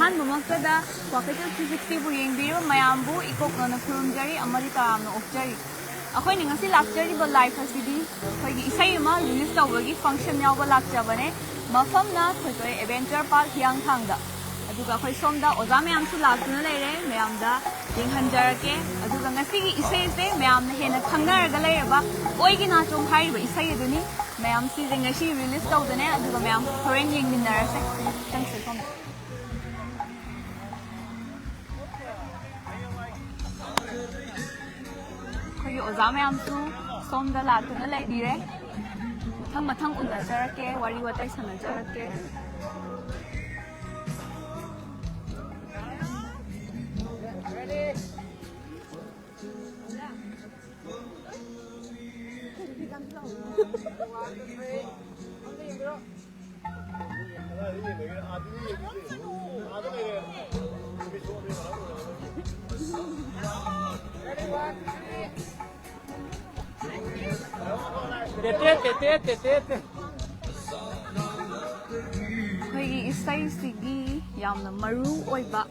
ꯑꯍꯥꯟꯕꯃꯛꯇꯗ ꯀ꯭ꯋꯥꯀꯩꯊꯦꯜ 360ꯕꯨ ꯌꯦꯡꯕꯤꯔꯤꯕ ꯃꯌꯥꯝꯕꯨ ꯏꯀꯣꯛꯅꯅ ꯈꯨꯔꯨꯝꯖꯔꯤ ꯑꯃꯗꯤ ꯇꯔꯥꯝꯅ ꯑꯣꯛꯆꯔꯤ ꯑꯩꯈꯣꯏꯅ ꯉꯁꯤ ꯂꯥꯛꯆꯔꯤꯕ ꯂꯥꯏꯐ ꯑꯁꯤꯗꯤ ꯑꯩꯈꯣꯏꯒꯤ ꯏꯁꯩ ꯑꯃ ꯔꯤꯂꯤꯁ ꯇꯧꯕꯒꯤ ꯐꯪꯁꯟ ꯌꯥꯎꯕ ꯂꯥꯛꯆꯕꯅꯦ ꯃꯐꯝꯅ ꯊꯣꯏꯊꯣꯏ ꯑꯦꯗꯚꯦꯟꯆꯔ ꯄꯥꯔꯛ ꯍꯤꯌꯥꯡꯊꯥꯡꯗ ꯑꯗꯨꯒ ꯑꯩꯈꯣꯏ ꯁꯣꯝꯗ ꯑꯣꯖꯥ ꯃꯌꯥꯝꯁꯨ ꯂꯥꯛꯇꯨꯅ ꯂꯩꯔꯦ ꯃꯌꯥꯝꯗ ꯌꯦꯡꯍꯟꯖꯔꯛꯀꯦ ꯑꯗꯨꯒ ꯉꯁꯤꯒꯤ ꯏꯁꯩꯁꯦ ꯃꯌꯥꯝꯅ ꯍꯦꯟꯅ ꯈꯪꯅꯔꯒ ꯂꯩꯔꯕ ꯑꯣꯏꯒꯤ ꯅꯥꯆꯣꯝ ꯍꯥꯏꯔꯤꯕ ꯏꯁꯩ ꯑꯗꯨꯅꯤ ꯃꯌꯥꯝ ꯁꯤꯁꯦ ꯉꯁꯤ ꯔꯤꯂꯤꯁ ꯇꯧꯗꯅꯦ ꯑꯗꯨꯒ ꯃꯌꯥꯝ ꯍꯣꯔꯦꯟ ꯌꯦꯡꯃꯤꯟꯅꯔꯁꯦ ꯆꯪꯁꯦ ꯁꯣꯝꯗ ꯑꯩꯈꯣꯏꯒꯤ ꯑꯣꯖꯥ ꯃꯌꯥꯝꯁꯨ ꯁꯣꯝꯗ ꯂꯥꯛꯇꯨꯅ ꯂꯩꯕꯤꯔꯦ ꯃꯊꯪ ꯃꯊꯪ ꯎꯅꯖꯔꯛꯀꯦ ꯋꯥꯔꯤ ꯋꯥꯇꯥꯏ ꯁꯥꯟꯅꯖꯔꯛꯀꯦ ꯑꯩꯈꯣꯏꯒꯤ ꯏꯁꯩꯁꯤꯒꯤ ꯌꯥꯝꯅ ꯃꯔꯨ ꯑꯣꯏꯕ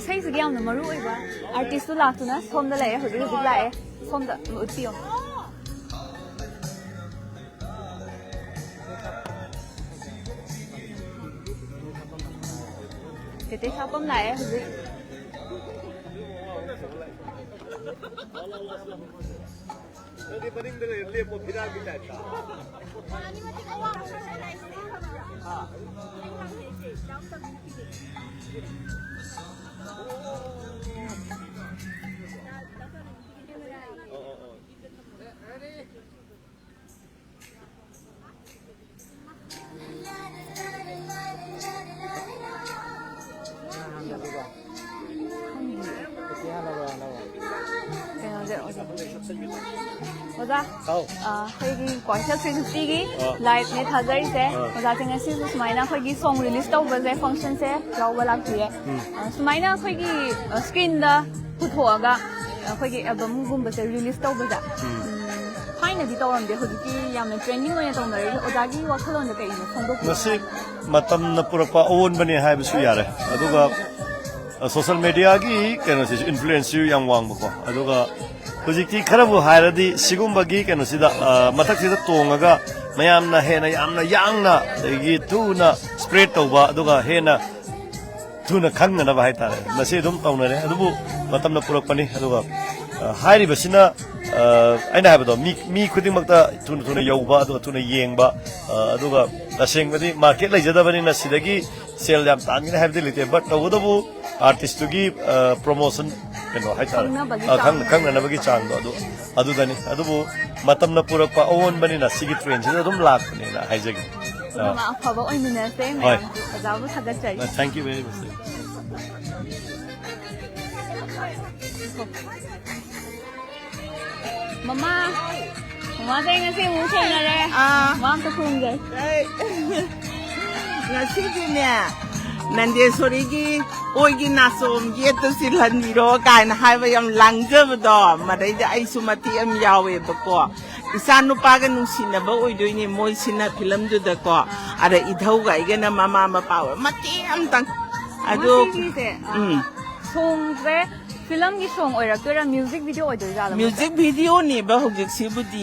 ꯏꯁꯩꯁꯤꯒꯤ ꯌꯥꯝꯅ ꯃꯔꯨ ꯑꯣꯏꯕ ꯑꯥꯔꯇꯤꯁꯇꯨ ꯂꯥꯛꯇꯨꯅ ꯁꯣꯝꯗ ꯂꯩꯔꯦ ꯍꯧꯖꯤꯛ ꯂꯥꯛꯑꯦ ꯁꯣꯝꯗ ꯎꯠꯄꯤꯌꯣ ꯇꯦꯇꯦ ꯁꯥꯄꯝ ꯂꯥꯛꯑꯦ ꯍꯧꯖꯤꯛ ꯑꯣꯖꯥ ꯑꯩꯈꯣꯏꯒꯤ ꯀ꯭ꯋꯥꯀꯩꯊꯦꯜ 360ꯒꯤ ꯂꯥꯏꯚꯅꯦ ꯊꯥꯖꯔꯤꯁꯦ ꯑꯣꯖꯥꯁꯦ ꯉꯁꯤꯁꯨ ꯁꯨꯃꯥꯏꯅ ꯑꯩꯈꯣꯏꯒꯤ ꯁꯣꯡ ꯔꯤꯂꯤꯁ ꯇꯧꯕꯁꯦ ꯐꯪꯁꯟꯁꯦ ꯌꯥꯎꯕ ꯂꯥꯛꯄꯤꯌꯦ ꯁꯨꯃꯥꯏꯅ ꯑꯩꯈꯣꯏꯒꯤ ꯁ꯭ꯀ꯭ꯔꯤꯟꯗ ꯄꯨꯊꯣꯛꯑꯒ ꯑꯩꯈꯣꯏꯒꯤ ꯑꯦꯜꯕꯝꯒꯨꯝꯕꯁꯦ ꯔꯤꯂꯤꯁ ꯇꯧꯕꯁꯦ ꯊꯥꯏꯅꯗꯤ ꯇꯧꯔꯝꯗꯦ ꯍꯧꯖꯤꯛꯇꯤ ꯌꯥꯝꯅ ꯇ꯭ꯔꯦꯟꯗꯤꯡ ꯑꯣꯏꯅ ꯇꯧꯅꯔꯤꯁꯦ ꯑꯣꯖꯥꯒꯤ ꯋꯥꯈꯜꯂꯣꯟꯗ ꯀꯩꯅꯣ ꯐꯣꯡꯗꯣꯛꯄꯤꯌꯨ ꯃꯁꯤ ꯃꯇꯝꯅ ꯄꯨꯔꯛꯄ ꯑꯑꯣꯟꯕꯅꯤ ꯍꯥꯏꯕꯁꯨ ꯌꯥꯔꯦ ꯑꯗꯨꯒ ꯁꯣꯁꯤꯌꯦꯜ ꯃꯦꯗꯤꯌꯥꯒꯤ ꯀꯩꯅꯣꯁꯤꯁꯨ ꯏꯟꯐ꯭ꯂꯨꯌꯦꯟꯁꯁꯨ ꯌꯥꯝ ꯋꯥꯡꯕꯀꯣ ꯑꯗꯨꯒ ꯍꯧꯖꯤꯛꯇꯤ ꯈꯔꯕꯨ ꯍꯥꯏꯔꯗꯤ ꯁꯤꯒꯨꯝꯕꯒꯤ ꯀꯩꯅꯣꯁꯤꯗ ꯃꯊꯛꯁꯤꯗ ꯇꯣꯡꯉꯒ ꯃꯌꯥꯝꯅ ꯍꯦꯟꯅ ꯌꯥꯝꯅ ꯌꯥꯡꯅ ꯑꯗꯒꯤ ꯊꯨꯅ ꯁ꯭ꯄ꯭ꯔꯦꯗ ꯇꯧꯕ ꯑꯗꯨꯒ ꯍꯦꯟꯅ ꯊꯨꯅ ꯈꯪꯅꯅꯕ ꯍꯥꯏꯇꯥꯔꯦ ꯃꯁꯤ ꯑꯗꯨꯝ ꯇꯧꯅꯔꯦ ꯑꯗꯨꯕꯨ ꯃꯇꯝꯅ ꯄꯨꯔꯛꯄꯅꯤ ꯑꯗꯨꯒ ꯍꯥꯏꯔꯤꯕꯁꯤꯅ ꯑꯩꯅ ꯍꯥꯏꯕꯗꯣ ꯃꯤ ꯈꯨꯗꯤꯡꯃꯛꯇ ꯊꯨꯅ ꯊꯨꯅ ꯌꯧꯕ ꯑꯗꯨꯒ ꯊꯨꯅ ꯌꯦꯡꯕ ꯑꯗꯨꯒ ꯇꯁꯦꯡꯕꯗꯤ ꯃꯥꯔꯀꯦꯠ ꯂꯩꯖꯗꯕꯅꯤꯅ ꯁꯤꯗꯒꯤ ꯁꯦꯜ ꯌꯥꯝ ꯇꯥꯟꯒꯅꯤ ꯍꯥꯏꯕꯗꯤ ꯂꯩꯇꯦ ꯕꯠ ꯇꯧꯕꯇꯕꯨ ꯑꯥꯔꯇꯤꯁꯇꯨꯒꯤ ꯄ꯭ꯔꯣꯃꯣꯁꯟ ꯀꯩꯅꯣ ꯍꯥꯏꯇꯥꯔꯦ ꯈꯪꯅꯅꯕꯒꯤ ꯆꯥꯡꯗꯣ ꯑꯗꯨꯗꯅꯤ ꯑꯗꯨꯕꯨ ꯃꯇꯝꯅ ꯄꯨꯔꯛꯄ ꯑꯑꯣꯟꯕꯅꯤ나 सिगी ट्रेंडꯁꯤꯗ ꯑꯗꯨꯝ ꯂꯥꯛꯄꯅꯤꯅ ꯍꯥꯏꯖꯒꯦ ꯑꯐꯕ ꯑꯣꯏꯃꯤꯟꯅꯁꯦ ꯃꯌꯥꯝ ꯑꯣꯖꯥꯕꯨ ꯊꯥꯒꯠꯆꯔꯤ ꯊꯦꯡꯛ ꯌꯨ ꯚꯦꯔꯤ ꯃꯆ ꯃꯃꯥꯁꯦ ꯉꯁꯤ ꯑꯃꯨꯛ ꯊꯦꯡꯅꯔꯦ ꯃꯃꯥ ꯑꯝꯇ ꯈꯨꯔꯨꯝꯖꯔꯤ ꯉꯁꯤꯗꯤꯅꯦ ꯅꯟꯗꯦꯁꯣꯔꯤꯒꯤ ꯑꯣꯏꯒꯤ ꯅꯥꯆꯣꯝ ꯌꯦꯠꯇ ꯁꯤꯜꯍꯟꯕꯤꯔꯣ ꯀꯥꯏꯅ ꯍꯥꯏꯕ ꯌꯥꯝ ꯂꯥꯡꯖꯕꯗꯣ ꯃꯗꯩꯗ ꯑꯩꯁꯨ ꯃꯇꯦꯛ ꯑꯃ ꯌꯥꯎꯋꯦꯕꯀꯣ ꯏꯆꯥ ꯅꯨꯄꯥꯒ ꯅꯨꯡꯁꯤꯅꯕ ꯑꯣꯏꯗꯣꯏꯅꯦ ꯃꯣꯏꯁꯤꯅ ꯐꯤꯂꯝꯗꯨꯗꯀꯣ ꯑꯗ ꯏꯙꯧꯒ ꯑꯩꯒꯅ ꯃꯃꯥ ꯃꯄꯥ ꯑꯣꯏ ꯃꯇꯦꯛ ꯑꯃꯇꯪ ꯑꯗꯣ ꯁꯣꯡꯁꯦ ꯐꯤꯂꯝꯒꯤ ꯁꯣꯡ ꯑꯣꯏꯔꯛꯇꯣꯏꯔꯥ ꯃ꯭ꯌꯨꯖꯤꯛ ꯚꯤꯗꯤꯑꯣ ꯑꯣꯏꯗꯣꯏꯖꯥꯠꯂꯣ ꯃ꯭ꯌꯨꯖꯤꯛ ꯚꯤꯗꯤꯑꯣꯅꯦꯕ ꯍꯧꯖꯤꯛꯁꯤꯕꯨꯗꯤ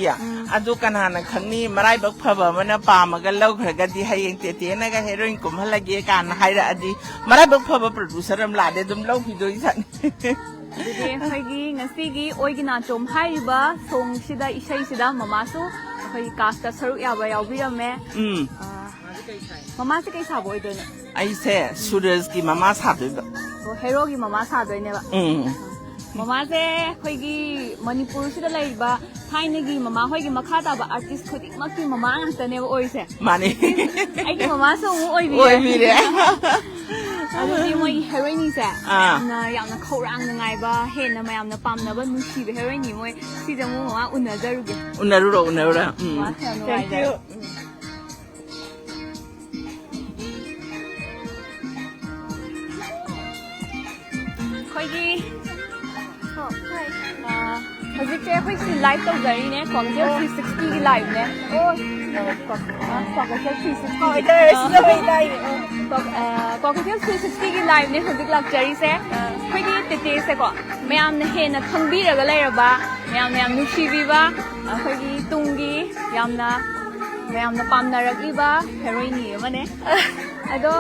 ꯑꯗꯣ ꯀꯅꯥꯅ ꯈꯪꯅꯤ ꯃꯔꯥꯏꯕꯛ ꯐꯕ ꯑꯃꯅ ꯄꯥꯝꯃꯒ ꯂꯧꯈ꯭ꯔꯒꯗꯤ ꯍꯌꯦꯡ ꯇꯦꯇꯦꯅꯒ ꯍꯦꯔꯣꯏꯟ ꯀꯨꯝꯍꯜꯂꯒꯦ ꯀꯥꯟꯅ ꯍꯥꯏꯔꯛꯑꯗꯤ ꯃꯔꯥꯏꯕꯛ ꯐꯕ ꯄ꯭ꯔꯣꯗ꯭ꯌꯨꯁꯔ ꯑꯃ ꯂꯥꯛꯑꯗꯤ ꯑꯗꯨꯝ ꯂꯧꯈꯤꯗꯣꯏꯖꯥꯠꯅꯤ ꯑꯗꯨꯗꯤ ꯑꯩꯈꯣꯏꯒꯤ ꯉꯁꯤꯒꯤ ꯑꯣꯏꯒꯤ ꯅꯥꯆꯣꯝ ꯍꯥꯏꯔꯤꯕ ꯁꯣꯡꯁꯤꯗ ꯏꯁꯩꯁꯤꯗ ꯃꯃꯥꯁꯨ ꯑꯩꯈꯣꯏꯒꯤ ꯀꯥꯁꯇ ꯁꯔꯨꯛ ꯌꯥꯎꯕꯤꯔꯝꯃꯦ ꯃꯃꯥꯁꯦ ꯀꯩ ꯁꯥꯕ ꯑꯣꯏꯗꯣꯏꯅꯣ ꯑꯩꯁꯦ ꯁꯨꯔꯖꯀꯤ ꯃꯃꯥ ꯁꯥꯗꯣꯏꯕ ꯍꯦꯔꯣꯒꯤ ꯃꯃꯥ ꯁꯥꯗꯣꯏꯅꯦꯕ ꯃꯃꯥꯁꯦ ꯑꯩꯈꯣꯏꯒꯤ ꯃꯅꯤꯄꯨꯔꯁꯤꯗ ꯂꯩꯔꯤꯕ ꯊꯥꯏꯅꯒꯤ ꯃꯃꯥ ꯍꯣꯏꯒꯤ ꯃꯈꯥ ꯇꯥꯕ ꯑꯥꯔꯇꯤꯁ ꯈꯨꯗꯤꯡꯃꯛꯀꯤ ꯃꯃꯥ ꯉꯥꯛꯇꯅꯦꯕ ꯑꯣꯏꯔꯤꯁꯦ ꯃꯥꯅꯤ ꯑꯩꯒꯤ ꯃꯃꯥꯁꯨ ꯑꯃꯨꯛ ꯑꯣꯏꯕꯤꯔꯦ ꯑꯗꯨꯗꯤ ꯃꯣꯏꯒꯤ ꯍꯦꯔꯣꯏꯅꯤꯁꯦ ꯌꯥꯝꯅ ꯈꯧꯔꯥꯡꯅ ꯉꯥꯏꯕ ꯍꯦꯟꯅ ꯃꯌꯥꯝꯅ ꯄꯥꯝꯅꯕ ꯅꯨꯡꯁꯤꯕ ꯍꯦꯔꯣꯏꯅꯤ ꯃꯣꯏ ꯁꯤꯁꯦ ꯑꯃꯨꯛ ꯃꯃꯥ ꯎꯅꯖꯔꯨꯒꯦ ꯎꯅꯔꯨꯔꯣ Thank you. ꯑꯩꯈꯣꯏꯒꯤ ꯍꯧꯖꯤꯛꯁꯦ ꯑꯩꯈꯣꯏ ꯁꯤ live ꯇꯧꯖꯔꯤꯅꯦ Kwakeithel 360ꯒꯤ ꯂꯥꯏꯚꯅꯦ Cocktail 360 Oh, ito, sila may tayo. Cocktail 360 की लाइव ने हजिक लक्चरी से खैदी तेते से को मैम ने हेन खंगबीरगा लेरबा मैम ने नुसीबीबा खैदी तुंगी यामना मैम ने पामनारकीबा हेरोइन यमने अदो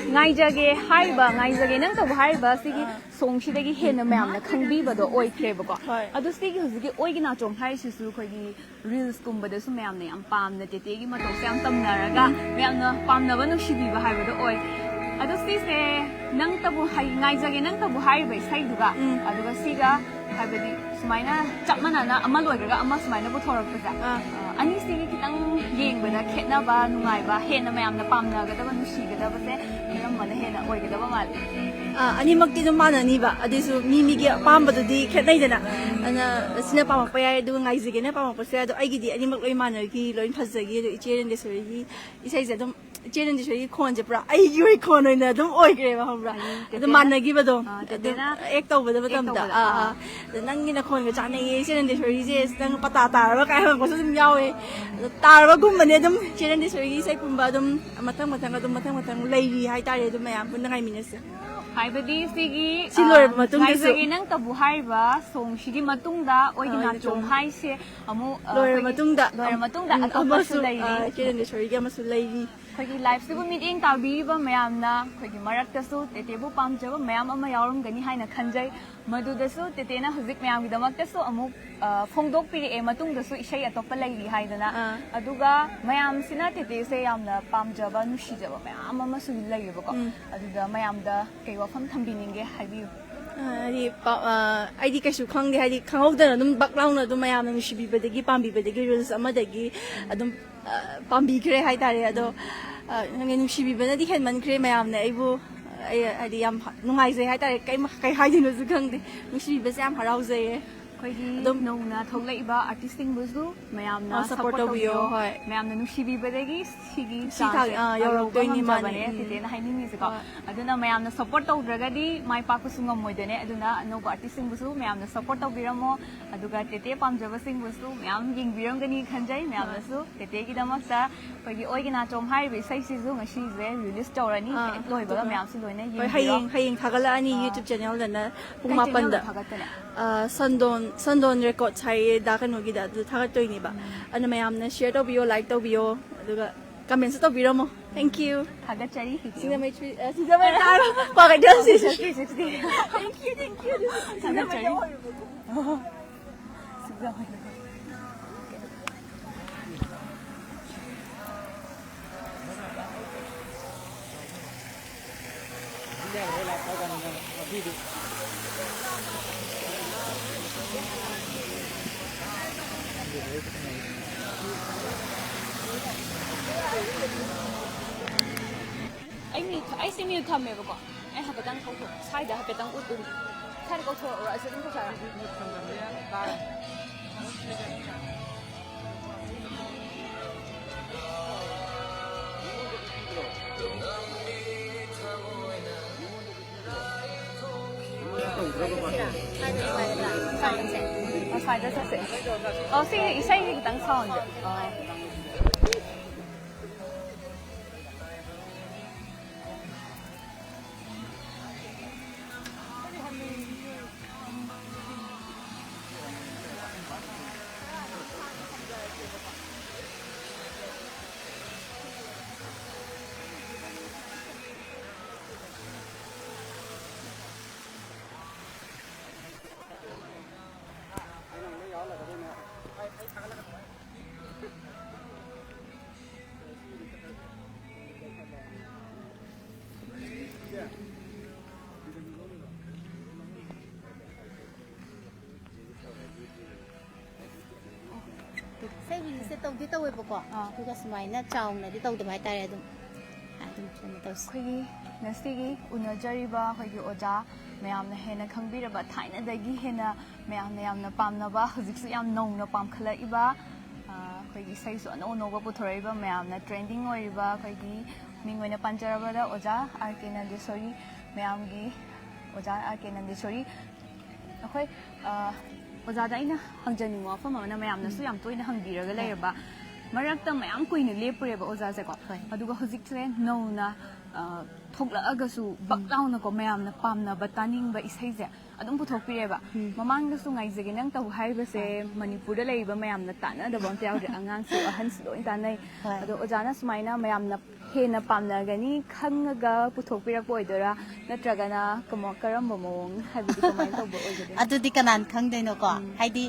ngaijage haiba ngaijage nang to haiba sigi songsidagi hena ma'am ने खंगबीबदो ओइख्रेबको अदो सिगी हजिक ओइगिना चोम हाइसिसु खैदी reels कुंबदसु मैम ने याम पामना तेतेगी मतोसे याम तमनारगा मैम ने पामनाबा नुसीबीबा हाइबदो ओइ अदो सिसे नंग तबु हाइ ngaijage nang तबु हाइबा साइदुगा अदुगा सिगा हाइबदि सुमाइना चपमनाना अमा लोइगरगा अमा सुमाइना पुथोरकपजा अनि सिगी खितंग येंगबदा खेतनाबा नुंगाइबा हेना मैमना पामनागदबा नुसीगदबसे नममना हेना ओइगदबा माल ꯑꯅꯤꯃꯛꯇꯤ ꯑꯗꯨꯝ ꯃꯥꯟꯅꯅꯤꯕ ꯑꯗꯨꯁꯨ ꯃꯤ ꯃꯤꯒꯤ ꯑꯄꯥꯝꯕꯗꯨꯗꯤ ꯈꯦꯠꯅꯩꯗꯅ ꯑꯗꯨꯅ ꯁꯤꯅ ꯄꯥꯝꯃꯛꯄ ꯌꯥꯏ ꯑꯗꯨꯒ ꯉꯥꯏꯖꯒꯦꯅ ꯄꯥꯝꯃꯛꯄꯁꯨ ꯌꯥꯏ ꯑꯗꯣ ꯑꯩꯒꯤꯗꯤ ꯑꯅꯤꯃꯛ ꯂꯣꯏ ꯃꯥꯟꯅꯈꯤ ꯂꯣꯏ ꯐꯖꯈꯤ ꯑꯗꯣ ꯏꯆꯦ ꯔꯦꯟꯗꯦꯁꯣꯔꯤꯒꯤ ꯏꯁꯩꯁꯦ ꯑꯗꯨꯝ ꯏꯆꯦ ꯔꯦꯟꯗꯦꯁꯣꯔꯤꯒꯤ ꯈꯣꯟꯁꯦ ꯄꯨꯔꯥ ꯑꯩꯒꯤ ꯑꯣꯏ ꯈꯣꯟ ꯑꯣꯏꯅ ꯑꯗꯨꯝ ꯑꯣꯏꯈ꯭ꯔꯦꯕ ꯈꯪꯕ꯭ꯔꯥ ꯑꯗꯨꯝ ꯃꯥꯟꯅꯈꯤꯕꯗꯣ ꯑꯗꯨꯝ ꯑꯦꯛ ꯇꯧꯕꯗ ꯃꯇꯝꯗ ꯑꯗꯣ ꯅꯪꯒꯤ ꯅꯈꯣꯟꯒ ꯆꯥꯟꯅꯩꯌꯦ ꯏꯆꯦ ꯔꯦꯟꯗꯦꯁꯣꯔꯤꯁꯦ ꯅꯪ ꯄꯇꯥ ꯇꯥꯔꯕ ꯀꯥꯏ ꯍꯪꯉꯛꯄꯁꯨ ꯑꯗꯨꯝ ꯌꯥꯎꯋꯦ ꯑꯗꯣ ꯇꯥꯔꯕꯒꯨꯝꯕꯅꯦ ꯑꯗꯨꯝ ꯏꯆꯦ ꯔꯦꯟꯗꯦꯁꯣꯔꯤꯒꯤ ꯏꯁꯩꯒꯨꯝꯕ ꯑꯗꯨꯝ ꯃꯊꯪ ꯃꯊꯪ ꯂꯩꯔꯤ ꯍꯥꯏꯇꯥꯔꯦ ꯑꯗꯨꯝ ꯃꯌꯥꯝ ꯄꯨꯟꯅ ꯉꯥꯏꯃꯤꯟꯅꯁꯦ हाइबदी सिगी ꯁꯤ ꯂꯣꯏꯔꯕ ꯃꯇꯨꯡꯗꯁꯨ ngaijage nang tabu haiba songsidgi matungda oigina chong haise amu ꯂꯣꯏꯔꯕ ꯃꯇꯨꯡꯗ atoppasu lairi ꯏꯆꯦ ꯔꯦꯟꯗꯦꯁꯣꯔꯤꯒꯤ ꯑꯃꯁꯨ ꯂꯩꯔꯤ खगी लाइफ से मीटिंग ताबीबा मयामना खगी मरक्तसु तेतेबु पामजब मयाम अमा यावरमगनी हाइना खंजै मदुदसु तेतेना हजिक मयाम गिदमक्तसु अमु फोंगदोक पिरे ए मतुंगदसु इशै अतोप्पा लैरि हाइदना अदुगा मयाम सिना तेतेसे यामना पामजबा नुशीजबा मयाम अमा सु लैरिबको अदुदा मयामदा कै वफम थंबिनिंगे हाइबियु ꯍꯥꯏꯗꯤ ꯑꯩꯗꯤ ꯀꯩꯁꯨ ꯈꯪꯗꯦ ꯍꯥꯏꯗꯤ ꯈꯪꯍꯧꯗꯅ ꯑꯗꯨꯝ ꯕꯛ ꯂꯥꯎꯅ ꯑꯗꯨꯝ ꯃꯌꯥꯝꯅ ꯅꯨꯡꯁꯤꯕꯤꯕꯗꯒꯤ ꯄꯥꯝꯕꯤꯕꯗꯒꯤ ꯔꯤꯜꯁ ꯑꯃꯗꯒꯤ ꯑꯗꯨꯝ ꯄꯥꯝꯕꯤꯈ꯭ꯔꯦ ꯍꯥꯏꯇꯥꯔꯦ ꯑꯗꯣ ꯅꯨꯡꯁꯤꯕꯤꯕꯅꯗꯤ ꯍꯦꯟꯃꯟꯈ꯭ꯔꯦ ꯃꯌꯥꯝꯅ ꯑꯩꯕꯨ ꯍꯥꯏꯗꯤ ꯌꯥꯝ ꯅꯨꯡꯉꯥꯏꯖꯩ ꯍꯥꯏꯇꯥꯔꯦ ꯀꯩ ꯍꯥꯏꯗꯣꯏꯅꯣꯁꯨ ꯈꯪꯗꯦ ꯅꯨꯡꯁꯤꯕꯤꯕꯁꯦ ꯌꯥꯝ ꯍꯔꯥꯎꯖꯩꯌꯦ खगी नौना थोगलाइबा आर्टिस्ट सिंगबुसु मयामना सपोर्ट तौबियो होय मयामना नुसीबीबदगी सिगी यौरक्तोइनि माने तेतेना हाइनिंगिसको अदुना मयामना सपोर्ट तौद्रगदी माइ पाकुसु ngमोइदने अदुना अनोबा आर्टिस्ट सिंगबुसु मयामना सपोर्ट तौबिरमो अदुगा तेते पामजबा सिंगबुसु मयाम यिंगबिरमगनी खंजै मयामनासु तेतेगी दमक्ता खगी ओइगिना चोम हाइबे सैसिजु ngasiजे रिलीज तौरनी लोइबगा मयामसु लोइना हयेंग थागलानी YouTube channel दना पुंग 8 दा Sandon Records hay da kanogida du thagatoiniba ano mayamna share tawbiyo like tawbiyo aduga comment sa tawbiro mo thank you thagachari singa may taro bakit daw si 360 thank you thagachari I see you come here, I have a dunk side, I have a dunk with you. Can go to or I said, oh, see, you say you dunk sound. ꯁꯦ ꯇꯧꯗꯤ ꯇꯧꯋꯦꯕꯀꯣ ꯑꯗꯨꯒ ꯁꯨꯃꯥꯏꯅ ꯆꯥꯎꯅꯗꯤ ꯇꯧꯗꯕ ꯍꯥꯏꯇꯥꯔꯦ ꯑꯗꯨꯝ ꯀꯩꯅꯣ ꯇꯧꯁꯤ ꯑꯩꯈꯣꯏꯒꯤ ꯉꯁꯤꯒꯤ ꯎꯅꯖꯔꯤꯕ ꯑꯩꯈꯣꯏꯒꯤ ꯑꯣꯖꯥ ꯃꯌꯥꯝꯅ ꯍꯦꯟꯅ ꯈꯪꯕꯤꯔꯕ ꯊꯥꯏꯅꯗꯒꯤ ꯍꯦꯟꯅ ꯃꯌꯥꯝꯅ ꯌꯥꯝꯅ ꯄꯥꯝꯅꯕ ꯍꯧꯖꯤꯛꯁꯨ ꯌꯥꯝ ꯅꯧꯅ ꯄꯥꯝꯈꯠꯂꯛꯏꯕ ꯑꯩꯈꯣꯏꯒꯤ ꯏꯁꯩꯁꯨ ꯑꯅꯧ ꯑꯅꯧꯕ ꯄꯨꯊꯣꯔꯛꯏꯕ ꯃꯌꯥꯝꯅ ꯇ꯭ꯔꯦꯟꯗꯤꯡ ꯑꯣꯏꯔꯤꯕ ꯑꯩꯈꯣꯏꯒꯤ ꯃꯤꯡ ꯑꯣꯏꯅ ꯄꯟꯖꯔꯕꯗ ꯑꯣꯖꯥ ꯑꯥꯔ ꯀꯦ ꯅꯟꯗꯦꯁꯣꯔꯤ ꯃꯌꯥꯝꯒꯤ ꯑꯣꯖꯥ ꯑꯥꯔ ꯀꯦ ꯅꯟꯗꯦꯁꯣꯔꯤ ꯑꯩꯈꯣꯏ ꯑꯣꯖꯥꯗ ꯑꯩꯅ ꯍꯪꯖꯅꯤꯡꯕ ꯋꯥꯐꯝ ꯑꯃꯅ ꯃꯌꯥꯝꯅꯁꯨ ꯌꯥꯝ ꯇꯣꯏꯅ ꯍꯪꯕꯤꯔꯒ ꯂꯩꯔꯕ ꯃꯔꯛꯇ ꯃꯌꯥꯝ ꯀꯨꯏꯅ ꯂꯦꯞꯄꯨꯔꯦꯕ ꯑꯣꯖꯥꯁꯦꯀꯣ ꯍꯣꯏ. ꯑꯗꯨꯒ ꯍꯧꯖꯤꯛꯁꯦ ꯅꯧꯅ ꯊꯣꯛꯂꯛꯑꯒꯁꯨ ꯕꯛ ꯂꯥꯎꯅꯀꯣ ꯃꯌꯥꯝꯅ ꯄꯥꯝꯅꯕ ꯇꯥꯅꯤꯡꯕ ꯏꯁꯩꯁꯦ ꯑꯗꯨꯝ ꯄꯨꯊꯣꯛꯄꯤꯔꯦꯕ ꯃꯃꯥꯡꯗꯁꯨ ꯉꯥꯏꯖꯒꯦ ꯅꯪ ꯇꯧ ꯍꯥꯏꯕꯁꯦ ꯃꯅꯤꯄꯨꯔꯗ ꯂꯩꯔꯤꯕ ꯃꯌꯥꯝꯅ ꯇꯥꯟꯅꯗꯕ ꯑꯝꯇ ꯌꯥꯎꯗ꯭ꯔꯦ ꯑꯉꯥꯡꯁꯨ ꯑꯍꯟꯁꯨ ꯂꯣꯏ ꯇꯥꯟꯅꯩ ꯍꯣꯏ. ꯑꯗꯣ ꯑꯣꯖꯥꯅ ꯁꯨꯃꯥꯏꯅ ꯃꯌꯥꯝꯅ ꯍꯦꯟꯅ ꯄꯥꯝꯅꯒꯅꯤ ꯈꯪꯉꯒ ꯄꯨꯊꯣꯛꯄꯤꯔꯛꯄ ꯑꯣꯏꯗꯣꯏꯔꯥ ꯅꯠꯇ꯭ꯔꯒꯅ ꯀꯔꯝꯕ ꯃꯑꯣꯡ ꯍꯥꯏꯕꯗꯤ ꯀꯃꯥꯏꯅ ꯇꯧꯕ ꯑꯣꯏꯒꯗꯣꯏꯅꯣ ꯑꯗꯨꯗꯤ ꯀꯅꯥꯅ ꯈꯪꯗꯣꯏꯅꯣꯀꯣ ꯍꯥꯏꯗꯤ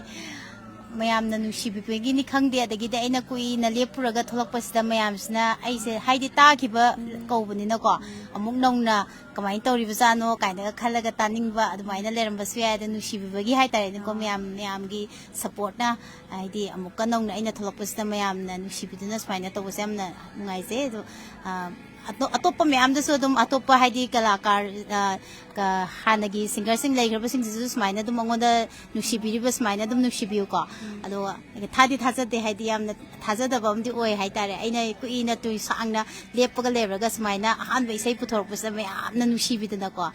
ꯃꯌꯥꯝꯅ ꯅꯨꯡꯁꯤꯕꯤꯕꯒꯤꯅꯤ ꯈꯪꯗꯦ ꯑꯗꯒꯤꯗꯤ ꯑꯩꯅ ꯀꯨꯏꯅ ꯂꯦꯞꯄꯨꯔꯒ ꯊꯣꯛꯂꯛꯄꯁꯤꯗ ꯃꯌꯥꯝꯁꯤꯅ ꯑꯩꯁꯦ ꯍꯥꯏꯗꯤ ꯇꯥꯈꯤꯕ ꯀꯧꯕꯅꯤꯅꯀꯣ ꯑꯃꯨꯛ ꯅꯧꯅ ꯀꯃꯥꯏꯅ ꯇꯧꯔꯤꯕꯖꯥꯠꯅꯣ ꯀꯥꯏꯅꯒ ꯈꯜꯂꯒ ꯇꯥꯅꯤꯡꯕ ꯑꯗꯨꯃꯥꯏꯅ ꯂꯩꯔꯝꯕꯁꯨ ꯌꯥꯏ ꯑꯗ ꯅꯨꯡꯁꯤꯕꯤꯕꯒꯤ ꯍꯥꯏꯇꯥꯔꯦꯅꯦꯀꯣ ꯃꯌꯥꯝꯒꯤ ꯁꯞꯄꯣꯔꯠꯅ ꯍꯥꯏꯗꯤ ꯑꯃꯨꯛꯀ ꯅꯧꯅ ꯑꯩꯅ ꯊꯣꯛꯂꯛꯄꯁꯤꯗ ꯃꯌꯥꯝꯅ ꯅꯨꯡꯁꯤꯕꯤꯗꯨꯅ ꯁꯨꯃꯥꯏꯅ ꯇꯧꯕꯁꯦ ꯌꯥꯝꯅ ꯅꯨꯡꯉꯥꯏꯖꯩ ꯑꯗꯣ ꯑꯇꯣꯞꯄ ꯃꯌꯥꯝꯗꯁꯨ ꯑꯗꯨꯝ ꯑꯇꯣꯞꯄ ꯍꯥꯏꯗꯤ ꯀꯂꯥꯀꯥꯔ ꯍꯥꯟꯅꯒꯤ ꯁꯤꯡꯒꯔꯁꯤꯡ ꯂꯩꯈ꯭ꯔꯕꯁꯤꯡꯁꯤꯁꯨ ꯁꯨꯃꯥꯏꯅ ꯑꯗꯨꯝ ꯑꯩꯉꯣꯟꯗ ꯅꯨꯡꯁꯤꯕꯤꯔꯤꯕ ꯁꯨꯃꯥꯏꯅ ꯑꯗꯨꯝ ꯅꯨꯡꯁꯤꯕꯤꯌꯨꯀꯣ ꯑꯗꯣ ꯊꯥꯖꯗꯦ ꯍꯥꯏꯗꯤ ꯌꯥꯝꯅ ꯊꯥꯖꯗꯕ ꯑꯃꯗꯤ ꯑꯣꯏ ꯍꯥꯏꯇꯥꯔꯦ ꯑꯩꯅ ꯀꯨꯏꯅ ꯁꯥꯡꯅ ꯂꯦꯞꯄꯒ ꯂꯩꯔꯒ ꯁꯨꯃꯥꯏꯅ ꯑꯍꯥꯟꯕ ꯏꯁꯩ ꯄꯨꯊꯣꯔꯛꯄꯁꯤꯗ ꯃꯌꯥꯝꯅ ꯅꯨꯡꯁꯤꯕꯤꯗꯅꯀꯣ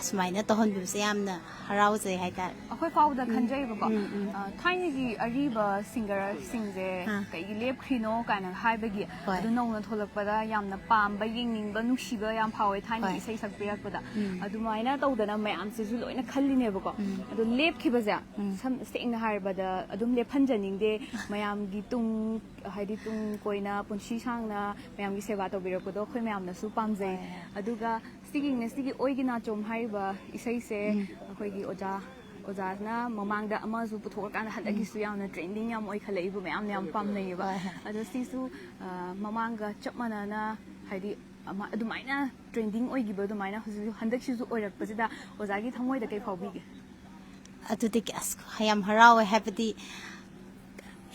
ꯁꯨꯃꯥꯏꯅ ꯇꯧꯍꯟꯕꯤꯕꯁꯦ ꯌꯥꯝꯅ ꯍꯔꯥꯎꯖꯩ ꯍꯥꯏꯇꯥꯔꯦ ꯑꯩꯈꯣꯏ ꯐꯥꯎꯕꯗ ꯈꯟꯖꯩꯕꯀꯣ ꯊꯥꯏꯅꯒꯤ ꯑꯔꯤꯕ ꯁꯤꯡꯒꯔꯁꯤꯡꯁꯦ ꯀꯩꯒꯤ ꯂꯦꯞꯈ꯭ꯔꯤꯅೋ ꯀꯥꯏꯅ ꯍꯥꯏꯕꯒꯤ ꯍꯣꯏ. ꯑꯗꯨ ꯅꯧꯅ ꯊꯣꯛꯂꯛꯄꯗ ꯌꯥꯝꯅ ꯄꯥꯝꯕ ꯌꯦꯡꯅꯤꯡꯕ ꯅꯨꯡꯁꯤꯕ ꯌꯥꯝ ꯐꯥꯎꯋꯦ ꯊꯥꯏꯅꯒꯤ ꯍꯣꯏ. ꯏꯁꯩ ꯁꯛꯄꯤꯔꯛꯄꯗ ꯑꯗꯨꯃꯥꯏꯅ ꯇꯧꯗꯅ ꯃꯌꯥꯝꯁꯤꯁꯨ ꯂꯣꯏꯅ ꯈꯜꯂꯤꯅꯦꯕꯀꯣ ꯑꯗꯣ ꯂꯦꯞꯈꯤꯕꯁꯦ ꯁꯦꯡꯅ ꯍꯥꯏꯔꯕꯗ ꯑꯗꯨꯝ ꯂꯦꯞꯍꯟꯖꯅꯤꯡꯗꯦ ꯃꯌꯥꯝꯒꯤ ꯍꯥꯏꯗꯤ ꯇꯨꯡ ꯀꯣꯏꯅ ꯄꯨꯟꯁꯤ ꯁꯥꯡꯅ ꯃꯌꯥꯝꯒꯤ ꯁꯦꯕꯥ ꯇꯧꯕꯤꯔꯛꯄꯗꯣ ꯑꯩꯈꯣꯏ ꯃꯌꯥꯝꯅꯁꯨ ꯄꯥꯝꯖꯩ ꯑꯗꯨꯒ ꯉꯁꯤꯒꯤ ꯑꯣꯏꯒꯤ ꯅꯥꯆꯣꯝ ꯍꯥꯏꯔꯤꯕ ꯏꯁꯩꯁꯦ ꯑꯩꯈꯣꯏꯒꯤ ꯑꯣꯖꯥꯅ ꯃꯃꯥꯡꯗ ꯑꯃꯁꯨ ꯄꯨꯊꯣꯛꯑꯀꯥꯟꯗ ꯍꯟꯗꯛꯀꯤꯁꯨ ꯌꯥꯝꯅ ꯇ꯭ꯔꯦꯟꯗꯤꯡ ꯌꯥꯝ ꯑꯣꯏꯈꯠꯂꯛꯏꯕ ꯃꯌꯥꯝꯅ ꯌꯥꯝ ꯄꯥꯝꯅꯩꯌꯦꯕ ꯑꯗꯣ ꯁꯤꯁꯨ ꯃꯃꯥꯡꯒ ꯆꯞ ꯃꯥꯟꯅꯅ ꯍꯥꯏꯗꯤ ꯑꯗꯨꯃꯥꯏꯅ ꯇ꯭ꯔꯦꯟꯗꯤꯡ ꯑꯣꯏꯈꯤꯕ ꯑꯗꯨꯃꯥꯏꯅ ꯍꯧꯖꯤꯛ ꯍꯟꯗꯛꯁꯤꯁꯨ ꯑꯣꯏꯔꯛꯄꯁꯤꯗ ꯑꯣꯖꯥꯒꯤ ꯊꯃꯣꯏꯗ ꯀꯩ ꯐꯥꯎꯕꯤꯒꯦ ꯑꯗꯨꯗꯤ ꯌꯥꯝ ꯍꯔꯥꯎꯋꯦ ꯍꯥꯏꯕꯗꯤ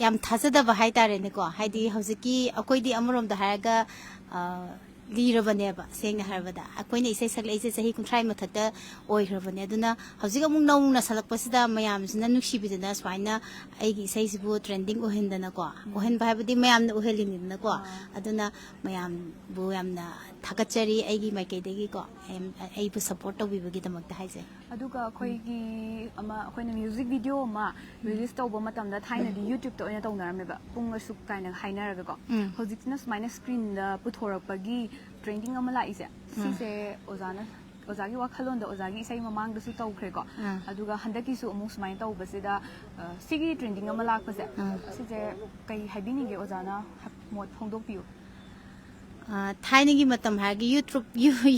ꯌꯥꯝ ꯊꯥꯖꯗꯕ ꯍꯥꯏꯇꯥꯔꯦꯅꯦꯀோ ꯍꯥꯏꯗꯤ ꯍꯧꯖꯤꯛꯀꯤ ꯑꯩꯈꯣꯏꯗꯤ ꯑꯃꯔꯣꯝꯗ ꯍꯥꯏꯔꯒ ꯂꯤꯔꯕꯅꯦꯕ ꯁꯦꯡꯅ ꯍꯥꯏꯔꯕꯗ ꯑꯩꯈꯣꯏꯅ ꯏꯁꯩ ꯁꯛꯂꯛꯏꯁꯦ ꯆꯍꯤ 30 ꯃꯊꯛꯇ ꯑꯣꯏꯈ꯭ꯔꯕꯅꯦ ꯑꯗꯨꯅ ꯍꯧꯖꯤꯛ ꯑꯃꯨꯛ ꯅꯧꯅ ꯁꯛꯂꯛꯄꯁꯤꯗ ꯃꯌꯥꯝꯁꯤꯅ ꯅꯨꯡꯁꯤꯕꯤꯗꯅ ꯁꯨꯃꯥꯏꯅ ꯑꯩꯒꯤ ꯏꯁꯩꯁꯤꯕꯨ ꯇ꯭ꯔꯦꯟꯗꯤꯡ ꯑꯣꯏꯍꯟꯗꯅꯀꯣ ꯑꯣꯏꯍꯟꯕ ꯍꯥꯏꯕꯗꯤ ꯃꯌꯥꯝꯅ ꯑꯣꯏꯍꯜꯂꯤꯅꯤꯗꯅꯀꯣ ꯑꯗꯨꯅ ꯃꯌꯥꯝꯕꯨ ꯌꯥꯝꯅ ꯊꯥꯒꯠꯆꯔꯤ ꯑꯩꯒꯤ ꯃꯥꯏꯀꯩꯗꯒꯤꯀꯣ ꯑꯩꯕꯨ ꯁꯞꯄꯣꯔꯠ ꯇꯧꯕꯤꯕꯒꯤꯗꯃꯛꯇ ꯍꯥꯏꯖꯩ ꯑꯗꯨꯒ ꯑꯩꯈꯣꯏꯅ ꯃ꯭ꯌꯨꯖꯤꯛ ꯚꯤꯗꯤꯑꯣ ꯑꯃ ꯔꯤꯂꯤꯁ ꯇꯧꯕ ꯃꯇꯝꯗ ꯊꯥꯏꯅꯗꯤ ꯌꯨꯇ꯭ꯌꯨꯕꯇ ꯑꯣꯏꯅ ꯇꯧꯅꯔꯝꯃꯦꯕ ꯄꯨꯡ ꯑꯁꯨꯛ ꯀꯥꯏꯅ ꯍꯥꯏꯅꯔꯒꯀꯣ ꯍꯧꯖꯤꯛꯁꯤꯅ ꯁꯨꯃꯥꯏꯅ ꯁ꯭ꯀ꯭ꯔꯤꯟꯗ ꯄꯨꯊꯣꯔꯛꯄꯒꯤ ꯇ꯭ꯔꯦꯟꯗꯤꯡ ꯑꯃ ꯂꯥꯛꯏꯁꯦ ꯁꯤꯁꯦ ꯑꯣꯖꯥꯒꯤ ꯋꯥꯈꯜꯂꯣꯟꯗ ꯑꯣꯖꯥꯒꯤ ꯏꯁꯩ ꯃꯃꯥꯡꯗꯁꯨ ꯇꯧꯈ꯭ꯔꯦꯀꯣ ꯑꯗꯨꯒ ꯍꯟꯗꯛꯀꯤꯁꯨ ꯑꯃꯨꯛ ꯁꯨꯃꯥꯏꯅ ꯇꯧꯕꯁꯤꯗ ꯁꯤꯒꯤ ꯇ꯭ꯔꯦꯟꯗꯤꯡ ꯑꯃ ꯂꯥꯛꯄꯁꯦ ꯁꯤꯁꯦ ꯀꯩ ꯍꯥꯏꯕꯤꯅꯤꯡꯒꯦ ꯑꯣꯖꯥꯅ ꯃꯣꯠ ꯐꯣꯡꯗꯣꯛꯄꯤꯌꯨ ꯊꯥꯏꯅꯒꯤ ꯃꯇꯝ ꯍꯥꯏꯔꯒ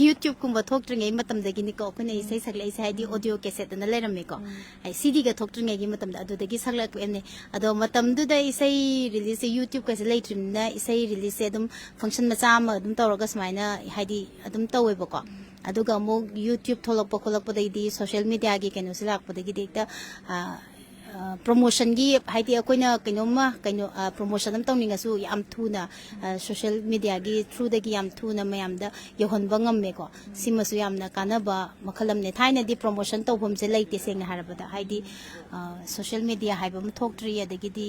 ꯌꯨꯇ꯭ꯌꯨꯕꯀꯨꯝꯕ ꯊꯣꯛꯇ꯭ꯔꯤꯉꯩ ꯃꯇꯝꯗꯒꯤꯅꯤꯀꯣ ꯑꯩꯈꯣꯏꯅ ꯏꯁꯩ ꯁꯛꯂꯛꯏꯁꯦ ꯍꯥꯏꯗꯤ ꯑꯣꯗꯤꯑꯣ ꯀꯦꯁꯦꯠꯇꯅ ꯂꯩꯔꯝꯃꯦꯀꯣ ꯁꯤꯗꯤꯒ ꯊꯣꯛꯇ꯭ꯔꯤꯉꯩꯒꯤ ꯃꯇꯝꯗ ꯑꯗꯨꯗꯒꯤ ꯁꯛꯂꯛꯄꯅꯦ ꯑꯗꯣ ꯃꯇꯝꯗꯨꯗ ꯏꯁꯩ ꯔꯤꯂꯤꯁꯁꯦ ꯌꯨꯇ꯭ꯌꯨꯕꯀꯁꯦ ꯂꯩꯇ꯭ꯔꯤꯕꯅꯤꯅ ꯏꯁꯩ ꯔꯤꯂꯤꯁꯁꯦ ꯑꯗꯨꯝ ꯐꯪꯁꯟ ꯃꯆꯥ ꯑꯃ ꯑꯗꯨꯝ ꯇꯧꯔꯒ ꯁꯨꯃꯥꯏꯅ ꯍꯥꯏꯗꯤ ꯑꯗꯨꯝ ꯇꯧꯋꯦꯕꯀꯣ ꯑꯗꯨꯒ ꯑꯃꯨꯛ ꯌꯨꯇ꯭ꯌꯨꯕ ꯊꯣꯛꯂꯛꯄ ꯈꯣꯠꯂꯛꯄꯗꯒꯤꯗꯤ ꯁꯣꯁꯤꯌꯦꯜ ꯃꯤꯗꯤꯌꯥꯒꯤ ꯀꯩꯅꯣꯁꯦ ꯂꯥꯛꯄꯗꯒꯤꯗꯤ ꯍꯦꯛꯇ ꯄ꯭ꯔꯣꯃꯣꯁꯟꯒꯤ ꯍꯥꯏꯗꯤ ꯑꯩꯈꯣꯏꯅ ꯄ꯭ꯔꯣꯃꯣꯁꯟ ꯑꯃ ꯇꯧꯅꯤꯡꯉꯁꯨ ꯌꯥꯝ ꯊꯨꯅ ꯁꯣꯁꯤꯌꯦꯜ ꯃꯤꯗꯤꯌꯥꯒꯤ ꯊ꯭ꯔꯨꯗꯒꯤ ꯌꯥꯝ ꯊꯨꯅ ꯃꯌꯥꯝꯗ ꯌꯧꯍꯟꯕ ꯉꯝꯃꯦꯀꯣ ꯁꯤꯃꯁꯨ ꯌꯥꯝꯅ ꯀꯥꯟꯅꯕ ꯃꯈꯜ ꯑꯃꯅꯦ ꯊꯥꯏꯅꯗꯤ ꯄ꯭ꯔꯣꯃꯣꯁꯟ ꯇꯧꯐꯝꯁꯦ ꯂꯩꯇꯦ ꯁꯦꯡꯅ ꯍꯥꯏꯔꯕꯗ ꯍꯥꯏꯗꯤ ꯁꯣꯁꯤꯌꯦꯜ ꯃꯤꯗꯤꯌꯥ ꯍꯥꯏꯕ ꯑꯃ ꯊꯣꯛꯇ꯭ꯔꯤ ꯑꯗꯒꯤꯗꯤ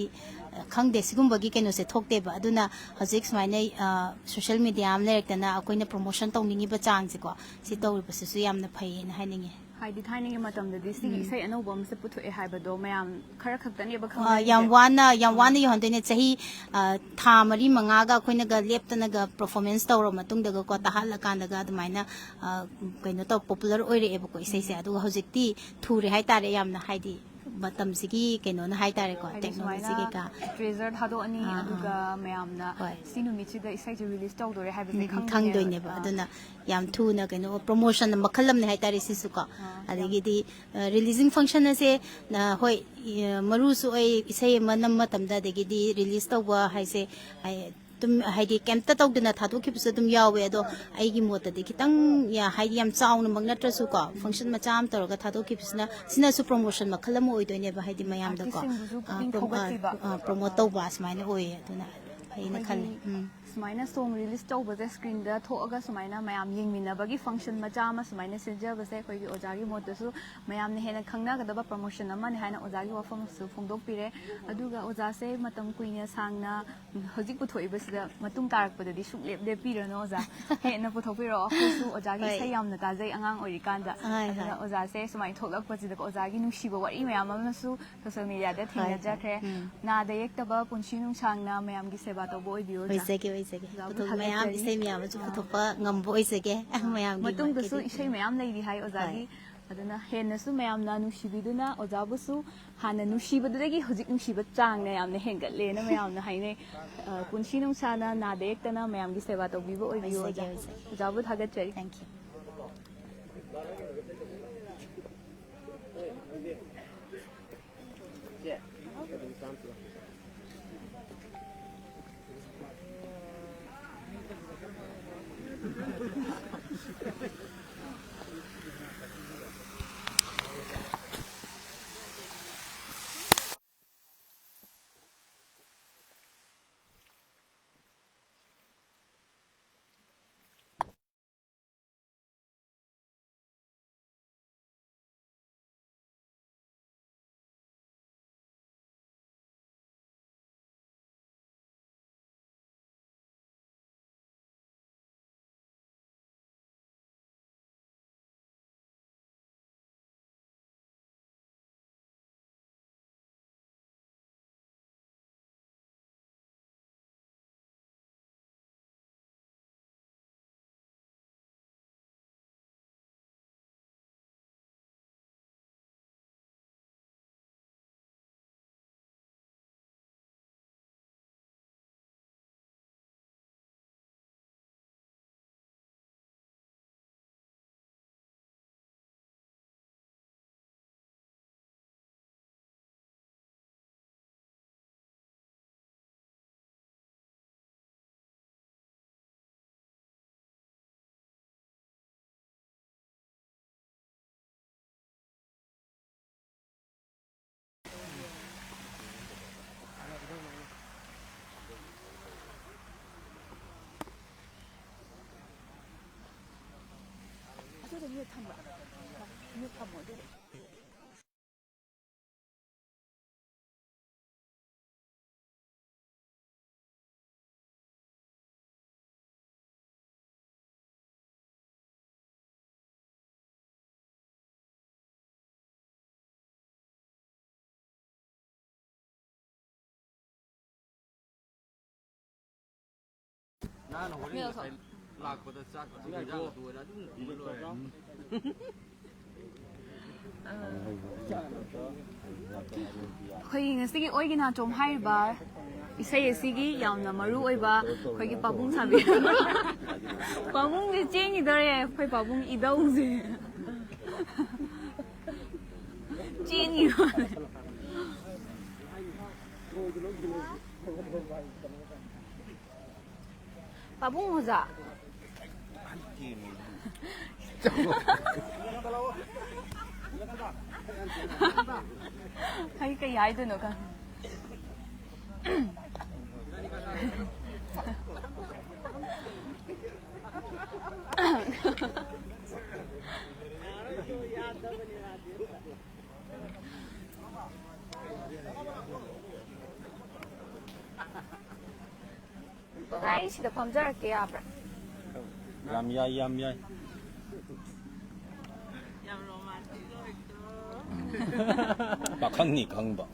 ꯈꯪꯗꯦ ꯁꯤꯒꯨꯝꯕꯒꯤ ꯀꯩꯅꯣꯁꯦ ꯊꯣꯛꯇꯦꯕ ꯑꯗꯨꯅ ꯍꯧꯖꯤꯛ ꯁꯨꯃꯥꯏꯅ ꯁꯣꯁꯤꯌꯦꯜ ꯃꯤꯗꯤꯌꯥ ꯑꯃ ꯂꯩꯔꯛꯇꯅ ꯑꯩꯈꯣꯏꯅ ꯄ꯭ꯔꯣꯃꯣꯁꯟ ꯇꯧꯅꯤꯡꯉꯤꯕ ꯆꯥꯡꯁꯦꯀꯣ ꯁꯤ ꯇꯧꯔꯤꯕꯁꯤꯁꯨ ꯌꯥꯝꯅ ꯐꯩꯌꯦꯅ ꯍꯥꯏꯅꯤꯡꯉꯦ ꯍꯥꯏꯗꯤ ꯊꯥꯏꯅꯒꯤ ꯃꯇꯝꯗꯗꯤ ꯁꯤꯒꯤ ꯏꯁꯩ ꯑꯅꯧꯕ ꯑꯃꯁꯦ ꯄꯨꯊꯣꯛꯑꯦ ꯍꯥꯏꯕꯗꯣ ꯃꯌꯥꯝ ꯈꯔ ꯈꯛꯇꯅꯦꯕ ꯌꯥꯝ ꯋꯥꯅ ꯌꯧꯍꯟꯗꯣꯏꯅꯦ ꯆꯍꯤ ꯊꯥ 4-5ꯒ ꯑꯩꯈꯣꯏꯅꯒ ꯂꯦꯞꯇꯅꯒ ꯄꯔꯐꯣꯔꯃꯦꯟꯁ ꯇꯧꯔ ꯃꯇꯨꯡꯗꯒꯀꯣ ꯇꯥꯍꯜꯂꯀꯥꯟꯗꯒ ꯑꯗꯨꯃꯥꯏꯅ ꯀꯩꯅꯣ ꯇꯧ ꯄꯣꯄꯨꯂꯔ ꯑꯣꯏꯔꯛꯑꯦꯕꯀꯣ ꯏꯁꯩꯁꯦ ꯑꯗꯨꯒ ꯍꯧꯖꯤꯛꯇꯤ ꯊꯨꯔꯦ ꯍꯥꯏꯇꯥꯔꯦ ꯌꯥꯝꯅ ꯍꯥꯏꯗꯤ ꯃꯇꯝꯁꯤꯒꯤ ꯀꯩꯅꯣꯅ ꯍꯥꯏꯇꯥꯔꯦꯀꯣ ꯇꯦꯛꯅꯣꯂꯣꯖꯤ ꯀꯩꯀꯥ ꯇ꯭ꯔꯦꯖꯔ ꯊꯥꯗꯣꯛꯑꯅꯤ ꯑꯗꯨꯒ ꯃꯌꯥꯝꯅ ꯁꯤ ꯅꯨꯃꯤꯠꯁꯤꯗ ꯏꯁꯩꯁꯦ ꯔꯤꯂꯤꯁ ꯇꯧꯗꯣꯔꯦ ꯍꯥꯏꯕꯁꯦ ꯈꯪꯗꯣꯏꯅꯦꯕ ꯑꯗꯨꯅ ꯌꯥꯝ ꯊꯨꯅ ꯀꯩꯅꯣ ꯄ꯭ꯔꯣꯃꯣꯁꯟ ꯃꯈꯜ ꯑꯃꯅꯦ ꯍꯥꯏꯇꯥꯔꯦ ꯁꯤꯁꯨꯀꯣ ꯑꯗꯒꯤꯗꯤ ꯔꯤꯂꯤꯖꯤꯡ ꯐꯪꯁꯟ ꯑꯁꯦ ꯍꯣꯏ ꯃꯔꯨꯁꯨ ꯑꯣꯏ ꯏꯁꯩ ꯑꯃ ꯅꯝꯕ ꯃꯇꯝꯗ ꯑꯗꯒꯤꯗꯤ ꯔꯤꯂꯤꯁ ꯇꯧꯕ ꯍꯥꯏꯁꯦ ꯑꯗꯨꯝ ꯍꯥꯏꯗꯤ ꯀꯩꯝꯇ ꯇꯧꯗꯅ ꯊꯥꯗꯣꯛꯈꯤꯕꯁꯨ ꯑꯗꯨꯝ ꯌꯥꯎꯋꯦ ꯑꯗꯣ ꯑꯩꯒꯤ ꯃꯣꯠꯇꯗꯤ ꯈꯤꯇꯪ ꯍꯥꯏꯗꯤ ꯌꯥꯝ ꯆꯥꯎꯅꯃꯛ ꯅꯠꯇ꯭ꯔꯁꯨꯀꯣ ꯐꯪꯁꯟ ꯃꯆꯥ ꯑꯃ ꯇꯧꯔꯒ ꯊꯥꯗꯣꯛꯈꯤꯕꯁꯤꯅ ꯁꯤꯅꯁꯨ ꯄ꯭ꯔꯣꯃꯣꯁꯟ ꯃꯈꯜ ꯑꯃ ꯑꯣꯏꯗꯣꯏꯅꯦꯕ ꯍꯥꯏꯗꯤ ꯃꯌꯥꯝꯗꯀꯣ ꯄ꯭ꯔꯣꯃꯣꯠ ꯇꯧꯕ ꯁꯨꯃꯥꯏꯅ ꯑꯣꯏꯌꯦ ꯑꯗꯨꯅ ꯐꯩꯅ ꯈꯜꯂꯦ ꯁꯨꯃꯥꯏꯅ ꯁꯣꯡ ꯔꯤꯂꯤꯁ ꯇꯧꯕꯁꯦ ꯁ꯭ꯀ꯭ꯔꯤꯟꯗ ꯊꯣꯛꯑꯒ ꯁꯨꯃꯥꯏꯅ ꯃꯌꯥꯝ ꯌꯦꯡꯃꯤꯟꯅꯕꯒꯤ ꯐꯪꯁꯟ ꯃꯆꯥ ꯑꯃ ꯁꯨꯃꯥꯏꯅ ꯁꯤꯟꯖꯕꯁꯦ ꯑꯩꯈꯣꯏꯒꯤ ꯑꯣꯖꯥꯒꯤ ꯃꯣꯠꯇꯁꯨ ꯃꯌꯥꯝꯅ ꯍꯦꯟꯅ ꯈꯪꯅꯒꯗꯕ ꯄ꯭ꯔꯃꯣꯁꯟ ꯑꯃꯅꯤ ꯍꯥꯏꯅ ꯑꯣꯖꯥꯒꯤ ꯋꯥꯐꯝꯁꯨ ꯐꯣꯡꯗꯣꯛꯄꯤꯔꯦ ꯑꯗꯨꯒ ꯑꯣꯖꯥꯁꯦ ꯃꯇꯝ ꯀꯨꯏꯅ ꯁꯥꯡꯅ ꯍꯧꯖꯤꯛ ꯄꯨꯊꯣꯛꯏꯕꯁꯤꯗ ꯃꯇꯨꯡ ꯇꯥꯔꯛꯄꯗꯗꯤ ꯁꯨꯡꯂꯦꯞ ꯂꯦꯞꯄꯤꯔꯅꯣ ꯑꯣꯖꯥ ꯍꯦꯟꯅ ꯄꯨꯊꯣꯛꯄꯤꯔꯛꯑꯣ ꯑꯩꯈꯣꯏꯁꯨ ꯑꯣꯖꯥꯒꯤ ꯏꯁꯩ ꯌꯥꯝꯅ ꯇꯥꯖꯩ ꯑꯉꯥꯡ ꯑꯣꯏꯔꯤꯀꯥꯟꯗ ꯑꯗꯨꯅ ꯑꯣꯖꯥꯁꯦ ꯁꯨꯃꯥꯏꯅ ꯊꯣꯛꯂꯛꯄꯁꯤꯗ ꯑꯣꯖꯥꯒꯤ ꯅꯨꯡꯁꯤꯕ ꯋꯥꯔꯤ ꯃꯌꯥꯝ ꯑꯃꯁꯨ ꯁꯣꯁꯤꯌꯦꯜ ꯃꯤꯗꯤꯌꯥꯗ ꯊꯦꯡꯅꯖꯈ꯭ꯔꯦ ꯅꯥꯗ ꯌꯦꯛꯇꯕ ꯄꯨꯟꯁꯤ ꯅꯨꯡꯁꯥꯡꯅ ꯃꯌꯥꯝꯒꯤ ꯁꯦꯕꯥ ꯇꯧꯕ ꯑꯣꯏꯕꯤꯌꯨ ꯑꯣꯏꯖꯒꯦ ꯃꯌꯥꯝ ꯏꯁꯩ ꯃꯌꯥꯝꯁꯨ ꯄꯨꯊꯣꯛꯄ ꯉꯝꯕ ꯑꯣꯏꯖꯒꯦ ꯃꯌꯥꯝꯒꯤ ꯃꯇꯨꯡꯗꯁꯨ ꯏꯁꯩ ꯃꯌꯥꯝ ꯂꯩꯔꯤ ꯍꯥꯏ ꯑꯣꯖꯥꯒꯤ ꯑꯗꯨꯅ ꯍꯦꯟꯅꯁꯨ ꯃꯌꯥꯝꯅ ꯅꯨꯡꯁꯤꯕꯤꯗꯨꯅ ꯑꯣꯖꯥꯕꯨꯁꯨ ꯍꯥꯟꯅ ꯅꯨꯡꯁꯤꯕꯗꯨꯗꯒꯤ ꯍꯧꯖꯤꯛ ꯅꯨꯡꯁꯤꯕ ꯆꯥꯡꯅ ꯌꯥꯝꯅ ꯍꯦꯟꯒꯠꯂꯦꯅ ꯃꯌꯥꯝꯅ ꯍꯥꯏꯅꯩ ꯄꯨꯟꯁꯤ ꯅꯨꯡꯁꯥꯅ ꯅꯥꯗ ꯌꯦꯛꯇꯅ ꯃꯌꯥꯝꯒꯤ ꯁꯦꯕꯥ ꯇꯧꯕꯤꯕ ꯑꯣꯏꯕꯤꯌꯨ ꯑꯣꯖꯥꯕꯨ ꯊꯥꯒꯠꯆꯔꯤ ꯑꯩꯈꯣꯏꯒꯤ ꯉꯁꯤꯒꯤ ꯑꯣꯏꯒꯤ ꯅꯥꯆꯣꯝ ꯍꯥꯏꯔꯤꯕ ꯏꯁꯩ ꯑꯁꯤꯒꯤ ꯌꯥꯝꯅ ꯃꯔꯨ ꯑꯣꯏꯕ ꯑꯩꯈꯣꯏꯒꯤ ꯄꯥꯕꯨꯡ ꯁꯥꯕꯤ ꯄꯥꯕꯨꯡꯁꯦ ꯆꯦꯟꯈꯤꯗꯧꯔꯦ ꯑꯩꯈꯣꯏ ꯄꯥꯕꯨꯡ ꯏꯙꯧꯁꯦ ꯆꯦꯟꯈꯤꯕ ꯄꯥꯕꯨꯡ ꯑꯣꯖꯥ ꯑꯩ ꯀꯩ ꯍꯥꯏꯗꯣꯏꯅꯣ ꯈꯪ ꯑꯩ ꯁꯤꯗ ꯐꯝꯖꯔꯛꯀꯦ ꯌꯥꯕ꯭ꯔꯥ ꯌꯥꯝ ꯌꯥꯏ ꯌꯥꯝ ꯌꯥꯏ ꯌꯥꯝ ꯔꯣꯃꯥꯟꯇꯤꯛ ꯑꯣꯏꯗ꯭ꯔꯣ ꯄꯥꯈꯪꯅꯤ ꯈꯪꯕ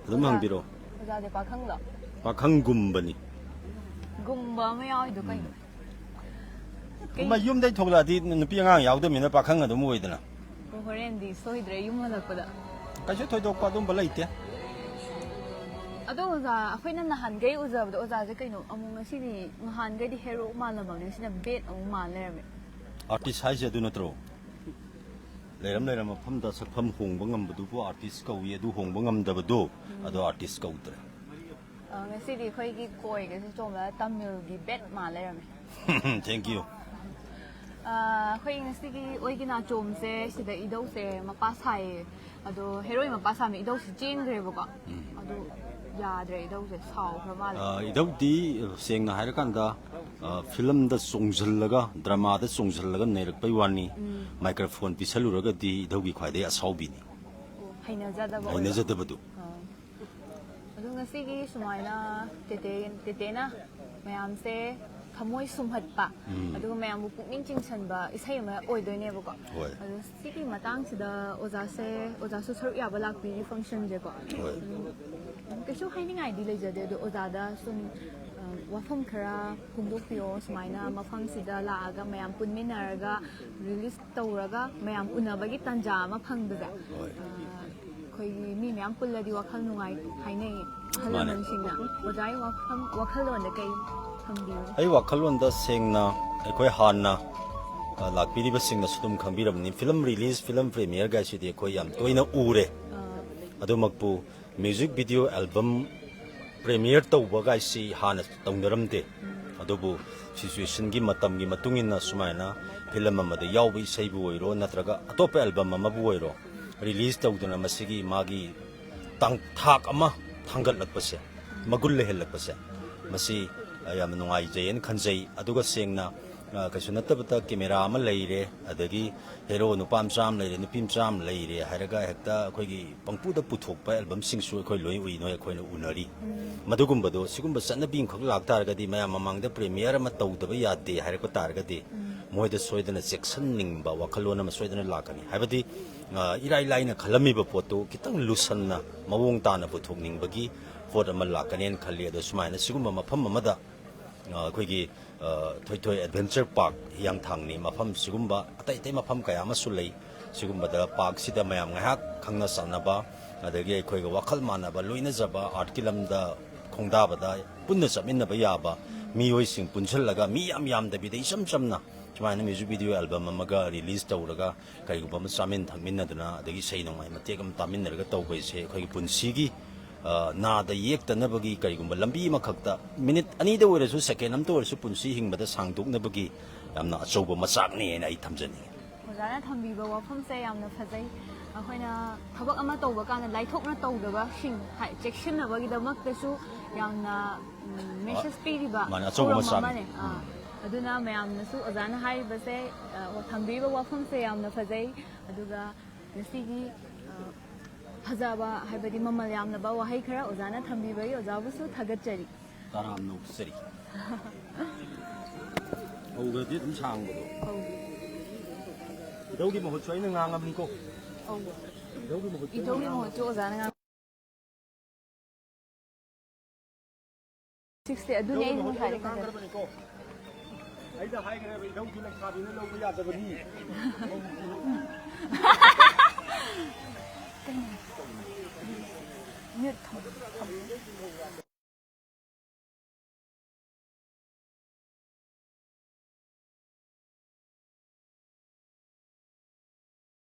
ꯑꯗꯨꯝ ꯍꯪꯕꯤꯔꯣ ꯑꯣꯖꯥꯗꯤ ꯄꯥꯈꯪꯂꯣ ꯄꯥꯈꯪꯒꯨꯝꯕꯅꯤ ꯒꯨꯝꯕ ꯑꯃ ꯌꯥꯎꯔꯤꯗꯣ ꯀꯩꯅꯣ ꯌꯨꯝꯗꯩ ꯊꯣꯛꯂꯛꯑꯗꯤ ꯅꯨꯄꯤ ꯑꯉꯥꯡ ꯌꯥꯎꯗꯕꯅꯤꯅ ꯄꯥꯈꯪ ꯑꯗꯨꯝ ꯑꯣꯏꯗꯅ ꯍꯣꯔꯦꯟꯗꯤ ꯁꯣꯏꯗ꯭ꯔꯦ ꯌꯨꯝ ꯍꯜꯂꯛꯄꯗ ꯀꯩꯁꯨ ꯊꯣꯏꯗꯣꯛꯄ ꯑꯗꯨꯝꯕ ꯂꯩꯇꯦ ꯑꯗꯣ ꯑꯣꯖꯥ ꯑꯩꯈꯣꯏꯅ ꯅꯍꯥꯟꯈꯩ ꯎꯖꯕꯗꯣ ꯑꯣꯖꯥꯁꯦ ꯀꯩꯅꯣ ꯑꯃꯨꯛ ꯉꯁꯤꯗꯤ ꯅꯍꯥꯟꯈꯩꯗꯤ ꯍꯦꯔꯣ ꯃꯥꯜꯂꯝꯃꯕꯅꯤ ꯉꯁꯤꯅ ꯕꯦꯠ ꯑꯃꯨꯛ ꯃꯥꯜ ꯂꯩꯔꯝꯃꯦ ꯑꯥꯔꯇꯤꯁ ꯍꯥꯏꯁꯦ ꯑꯗꯨ ꯅꯠꯇ꯭ꯔꯣ ꯂꯩꯔꯝ ꯃꯐꯝꯗ ꯁꯛꯐꯝ ꯍꯣꯡꯕ ꯉꯝꯕꯗꯨꯕꯨ ꯑꯥꯔꯇꯤꯁ ꯀꯧꯏ ꯑꯗꯨ ꯍꯣꯡꯕ ꯉꯝꯗꯕꯗꯣ ꯑꯗꯣ ꯑꯥꯔꯇꯤꯁ ꯀꯧꯗ꯭ꯔꯦ ꯉꯁꯤꯗꯤ ꯑꯩꯈꯣꯏꯒꯤ ꯀꯣꯏꯒꯁꯦ ꯆꯣꯡꯕꯗ ꯇꯥꯃꯤꯜꯒꯤ ꯕꯦꯠ ꯃꯥꯜ ꯂꯩꯔꯝꯃꯦ ꯊꯦꯡꯛ ꯌꯨ ꯑꯩꯈꯣꯏ ꯉꯁꯤꯒꯤ ꯑꯣꯏꯒꯤ ꯅꯥꯆꯣꯝꯁꯦ ꯁꯤꯗ ꯏꯙꯧꯁꯦ ꯃꯄꯥ ꯁꯥꯏꯌꯦ ꯑꯗꯣ ꯍꯦꯔꯣꯏ ꯃꯄꯥ ꯁꯥꯃꯤ ꯏꯙꯧꯁꯦ ꯆꯦꯟꯈ꯭ꯔꯦꯕꯀꯣ ꯑꯗꯣ ꯌꯥꯗ꯭ꯔꯦ ꯏꯙꯧꯁꯦ ꯁꯥꯎꯈ꯭ꯔ ꯃꯥꯜꯂꯦ 이더욱디 ꯁꯦꯡꯅ ꯍꯥꯏꯔꯀꯥꯟꯗ ꯐꯤꯂꯝꯗ ꯆꯣꯡꯁꯤꯜꯂꯒ ꯗ꯭ꯔꯃꯥꯗ ꯆꯣꯡꯁꯤꯜꯂꯒ ꯅꯩꯔꯛꯄꯩ ꯋꯥꯅꯤ ꯃꯥꯏꯀ꯭ꯔꯣꯐꯣꯟ ꯄꯤꯁꯜꯂꯨꯔꯒꯗꯤ ꯏꯙꯧꯒꯤ ꯈ꯭ꯋꯥꯏꯗꯒꯤ ꯑꯁꯥꯎꯕꯤꯅꯤ ꯍꯩꯅꯖꯗꯕ ꯑꯣꯏꯕ ꯍꯩꯅꯖꯗꯕꯗꯨ ꯑꯗꯨ ꯉꯁꯤꯒꯤ ꯁꯨꯃꯥꯏꯅ ꯇꯦꯇꯦꯅ ꯃꯌꯥꯝꯁꯦ ꯊꯃꯣꯏ ꯁꯨꯝꯍꯠꯄ ꯑꯗꯨꯒ ꯃꯌꯥꯝꯕꯨ ꯄꯨꯛꯅꯤꯡ ꯆꯤꯡꯁꯟꯕ ꯏꯁꯩ ꯑꯃ ꯑꯣꯏꯗꯣꯏꯅꯦꯕꯀꯣ ꯍꯣꯏ ꯑꯗꯨ ꯁꯤꯒꯤ ꯃꯇꯥꯡꯁꯤꯗ ꯑꯣꯖꯥꯁꯨ ꯁꯔꯨꯛ ꯌꯥꯕ ꯂꯥꯛꯄꯤꯔꯤ ꯐꯪꯁꯟꯁꯦꯀꯣ ꯍꯣꯏ ꯀꯩꯁꯨ ꯍꯥꯏꯅꯤꯡꯉꯥꯏꯗꯤ ꯂꯩꯖꯗꯦ ꯑꯗꯣ ꯑꯣꯖꯥꯗ ꯁꯨꯝ ꯋꯥꯐꯝ ꯈꯔ ꯐꯣꯡꯗꯣꯛꯄꯤꯌꯣ ꯁꯨꯃꯥꯏꯅ ꯃꯐꯝꯁꯤꯗ ꯂꯥꯛꯑꯒ ꯃꯌꯥꯝ ꯄꯨꯟꯃꯤꯟꯅꯔꯒ ꯔꯤꯂꯤꯁ ꯇꯧꯔꯒ ꯃꯌꯥꯝ ꯎꯅꯕꯒꯤ ꯇꯥꯟꯖꯥ ꯑꯃ ꯐꯪꯕꯁꯦ ꯑꯩꯈꯣꯏꯒꯤ ꯃꯤ ꯃꯌꯥꯝ ꯄꯨꯜꯂꯗꯤ ꯋꯥꯈꯜ ꯅꯨꯡꯉꯥꯏ ꯍꯥꯏꯅꯩ ꯑꯍꯜ ꯂꯃꯟꯁꯤꯡꯅ ꯑꯣꯖꯥꯒꯤ ꯋꯥꯈꯜꯂꯣꯟꯗ ꯀꯩ ꯊꯝꯕꯤꯌꯨ? ꯑꯩ ꯋꯥꯈꯜꯂꯣꯟꯗ ꯁꯦꯡꯅ ꯑꯩꯈꯣꯏ ꯍꯥꯟꯅ ꯂꯥꯛꯄꯤꯔꯤꯕꯁꯤꯡꯅꯁꯨ ꯑꯗꯨꯝ ꯈꯪꯕꯤꯔꯕꯅꯤ ꯐꯤꯂꯝ ꯔꯤꯂꯤꯁ ꯐꯤꯂꯝ ꯄ꯭ꯔꯤꯃꯤꯌꯔꯒꯥꯏꯁꯤꯗꯤ ꯑꯩꯈꯣꯏ ꯌꯥꯝ ꯇꯣꯏꯅ ꯎꯔꯦ ꯑꯗꯨꯃꯛꯄꯨ ꯃ꯭ꯌꯨꯖꯤꯛ ꯚꯤꯗꯤꯑꯣ ꯑꯦꯜꯕꯝ ꯄ꯭ꯔꯤꯃꯤꯌꯔ ꯇꯧꯕꯒꯥꯏꯁꯤ ꯍꯥꯟꯅ ꯇꯧꯅꯔꯝꯗꯦ ꯑꯗꯨꯕꯨ ꯁꯤꯆꯨꯋꯦꯁꯟꯒꯤ ꯃꯇꯝꯒꯤ ꯃꯇꯨꯡ ꯏꯟꯅ ꯁꯨꯃꯥꯏꯅ ꯐꯤꯂꯝ ꯑꯃꯗ ꯌꯥꯎꯕ ꯏꯁꯩꯕꯨ ꯑꯣꯏꯔꯣ ꯅꯠꯇ꯭ꯔꯒ ꯑꯇꯣꯞꯄ ꯑꯦꯜꯕꯝ ꯑꯃꯕꯨ ꯑꯣꯏꯔꯣ ꯔꯤꯂꯤꯁ ꯇꯧꯗꯨꯅ ꯃꯁꯤꯒꯤ ꯃꯥꯒꯤ ꯊꯥꯛ ꯑꯃ ꯊꯥꯡꯒꯠꯂꯛꯄꯁꯦ ꯃꯒꯨꯟ ꯂꯩꯍꯜꯂꯛꯄꯁꯦ ꯃꯁꯤ ꯌꯥꯝꯅ ꯅꯨꯡꯉꯥꯏꯖꯩꯅ ꯈꯟꯖꯩ ꯑꯗꯨꯒ ꯁꯦꯡꯅ ꯀꯩꯁꯨ ꯅꯠꯇꯕꯗ ꯀꯦꯃꯦꯔꯥ ꯑꯃ ꯂꯩꯔꯦ ꯑꯗꯒꯤ ꯍꯦꯔꯣ ꯅꯨꯄꯥ ꯃꯆꯥ ꯑꯃ ꯂꯩꯔꯦ ꯅꯨꯄꯤ ꯃꯆꯥ ꯑꯃ ꯂꯩꯔꯦ ꯍꯥꯏꯔꯒ ꯍꯦꯛꯇ ꯑꯩꯈꯣꯏꯒꯤ ꯄꯪꯄꯨꯗ ꯄꯨꯊꯣꯛꯄ ꯑꯦꯜꯕꯝꯁꯤꯡꯁꯨ ꯑꯩꯈꯣꯏ ꯂꯣꯏ ꯎꯏ ꯅꯣꯏ ꯑꯩꯈꯣꯏꯅ ꯎꯅꯔꯤ ꯃꯗꯨꯒꯨꯝꯕꯗꯣ ꯁꯤꯒꯨꯝꯕ ꯆꯠꯅꯕꯤ ꯑꯃꯈꯛ ꯂꯥꯛꯇꯥꯔꯒꯗꯤ ꯃꯌꯥꯝ ꯃꯃꯥꯡꯗ ꯄ꯭ꯔꯤꯃꯤꯌꯔ ꯑꯃ ꯇꯧꯗꯕ ꯌꯥꯗꯦ ꯍꯥꯏꯔꯛꯄ ꯇꯥꯔꯒꯗꯤ ꯃꯣꯏꯗ ꯁꯣꯏꯗꯅ ꯆꯦꯛꯁꯤꯟꯅꯤꯡꯕ ꯋꯥꯈꯜꯂꯣꯟ ꯑꯃ ꯁꯣꯏꯗꯅ ꯂꯥꯛꯀꯅꯤ ꯍꯥꯏꯕꯗꯤ ꯏꯔꯥꯏ ꯂꯥꯏꯅ ꯈꯜꯂꯝꯃꯤꯕ ꯄꯣꯠꯇꯨ ꯈꯤꯇꯪ ꯂꯨꯁꯟꯅ ꯃꯑꯣꯡ ꯇꯥꯅ ꯄꯨꯊꯣꯛꯅꯤꯡꯕꯒꯤ ꯄꯣꯠ ꯑꯃ ꯂꯥꯛꯀꯅꯦꯅ ꯈꯜꯂꯤ ꯑꯗꯣ ꯁꯨꯃꯥꯏꯅ ꯁꯤꯒꯨꯝꯕ ꯃꯐꯝ ꯑꯃꯗ ꯑꯩꯈꯣꯏꯒꯤ ꯊꯣꯏꯊꯣꯏ ꯑꯦꯗꯚꯦꯟꯆꯔ ꯄꯥꯔꯛ ꯍꯤꯌꯥꯡꯊꯥꯡꯅꯤ ꯃꯐꯝ ꯁꯤꯒꯨꯝꯕ ꯑꯇꯩ ꯃꯐꯝ ꯀꯌా ꯑꯃꯁꯨ ꯂꯩ ꯁꯤꯒꯨꯝꯕꯗ ꯄꯥꯔꯛꯁꯤꯗ ꯃꯌꯥꯝ ꯉꯥꯏꯍꯥꯛ ꯈꯪꯅ ꯆꯥꯟꯅꯕ ꯑꯗꯒꯤ ꯑꯩꯈꯣꯏꯒ ꯋꯥꯈꯜ ꯃꯥꯟꯅꯕ ꯂꯣꯏꯅꯖꯕ ꯑꯥꯔꯠꯀꯤ ꯂꯝꯗ ꯈꯣꯡꯗꯥꯕꯗ ꯄꯨꯟꯅ ꯆꯠꯃꯤꯟꯅꯕ ꯌꯥꯕ ꯃꯤꯑꯣꯏꯁꯤꯡ ꯄꯨꯟꯁꯤꯜꯂꯒ ꯃꯤ ꯌꯥꯝꯗꯕꯤꯗ ꯏꯆꯝ ꯆꯝꯅ ꯁꯨꯃꯥꯏꯅ ꯃ꯭ꯌꯨꯖꯤꯛ ꯚꯤꯗꯤꯑꯣ ꯑꯦꯜꯕꯝ ꯑꯃꯒ ꯔꯤꯂꯤꯁ ꯇꯧꯔꯒ ꯀꯔꯤꯒꯨꯝꯕ ꯑꯃ ꯆꯥꯃꯤꯟ ꯊꯛꯃꯤꯟꯅꯗꯨꯅ ꯑꯗꯒꯤ ꯏꯁꯩ ꯅꯣꯡꯃꯥꯏ ꯃꯇꯦꯛ ꯑꯃ ꯇꯥꯃꯤꯟꯅꯔꯒ ꯇꯧꯕꯁꯦ ꯑꯩꯈꯣꯏꯒꯤ ꯄꯨꯟꯁꯤꯒꯤ ꯅꯥꯗ ꯌꯦꯛꯇꯅꯕꯒꯤ ꯀꯔꯤꯒꯨꯝꯕ ꯂꯝꯕꯤ ꯑꯃꯈꯛꯇ ꯃꯤꯅꯤꯠ ꯑꯅꯤꯗ ꯑꯣꯏꯔꯁꯨ ꯁꯦꯀꯦꯟ ꯑꯃꯇ ꯑꯣꯏꯔꯁꯨ ꯄꯨꯟꯁꯤ ꯍꯤꯡꯕꯗ ꯁꯥꯡꯗꯣꯛꯅꯕꯒꯤ ꯌꯥꯝꯅ ꯑꯆꯧꯕ ꯃꯆꯥꯛꯅꯦꯅ ꯑꯩ ꯊꯝꯖꯅꯤꯡꯉꯤ ꯑꯣꯖꯥꯅ ꯊꯝꯕꯤꯕ ꯋꯥꯐꯝꯁꯦ ꯌꯥꯝꯅ ꯐꯖꯩ ꯑꯩꯈꯣꯏꯅ ꯊꯕꯛ ꯑꯃ ꯇꯧꯕ ꯀꯥꯟꯗ ꯂꯥꯏꯊꯣꯛꯅ ꯇꯧꯗꯕꯁꯤꯡ ꯆꯦꯛꯁꯤꯟꯅꯕꯒꯤꯗꯃꯛꯇꯁꯨ ꯌꯥꯝꯅ ꯃꯦꯁꯦꯖ ꯄꯤꯔꯤꯕ ꯊꯧꯔꯝ ꯑꯃꯅꯦ ꯑꯗꯨꯅ ꯃꯌꯥꯝꯅꯁꯨ ꯑꯣꯖꯥꯅ ꯍꯥꯏꯔꯤꯕꯁꯦ ꯊꯝꯕꯤꯔꯤꯕ ꯋꯥꯐꯝꯁꯦ ꯌꯥꯝꯅ ꯐꯖꯩ ꯑꯗꯨꯒ ꯉꯁꯤꯒꯤ ꯐꯖꯕ ꯍꯥꯏꯕꯗꯤ ꯃꯃꯜ ꯌꯥꯝꯂꯕ ꯋꯥꯍꯩ ꯈꯔ ꯑꯣꯖꯥꯅ ꯊꯝꯕꯤꯕꯒꯤ ꯑꯣꯖꯥꯕꯨꯁꯨ ꯊꯥꯒꯠꯆꯔꯤ ꯇꯔꯥꯝꯅ ꯑꯣꯛꯆꯔꯤ ꯍꯧꯈ꯭ꯔꯗꯤ ꯑꯗꯨꯝ ꯁꯥꯡꯕꯗꯣ ꯏꯙꯧꯒꯤ ꯃꯍꯨꯠꯁꯨ ꯑꯩꯅ ꯉꯥꯡꯉꯕꯅꯤꯀꯣ ꯏꯙꯧꯒꯤ ꯃꯍꯨꯠꯁꯨ ꯑꯣꯖꯥꯅ ꯑꯗꯨꯅꯤ ꯑꯩ ꯉꯁꯥꯏꯗꯩ ꯈꯟꯖꯕ ꯑꯩꯗ ꯍꯥꯏꯈ꯭ꯔꯦꯕ ꯏꯙꯧꯒꯤ ꯂꯩꯁꯥꯕꯤꯅ ꯂꯧꯕ ꯌꯥꯗꯕꯅꯤ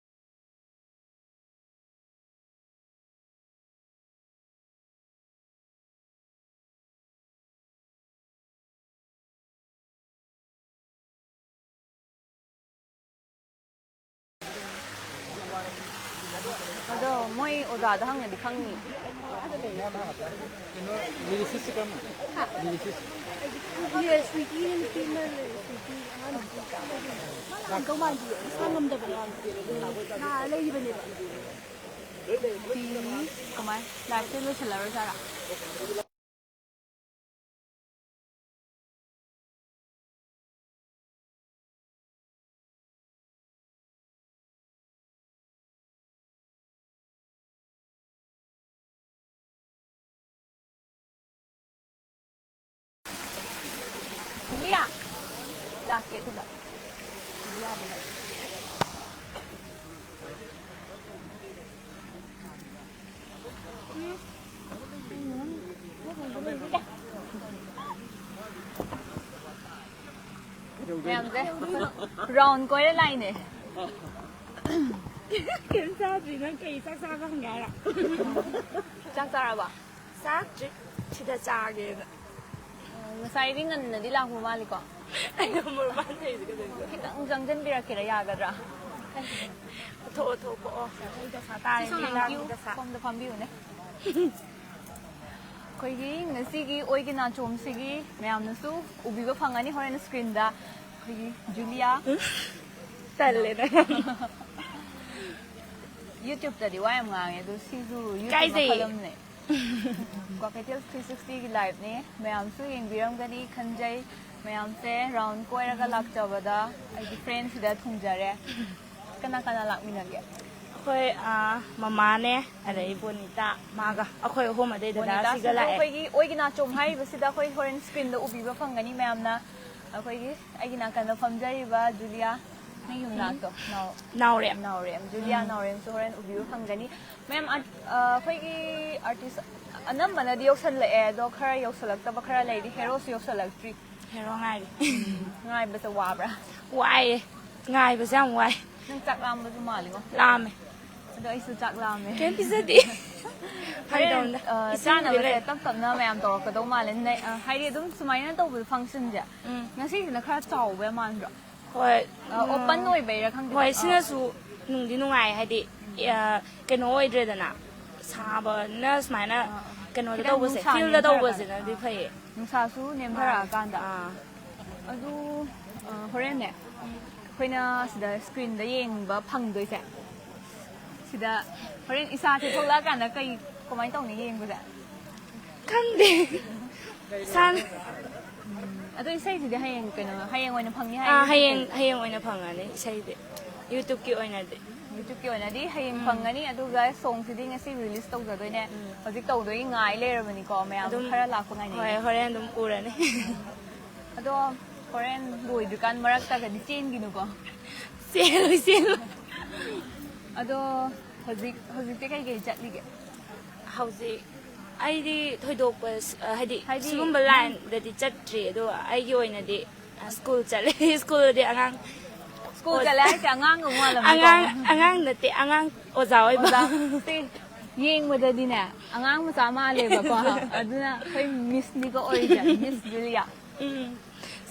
ꯑꯗꯣ ꯃꯣꯏ ꯑꯣꯖꯥꯗ ꯍꯪꯉꯗꯤ ꯈꯪꯅꯤ ꯀꯃꯥꯏ ꯂꯥꯏꯐꯁꯦ ꯂꯣꯏꯁꯤꯜꯂꯔꯣꯏꯖꯥꯔꯥ ꯂꯥꯛꯀꯦ ꯑꯗꯨꯗ ꯃꯌꯥꯝꯁꯦ ꯔꯥꯎꯟ ꯀꯣꯏꯔ ꯂꯥꯛꯏꯅꯦ ꯀꯩꯝ ꯆꯥꯗ꯭ꯔꯤ ꯅꯪ ꯀꯩ ꯆꯥꯛ ꯆꯥꯕ ꯍꯪꯒꯦ ꯍꯥꯏꯔ ꯆꯥꯛ ꯆꯥꯔꯕ ꯆꯥꯗ꯭ꯔꯤ ꯁꯤꯗ ꯆꯥꯒꯦꯅ ꯉꯁꯥꯏꯗꯤ ꯉꯟꯅꯗꯤ ꯂꯥꯛꯄ ꯃꯥꯜꯂꯤꯀꯣ ꯑꯩꯅ ꯃꯣꯔꯃꯥꯟ ꯊꯩꯁꯦ ꯀꯩꯗꯧꯔꯤꯒꯦ ꯈꯤꯇꯪ ꯆꯪꯁꯤꯟꯕꯤꯔꯛꯀꯦꯔꯥ ꯌꯥꯒꯗ꯭ꯔꯥ ꯊꯣꯛꯑꯣ ꯑꯩ ꯗꯁꯥ ꯇꯥꯔꯦ ꯁꯣꯝꯗ ꯐꯝꯕꯤꯌꯨꯅꯦ ꯑꯩꯈꯣꯏꯒꯤ ꯉꯁꯤꯒꯤ ꯑꯣꯏꯒꯤ ꯅꯥꯆꯣꯝꯁꯤꯒꯤ ꯃꯌꯥꯝꯅꯁꯨ ꯎꯕꯤꯕ ꯐꯪꯒꯅꯤ ꯍꯣꯔꯦꯟ ꯁ꯭ꯀ꯭ꯔꯤꯟꯗ ꯑꯩꯈꯣꯏꯒꯤ ꯖꯨꯂꯤꯌꯥ ꯇꯜꯂꯦꯗ ꯌꯨꯇ꯭ꯌꯨꯕꯇꯗꯤ ꯋꯥ ꯌꯥꯝ ꯉꯥꯡꯉꯦ ꯑꯗꯣ ꯁꯤꯁꯨ ꯌꯨꯇ꯭ꯌꯨꯕ ꯀꯥꯏꯖꯩꯌꯦ. ꯃꯈꯜ ꯑꯃꯅꯦ ꯀ꯭ꯋꯥꯀꯩꯊꯦꯜ 360ꯒꯤ ꯂꯥꯏꯚꯅꯦ ꯃꯌꯥꯝꯁꯨ ꯌꯦꯡꯕꯤꯔꯝꯒꯅꯤ ꯈꯟꯖꯩ ꯃꯌꯥꯝꯁꯦ ꯔꯥꯎꯟ ꯀꯣꯏꯔꯒ ꯂꯥꯛꯆꯕꯗ ꯑꯩꯒꯤ ꯐ꯭ꯔꯦꯟꯁꯤꯗ ꯊꯨꯡꯖꯔꯦ ꯀꯅꯥ ꯀꯅꯥ ꯂꯥꯛꯃꯤꯟꯅꯒꯦ ꯑꯩꯈꯣꯏ ꯃꯃꯥꯅꯦ ꯑꯗꯩ ꯕꯣꯅꯤꯇꯥ ꯃꯥꯒ ꯑꯩꯈꯣꯏ ꯑꯍꯨꯝ ꯑꯗꯩ ꯗꯗꯥꯁꯤꯒ ꯂꯥꯛꯑꯦ ꯑꯩꯈꯣꯏꯒꯤ ꯑꯣꯏꯒꯤ ꯅꯥꯆꯣꯝ ꯍꯥꯏꯔꯤꯕꯁꯤꯗ ꯑꯩꯈꯣꯏ ꯍꯣꯔꯦꯟ ꯁ꯭ꯀ꯭ꯔꯤꯟꯗ ꯎꯕꯤꯕ ꯐꯪꯒꯅꯤ ꯃꯌꯥꯝꯅ ꯑꯩꯈꯣꯏꯒꯤ ꯑꯩꯒꯤ ꯅꯥꯀꯟꯗ ꯐꯝꯖꯔꯤꯕ ꯖꯨꯂꯤꯌꯥ ꯅꯪ ꯌꯨꯝꯅꯥꯛꯇꯣ ꯅꯥꯎꯔꯦꯝ ꯅꯥꯎꯔꯦꯝ ꯖꯨꯂꯤꯌꯥ ꯅꯥꯎꯔꯦꯝꯁꯨ ꯍꯣꯔꯦꯟ ꯎꯕꯤꯕ ꯐꯪꯒꯅꯤ ꯃꯌꯥꯝ ꯑꯩꯈꯣꯏꯒꯤ ꯑꯥꯔꯇꯤꯁ ꯑꯅꯝꯕꯅꯗꯤ ꯌꯧꯁꯜꯂꯛꯑꯦ ꯑꯗꯣ ꯈꯔ ꯌꯧꯁꯜꯂꯛꯇꯕ ꯈꯔ ꯂꯩꯔꯤ ꯍꯦꯔꯣꯁꯨ ꯌꯧꯁꯜꯂꯛꯇ꯭ꯔꯤ ꯍꯦꯔꯣ ꯉꯥꯏꯔꯤ ꯉꯥꯏꯕꯁꯦ ꯋꯥꯕ꯭ꯔꯥ ꯋꯥꯏꯌꯦ ꯉꯥꯏꯕꯁꯦ ꯌꯥꯝ ꯋꯥꯏ ꯅꯪ ꯆꯥꯛ ꯂꯥꯝꯕꯁꯨ ꯃꯥꯜꯂꯤꯀꯣ ꯂꯥꯝꯃꯦ ꯑꯗꯣ ꯑꯩꯁꯨ ꯆꯥꯛ ꯂꯥꯝꯃꯦ ꯀꯩꯝ ꯄꯤꯖꯗꯦ ꯍꯣꯔꯦꯟ ꯆꯥꯅꯕꯁꯦ ꯇꯞ ꯇꯞꯅ ꯃꯌꯥꯝ ꯇꯧꯔꯛꯀꯗꯧ ꯃꯥꯜꯂꯦ ꯍꯥꯏꯗꯤ ꯑꯗꯨꯝ ꯁꯨꯃꯥꯏꯅ ꯇꯧꯕ ꯐꯪꯁꯟꯁꯦ ꯉꯁꯤꯁꯤꯅ ꯈꯔ ꯆꯥꯎꯕ ꯃꯥꯟꯗ꯭ꯔꯣ ꯍꯣꯏ ꯑꯣꯄꯟ ꯑꯣꯏꯕꯩꯔꯥ ꯈꯪꯗꯦ ꯍꯣꯏ ꯁꯤꯅꯁꯨ ꯅꯨꯡꯗꯤ ꯅꯨꯡꯉꯥꯏ ꯍꯥꯏꯗꯤ ꯀꯩꯅꯣ ꯑꯣꯏꯗ꯭ꯔꯦꯗꯅ ꯁꯥꯕꯅ ꯁꯨꯃꯥꯏꯅ ꯀꯩꯅꯣꯗ ꯈꯤꯇꯪ ꯇꯧꯕꯁꯦ ꯅꯨꯡꯁꯥ ꯐꯤꯜꯗ ꯅꯦꯝꯊꯔꯀꯥꯟꯗ. ꯇꯧꯕꯁꯤꯅꯗꯤ ꯐꯩꯌꯦ ꯅꯨꯡꯁꯥꯁꯨ ꯅꯦꯝꯊꯔꯛꯑꯀꯥꯟꯗ ꯑꯗꯨ ꯍꯣꯔꯦꯟꯅꯦ ꯑꯩꯈꯣꯏꯅ ꯁꯤꯗ ꯁ꯭ꯀ꯭ꯔꯤꯟꯗ ꯌꯦꯡꯕ ꯐꯪꯗꯣꯏꯁꯦ sida horen isa se thola kana kai komai tawni yengbuda khande san ado isai sidi hayeng kaino hayeng oina phangni hayeng oina phangani isai de youtube ki oina de YouTube ki oina di hayeng phangani aduga song sidi ngasi release tawjadoine hojik tawdoi ngai lerabani ko mayam khara lakpa ngai hoi horen dum urani ado horen loi dukan marak ta ga di chain ginu ko sel ado hojik te kai kai chatlige hauji aidi thoidokpa haidi sigumba line dadi chatri ado aigi oina di school chale school di angang school chale ai angang ngwa angang nate angang oza oi ba yeng madadi na angang ma sama le ba ko aduna khoi miss ni ko origin miss Julia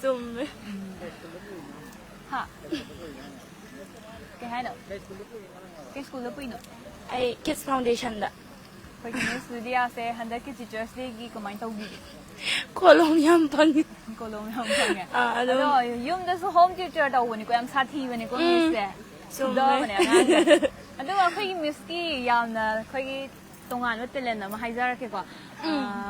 sum ha ke haino ke school lo puino ai kids foundation da khoi miss Julia se handa ki teachers day gi kamai tawgi kolom yam pang kolom yam pang ado yum da su home teacher da woni ko yam sathi bani ko miss se sum da bani ado khoi miss ki yam na khoi tongan wa talent na ma haijar ke ko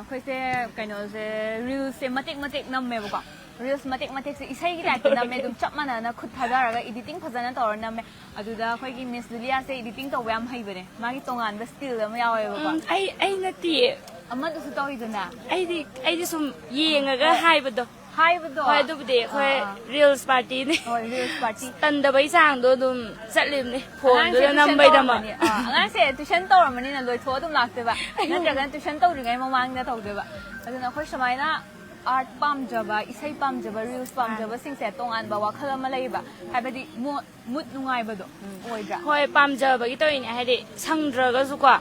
khoi se kaino se reels se matik namme ba ko reels matik se isai gi la ki namme dum chap mana na khut thadara ga editing phajana tor namme aduda khoi gi miss Julia se editing to yam hai bane magi tongan ba skill da ma yawe ba ko ai nati amma du su tawi dana ai sum yengaga haibado hoi du bude hoi reels party ne hoi reels party tan da bai sang do dum chatlim ne phone do nam bai da ma angai se tuition tor mani na loi tho dum lakte ba natraga tuition tor ringai mamang na tawde ba aduna khoi samaina art pam jaba isai pam jaba reels pam jaba sing se tongan ba wakhal ma lei ba habadi mood nungai ba do oidra hoi pam jaba gi toini haidi sangdra ga su kwa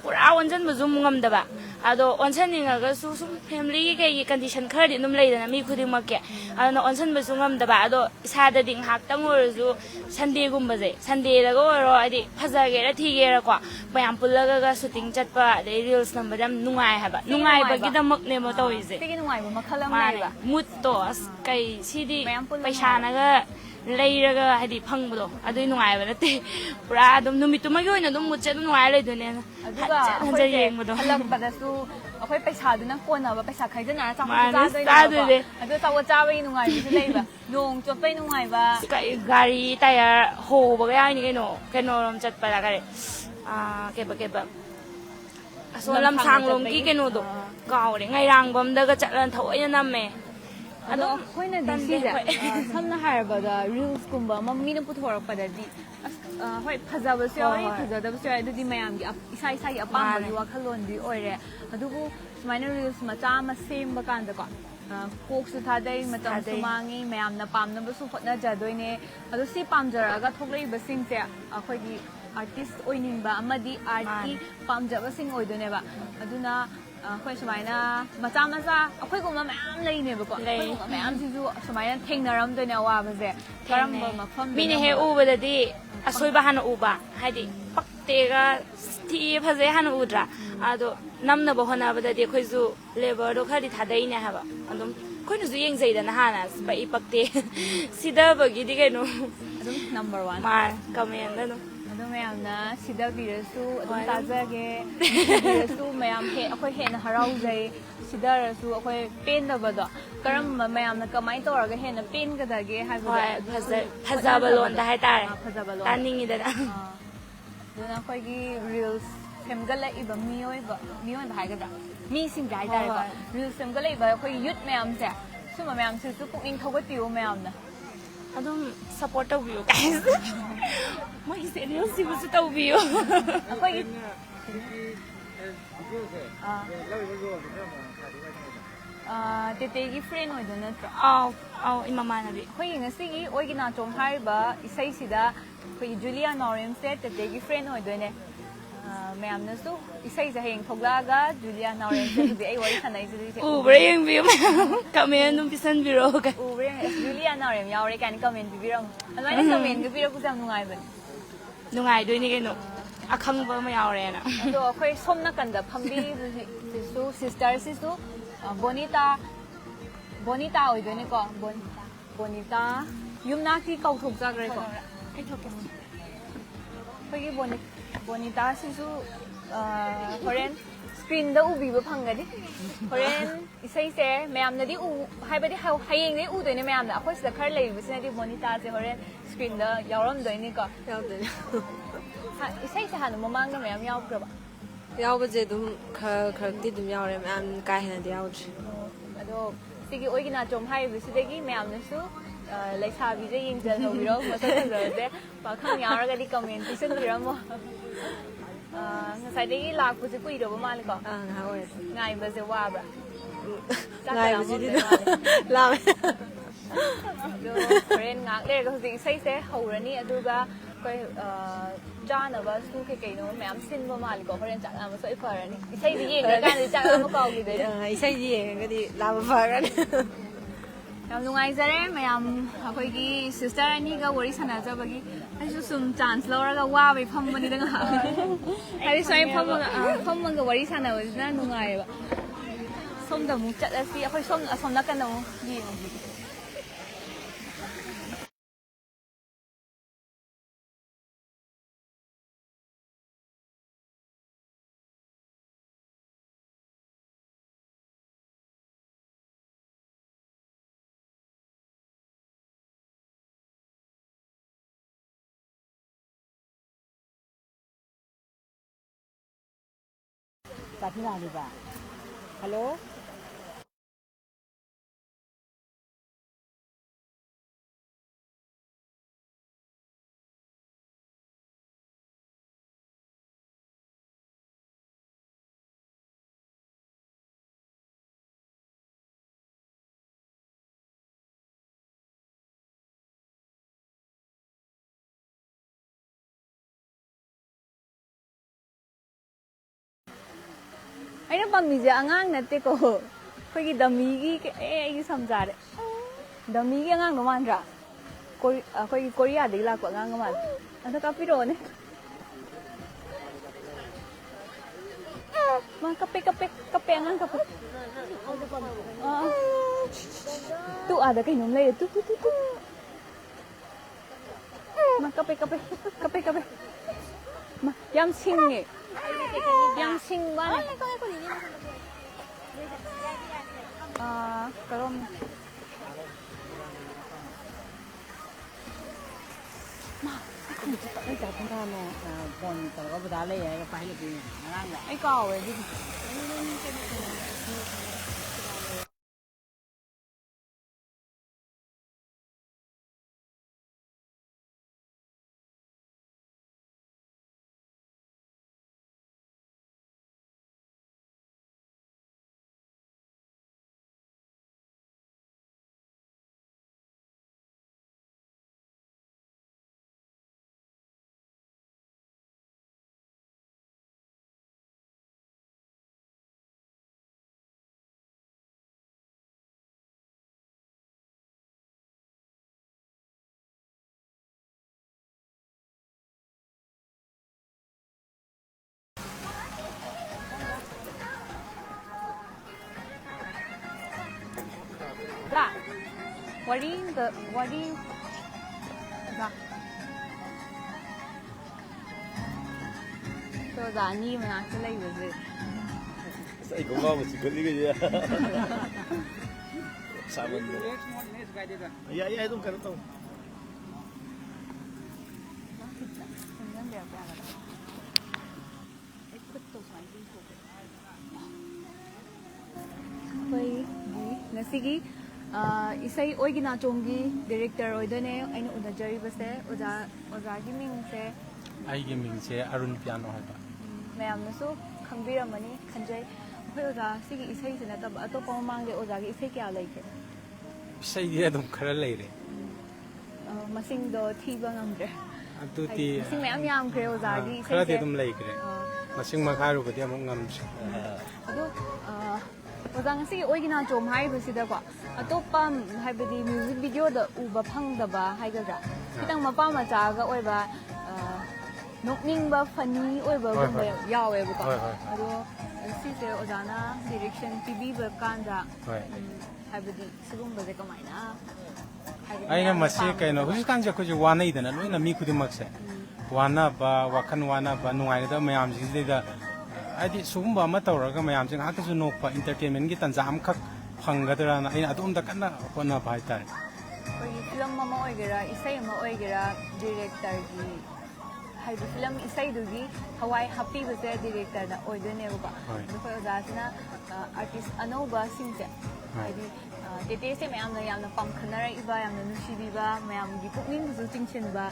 pura onjan bu zum ngam da ba ado onsan ninga ga su sum family gi kai condition khar di num lei da mi khuding mak ke ado onsan bu ngam da ba ado isa da ding hak tang or su sunday gum ba je sunday da go ro adi phaja ge ra thi ge ra kwa bayam pulaga ga shooting chat pa de reels nam ba dam nungai ha ba nungai ba gi da mak ne mo toy je tigi nungai ba makhala ma lei ba mood to kai sidi paisa na ga leiraga hadi phangbo adui nungai ba nate pura adum numitu ma gi oina dum mutche dum nungai lei du ne aduga hanja yeng do halak badasu akhoi paisa du na kona ba paisa khaijana cha cha doi adu tawa cha bai nungai bi lei ba nong chot pai nungai ba kai gari tire ho ba ga ni keno rom chat pa la kare ke ba aso lam sang lom ki keno do gaw re ngai rang bam da ga chat lan thoi na me ado khoina di samna harabada reels kumba mammi na puthor padadi hoi phajaba se oi phajada se oi dudi mayam gi isa gi apam gi wakhalon di oire adubu sumaina reels macha ma semba kanda ko kok su thadai matam sumangi mayam na pamna bu su hotna jadoine adu si pamjara ga thoklei basing se akhoi gi artist oiningba amadi art ki pamjaba sing oidone ba aduna khoi sumaina macha akhoi gumma mayam leine ba ko mayam sisu sumaina thengnaram doine awa ba je karamba mafam mine he uba da di asoi ba hana uba hadi pakte ga thi phaje hana udra ado ꯅꯝꯅꯕ ꯍꯣꯠꯅꯕꯗꯗꯤ ꯑꯩꯈꯣꯏꯁꯨ ꯂꯦꯕꯔꯗꯣ ꯈꯔꯗꯤ ꯊꯥꯗꯩꯅꯦ ꯍꯥꯏꯕ ꯑꯗꯨꯝ ꯑꯩꯈꯣꯏꯅꯁꯨ ꯌꯦꯡꯖꯩꯗꯅ ꯍꯥꯟꯅ ꯄꯛꯏ ꯄꯛꯇꯦ ꯁꯤꯗꯕꯒꯤꯗꯤ ꯀꯩꯅꯣ ꯑꯗꯨꯝ number one ꯃꯥ ꯀꯃꯦꯟꯗ ꯑꯗꯨꯝ ꯑꯗꯨ ꯃꯌꯥꯝꯅ ꯁꯤꯗꯕꯤꯔꯁꯨ ꯑꯗꯨꯝ ꯍꯣꯏ. ꯇꯥꯖꯒꯦ ꯁꯤꯗꯕꯤꯔꯁꯨ ꯃꯌꯥꯝ ꯑꯩꯈꯣꯏ ꯍꯦꯟꯅ ꯍꯔꯥꯎꯖꯩ ꯁꯤꯗꯔꯁꯨ ꯑꯩꯈꯣꯏ ꯄꯦꯟꯗꯕꯗꯣ ꯀꯔꯝꯕ ꯃꯌꯥꯝꯅ ꯀꯃꯥꯏꯅ ꯇꯧꯔꯒ ꯍꯦꯟꯅ ꯄꯦꯟꯒꯗꯒꯦ ꯍꯥꯏꯕꯗꯣ ꯍꯣꯏ ꯑꯗꯨꯁꯨ ꯐꯖꯕ ꯂꯣꯟꯗ ꯍꯥꯏꯇꯥꯔꯦ ꯐꯖꯕ ꯂꯣꯟꯗ ꯇꯥꯅꯤꯡꯉꯤꯗꯅ ꯑꯗꯨꯅ ꯑꯩꯈꯣꯏꯒꯤ ꯔꯤꯜꯁ ꯁꯦꯝꯒꯠꯂꯛꯏꯕ ꯃꯤꯑꯣꯏꯕ ꯍꯥꯏꯒꯗ꯭ꯔꯥ ꯃꯤꯁꯤꯡꯁꯦ ꯍꯥꯏꯇꯥꯔꯦꯀꯣ ꯍꯣꯏ. ꯔꯤꯜꯁ ꯁꯦꯝꯒꯠꯂꯛꯏꯕ ꯑꯩꯈꯣꯏꯒꯤ ꯌꯨꯠ ꯃꯌꯥꯝꯁꯦ ꯁꯨꯝꯕ ꯃꯌꯥꯝꯁꯤꯁꯨ ꯄꯨꯛꯅꯤꯡ ꯊꯧꯒꯠꯄꯤꯌꯨ ꯃꯌꯥꯝꯅ ꯑꯗꯨꯝ ꯁꯞꯄꯣꯔꯠ ꯇꯧꯕꯤꯌꯨ ꯀꯥꯏꯁꯦ ꯃꯣꯏꯒꯤ ꯔꯤꯜꯁꯤꯕꯨꯁꯨ ꯇꯧꯕꯤꯌꯨ ꯑꯩꯈꯣꯏꯒꯤ ꯇꯦꯇꯦꯒꯤ ꯐ꯭ꯔꯦꯟ ꯑꯣꯏꯗꯣꯏ ꯅꯠꯇ꯭ꯔꯣ ꯑꯥꯎ ꯏꯃꯥꯟꯅꯕꯤ ꯑꯩꯈꯣꯏꯒꯤ ꯉꯁꯤꯒꯤ ꯑꯣꯏꯒꯤ ꯅꯥꯆꯣꯝ ꯍꯥꯏꯔꯤꯕ ꯏꯁꯩꯁꯤꯗ ꯑꯩꯈꯣꯏꯒꯤ ꯖꯨꯂꯤꯌꯥ ꯅꯥꯎꯔꯦꯝꯁꯦ ꯇꯦꯇꯦꯒꯤ ꯐ꯭ꯔꯦꯟ ꯑꯣꯏꯗꯣꯏꯅꯦ ꯃꯌꯥꯝꯅꯁꯨ ꯏꯁꯩꯁꯦ ꯍꯌꯦꯡ ꯊꯣꯛꯂꯛꯑꯒ ꯖꯨꯂꯤꯌꯥ ꯅꯥꯎꯔꯦꯝꯁꯦ ꯍꯧꯖꯤꯛ ꯑꯩ ꯋꯥꯔꯤ ꯁꯥꯟꯅꯩꯁꯤꯗꯤ ꯎꯕ꯭ꯔꯥ ꯌꯦꯡꯕꯤꯌꯨ ꯀꯃꯦꯟ ꯑꯗꯨꯝ ꯄꯤꯁꯟꯕꯤꯔꯛꯑꯣ ꯀꯥꯏ ꯎꯕ꯭ꯔꯥ ꯖꯨꯂꯤꯌꯥ ꯅꯥꯎꯔꯦꯝ ꯌꯥꯎꯔꯦ ꯀꯥꯏꯅ ꯀꯃꯦꯟ ꯄꯤꯕꯤꯔꯝꯃꯣ ꯑꯗꯨꯃꯥꯏꯅ ꯀꯃꯦꯟꯒ ꯄꯤꯔꯛꯄꯁꯦ ꯌꯥꯝ ꯅꯨꯡꯉꯥꯏꯕꯅꯦ ꯅꯨꯡꯉꯥꯏꯗꯣꯏꯅꯤ ꯀꯩꯅꯣ ꯑꯈꯪꯕ ꯑꯃ ꯌꯥꯎꯔꯦꯅ ꯑꯗꯣ ꯑꯩꯈꯣꯏ ꯁꯣꯝ ꯅꯥꯀꯟꯗ ꯐꯝꯕꯤꯔꯤꯕꯁꯤꯁꯨ ꯁꯤꯁꯇꯔꯁꯤꯁꯨ ꯕꯣꯅꯤꯇꯥ ꯑꯣꯏꯗꯣꯏꯅꯦꯀꯣ ꯕꯣꯅꯤꯇꯥ ꯌꯨꯝꯅꯥꯛꯇꯤ ꯀꯧꯊꯣꯛꯆꯈ꯭ꯔꯦꯀꯣ ꯑꯩꯈꯣꯏꯒꯤ ꯕꯣꯅꯤꯇꯥꯁꯤꯁꯨ ꯍꯣꯔꯦꯟ ꯁ꯭ꯀ꯭ꯔꯤꯟꯗ ꯎꯕꯤꯕ ꯐꯪꯒꯅꯤ ꯍꯣꯔꯦꯟ ꯏꯁꯩꯁꯦ ꯃꯌꯥꯝꯅꯗꯤ ꯍꯥꯏꯕꯗꯤ ꯍꯌꯦꯡꯗꯩ ꯎꯗꯣꯏꯅꯦ ꯃꯌꯥꯝꯅ ꯑꯩꯈꯣꯏ ꯁꯤꯗ ꯈꯔ ꯂꯩꯔꯤꯕꯁꯤꯅꯗꯤ ꯕꯣꯅꯤꯇꯥꯁꯦ ꯍꯣꯔꯦꯟ ꯁ꯭ꯀ꯭ꯔꯤꯟꯗ ꯌꯥꯎꯔꯝꯗꯣꯏꯅꯤꯀꯣ ꯌꯥꯎꯗꯣꯏꯅꯦ ꯏꯁꯩꯁꯦ ꯍꯥꯟꯅ ꯃꯃꯥꯡꯗ ꯃꯌꯥꯝ ꯌꯥꯎꯈ꯭ꯔꯕ ꯌꯥꯎꯕꯁꯦ ꯑꯗꯨꯝ ꯈꯔꯗꯤ ꯑꯗꯨꯝ ꯌꯥꯎꯔꯦ ꯃꯌꯥꯝ ꯀꯥ ꯍꯦꯟꯅꯗꯤ ꯌꯥꯎꯗ꯭ꯔꯤ ꯑꯗꯣ ꯁꯤꯒꯤ ꯑꯣꯏꯒꯤ ꯅꯥꯆꯣꯝ ꯍꯥꯏꯔꯤꯕꯁꯤꯗꯒꯤ ꯃꯌꯥꯝꯅꯁꯨ ꯂꯩꯁꯥꯕꯤꯁꯦ ꯌꯦꯡꯖꯜ ꯇꯧꯕꯤꯔꯣ ꯃꯁꯛ ꯐꯖꯕꯁꯦ ꯄꯥꯈꯪ ꯌꯥꯎꯔꯒꯗꯤ ꯀꯃꯦꯟ ꯄꯤꯁꯟꯕꯤꯔꯝꯃꯣ ꯉꯁꯥꯏꯗꯒꯤ ꯂꯥꯛꯄꯁꯦ ꯀꯨꯏꯔꯕ ꯃꯥꯜꯂꯦꯀꯣ ꯉꯥꯏꯍꯥꯛ ꯑꯣꯏꯔꯦ ꯉꯥꯏꯕꯁꯦ ꯋꯥꯕ꯭ꯔꯥ ꯉꯥꯏꯕꯁꯤꯗꯤ ꯂꯥꯝꯃꯦ ꯑꯗꯣ ꯍꯣꯔꯦꯟ ꯉꯥꯏꯍꯥꯛ ꯂꯩꯔꯒ ꯍꯧꯖꯤꯛ ꯏꯁꯩꯁꯦ ꯍꯧꯔꯅꯤ ꯑꯗꯨꯒ ꯑꯩꯈꯣꯏ ꯆꯥꯅꯕꯁꯨ ꯀꯩꯅꯣ ꯃꯌꯥꯝ ꯁꯤꯟꯕ ꯃꯥꯜꯂꯤꯀꯣ ꯍꯣꯔꯦꯟ ꯆꯥꯛ ꯂꯥꯝꯕ ꯁꯣꯏ ꯐꯔꯅꯤ ꯏꯁꯩꯗꯤ ꯌꯦꯡꯉꯀꯥꯟꯗꯗꯤ ꯆꯥꯛ ꯂꯥꯝꯕ ꯀꯥꯎꯈꯤꯗꯣꯏꯅꯦ ꯏꯁꯩꯗꯤ ꯌꯦꯡꯉꯒꯗꯤ ꯂꯥꯝꯕ ꯐꯔꯅꯤ ꯌꯥꯝ ꯅꯨꯡꯉꯥꯏꯖꯔꯦ ꯃꯌꯥꯝ ꯑꯩꯈꯣꯏꯒꯤ ꯁꯤꯁꯇꯔ ꯑꯅꯤꯒ ꯋꯥꯔꯤ ꯁꯥꯟꯅꯖꯕꯒꯤ ꯑꯩꯁꯨ ꯁꯨꯝ ꯆꯥꯟꯁ ꯂꯧꯔꯒ ꯋꯥꯕꯩ ꯐꯝꯕꯅꯤꯗ ꯉꯥꯏꯍꯥꯛ ꯍꯥꯏꯗꯤ ꯁꯨꯃꯥꯏꯅ ꯐꯝꯃꯒ ꯋꯥꯔꯤ ꯁꯥꯟꯅꯕꯁꯤꯅ ꯅꯨꯡꯉꯥꯏꯌꯦꯕ ꯁꯣꯝꯗ ꯑꯃꯨꯛ ꯆꯠꯂꯁꯤ ꯑꯩꯈꯣꯏ ꯑꯁꯣꯝ ꯅꯥꯀꯟꯗ ꯑꯃꯨꯛ ꯌꯦꯡꯉꯨꯁꯤ Hello? ꯑꯩꯅ ꯄꯥꯝꯃꯤꯁꯦ ꯑꯉꯥꯡ ꯅꯠꯇꯦꯀꯣ ꯑꯩꯈꯣꯏꯒꯤ ꯗꯃꯤꯒꯤ ꯑꯩꯒꯤ ꯁꯝꯖꯥꯔꯦ ꯗꯃꯤꯒꯤ ꯑꯉꯥꯡꯗꯣ ꯃꯥꯟꯗ꯭ꯔꯥ ꯑꯩꯈꯣꯏꯒꯤ ꯀꯣꯔꯤꯌꯥꯗꯒꯤ ꯂꯥꯛꯄ ꯑꯉꯥꯡꯒ ꯃꯥꯜꯂꯦ ꯑꯗ ꯀꯥꯞꯄꯤꯔꯛꯑꯣꯅꯦ ꯃꯥ ꯀꯞꯄꯦ ꯑꯉꯥꯡ ꯀꯞꯄꯦ ꯇꯨ ꯑꯥꯗ ꯀꯩꯅꯣꯝ ꯂꯩꯔꯦ ꯇꯨ ꯃꯥ ꯀꯞꯄꯦ ꯃꯥ ꯌꯥꯝ ꯁꯤꯡꯉꯦ ꯌꯥꯝ ꯁꯤꯡꯕꯅꯦ ꯀꯔꯣꯝ ꯑꯩ ꯀꯥꯎꯋꯦ ꯑꯗꯨꯗꯤ wari za so za ni mana ta lai ba zai sai ko ba mu ci kulli ga ya saban ya ya idun karanta ngasi isai oigina chomgi director oidone aina unajari base oja gi ming se ai gi ming se arun piano haba mayam nasu khangbira mani khanjai khoi oja sigi isai sena tab ato pa mang de oja gi isai kya laike sai di adum khara leire masing do thiba ngamre atu ti masing mayam yam kre oja gi isai khara de dum leikre masing makharu ko de among ngam ado oja ngasi oigina chom hai basida ko atopa haibadi music video da uba phangdaba haigadra kitang mapa macha ga oiba nokningba funny oiba gumba yawe bu ko ado sise ojana direction pibiba kanda haibadi sigumba de kamaina aina masi kaino huskan je ko je wana idana loina mi khudimak se wana ba wakan wana ba nuai da mayam ji da adi sugumba ma tawraga mayam jing hakasu nokpa entertainment gi tanjam khak phanggadra na aina adum da kanna hona bai tar film mama oigera isai ma oigera director gi haibu film isai dugi hawai happy base director da oidone ba do ko jasna artist anoba singse haibi tete se mayam na yam na pam khanara iba yam na nushi ba mayam gi pukning zu chingchen ba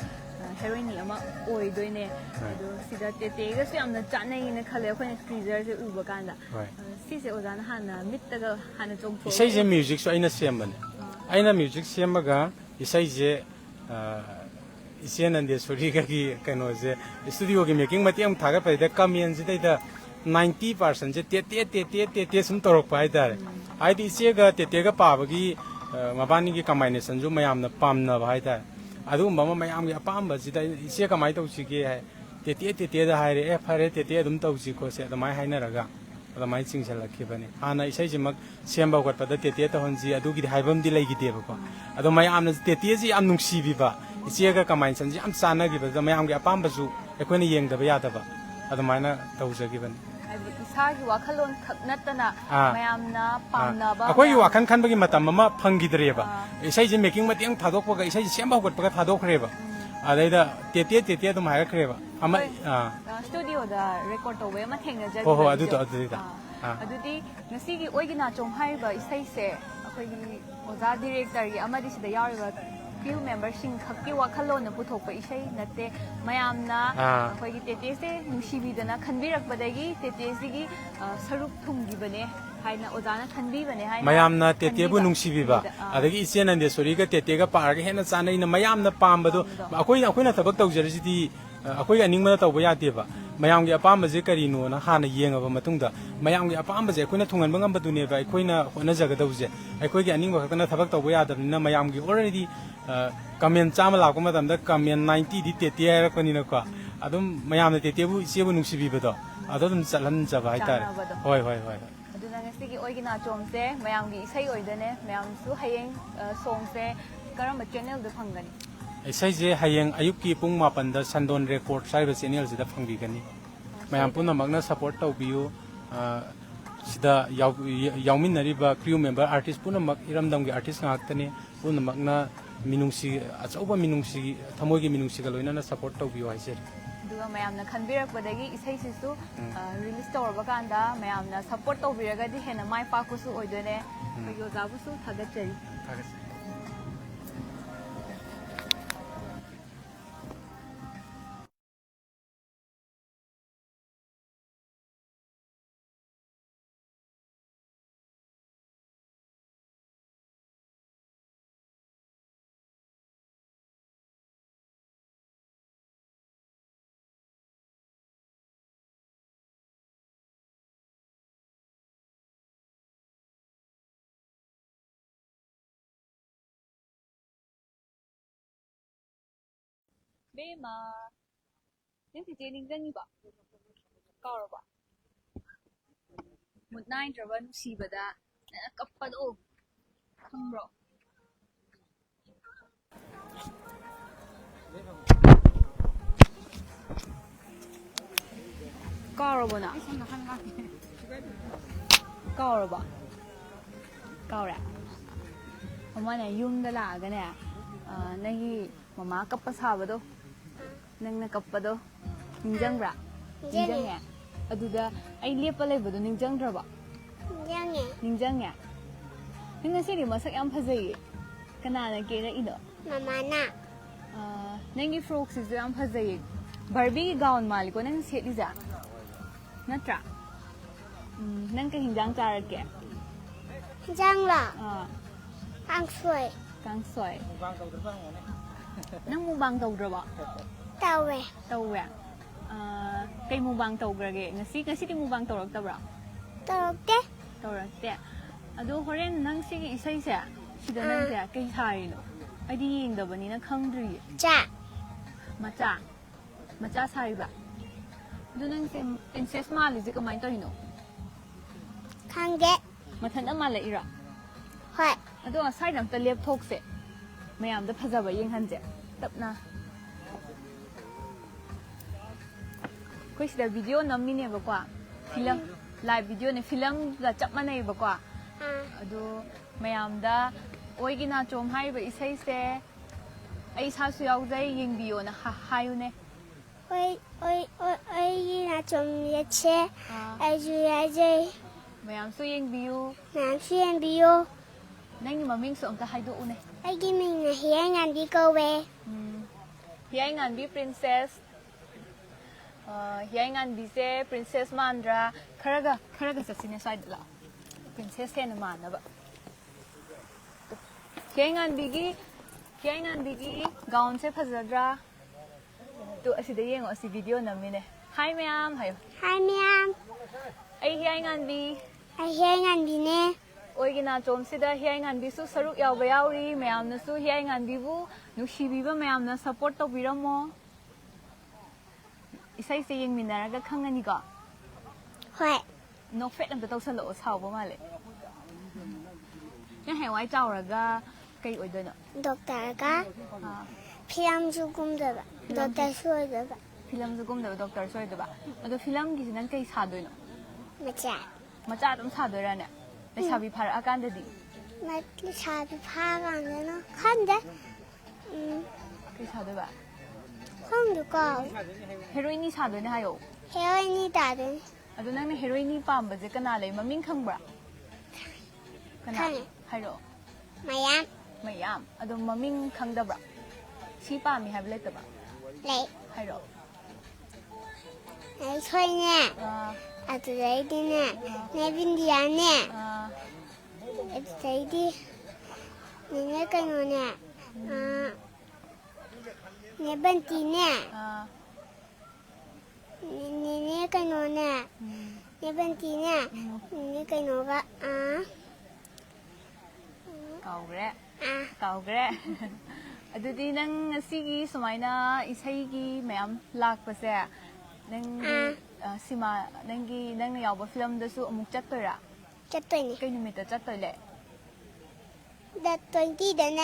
heroine ama oidone do sida tete ga se yam na chanai na khale khoi freezer se uba kanda sise ojana hana mittaga hana chongtho isai je music so aina sembane aina music semaga isai je isianande sori ga gi kaino je studio gi making matiam thaga pa da kamian je da 90% je te sum torok pa idar ai di se ga te ga pa ba gi mabani gi combination ju mayam na pam na ba idar adu mama mayam gi apam ba ji da ise ka mai tau chi ge hai te da hai re e phare te dum tau chi ko se da mai hai na raga da mai ching sel rakhi bane ana isai ji mak semba got pa da te ta hon ji adu gi haibam di lai gi de ba ko adu mayam na te ji am nung si bi ba ise ga combination ji am sana gi ba da mayam gi apam ba ju e ko ni yeng da ba ya da ba adu mai na tau ja gi bane isagi wakhalon khaknatana mayamna pamna ba akoi wakan khan bagi matam ma phangi dre ba isai ji making matiang thadok pa ga isai ji semba got pa ga thadok re ba adai da te dum hai kre ba ama studio da record to we ma thengna ja ho adu da adudi ngasi gi oigina chom hai ba isai se akoi gi oza director gi amadi sida yari ba crew member sing khakki wakhalon na puthok pa isai natte mayamna akoi gi tete se nusibi dana khanbirak badagi tete sigi saruk thumgi bane haina ojana khanbi bane haina mayamna tete bu nungsibi ba adagi isianande sori ga tete ga par ga hena chanai na mayamna pamba do akoi na tabak tawjar ji di akoi aning ma tawba ya de ba mayam gi apamba je kari no na hana yenga ba matungda mayam gi apamba je akoi na thungan bangam ba dune ba akoi na hona jaga dawje akoi gi aning ba khakna thabak tawba ya dabna mayam gi already comment chama la ko ma dam da comment 90 di tete ya ko ni na ko adum mayam na tete bu se bu nungsibi ba do adum chalan jaba haitar hoi aduna ngasi oigina chomse mayam gi isai oidane mayam su hayeng song se karamba channel da phangani isai je hayeng ayuk ki pung mapan da sandon record sai ba channel je da phangbi gani mayam puna magna support tau biu sida yaumin nari ba crew member artist puna mag iramdam gi artist ngaktane puna magna minungsi achauba minungsi thamoi gi minungsi ga loina na support tau biu haise duga mayamna khanbirak badagi isai sisu release tawrba kanda mayamna support tawbiraga di hena mai pa kusu oidone yo jabu su thagachari Bema Nanti jening gangi ba Kau ba Mut nine trawan si bada kapad o Kambro 까오르보 나 까오르보 까오래 엄마네 윰다 라가네 너희 엄마 cấp 사버도 너는 cấp 도 닝정브라 닝정해 아두다 아이 레빠 레버도 닝정드라봐 닝정해 닝가 시리 마삭 양 파제이 그나나 게라 이도 마마나 नंगी frock से जो हम फंसे Barbie की gown माल को नंग set Lija नत्रा नंग कहीं जांग चार के जांगला อ่า कांगसुई กังสวยनंग मुबांग तौ द्रबा तावे तौ वे कई मुबांग तौ ग्रगे ngasi ngasi di mubang tau rak tabra तोते tau rak te ado horen nang si gi isai se sida nang se kai thai no ai di ying da bani na khangdri 자 macha sai ba do nang se princess ma li je ka mai tari no 칸게 mathan ama la ira 헐 ado sai dam ta lep thok se mayam da phajaba yeng han je tapna koi sida video nammi ne ba kwa film live video ne film ga chap ma nei ba kwa ado mayam da oigina chom hai ba isai se ai sa su yaw dai yeng bio na hayu ne 오이나 좀 예체 아주야제 mayam su yeng bio 남수엔 비오 nang ma ming so ang ka haido ne 아기밍나 희양한 디고웨 hiai ngan bi princess hiai ngan bi se princess mandra kharaga sasine side la princess hen man na ba hiai ngan bi gi gaun se phajadra to asi de yeng asi video na mine hi ma'am hayo 하미암 ai hiai ngan bi 아희양한 비네 oigina chom sida hiai ngan bi su saruk yaw ba yauri ma'am na su hiai ngan bi bu nushi bi ba ma'am na support to biramo isai se yeng minaraga khangani ga 헐 no fet am ta salo saw ba male ya hai wai chaw raga kai oi do no 독터가 피암 죽음더라 독터 수어더라 film zu gum da doctor soi da ba ado film gi nan kai sa do no 맞아 macha dum sa do ra ne le sabi phar akan da di 맞리 차비 파가 안 되나 간데 kai sa do ba 한두가 heroine ni sa do ne hayo 헤어니 다른 ado nang ne heroine ni pam ba je kana le maming khang bra kana Khang. hayo 마얌 mayam ado maming khang da bra si pa mi have le ta ba 레 hayo 소이네 아들에이디네 내빈디아네 아들에이디 니네가 노네 네반티네 니네가 노네 네반티네 니네가 노가 kau gre adudi nang sigi sumaina isai gi ma'am lak pa se nang sima nangi nang yaw ba film da su amuk chat to ra cat kai numit chat to le 나 20다네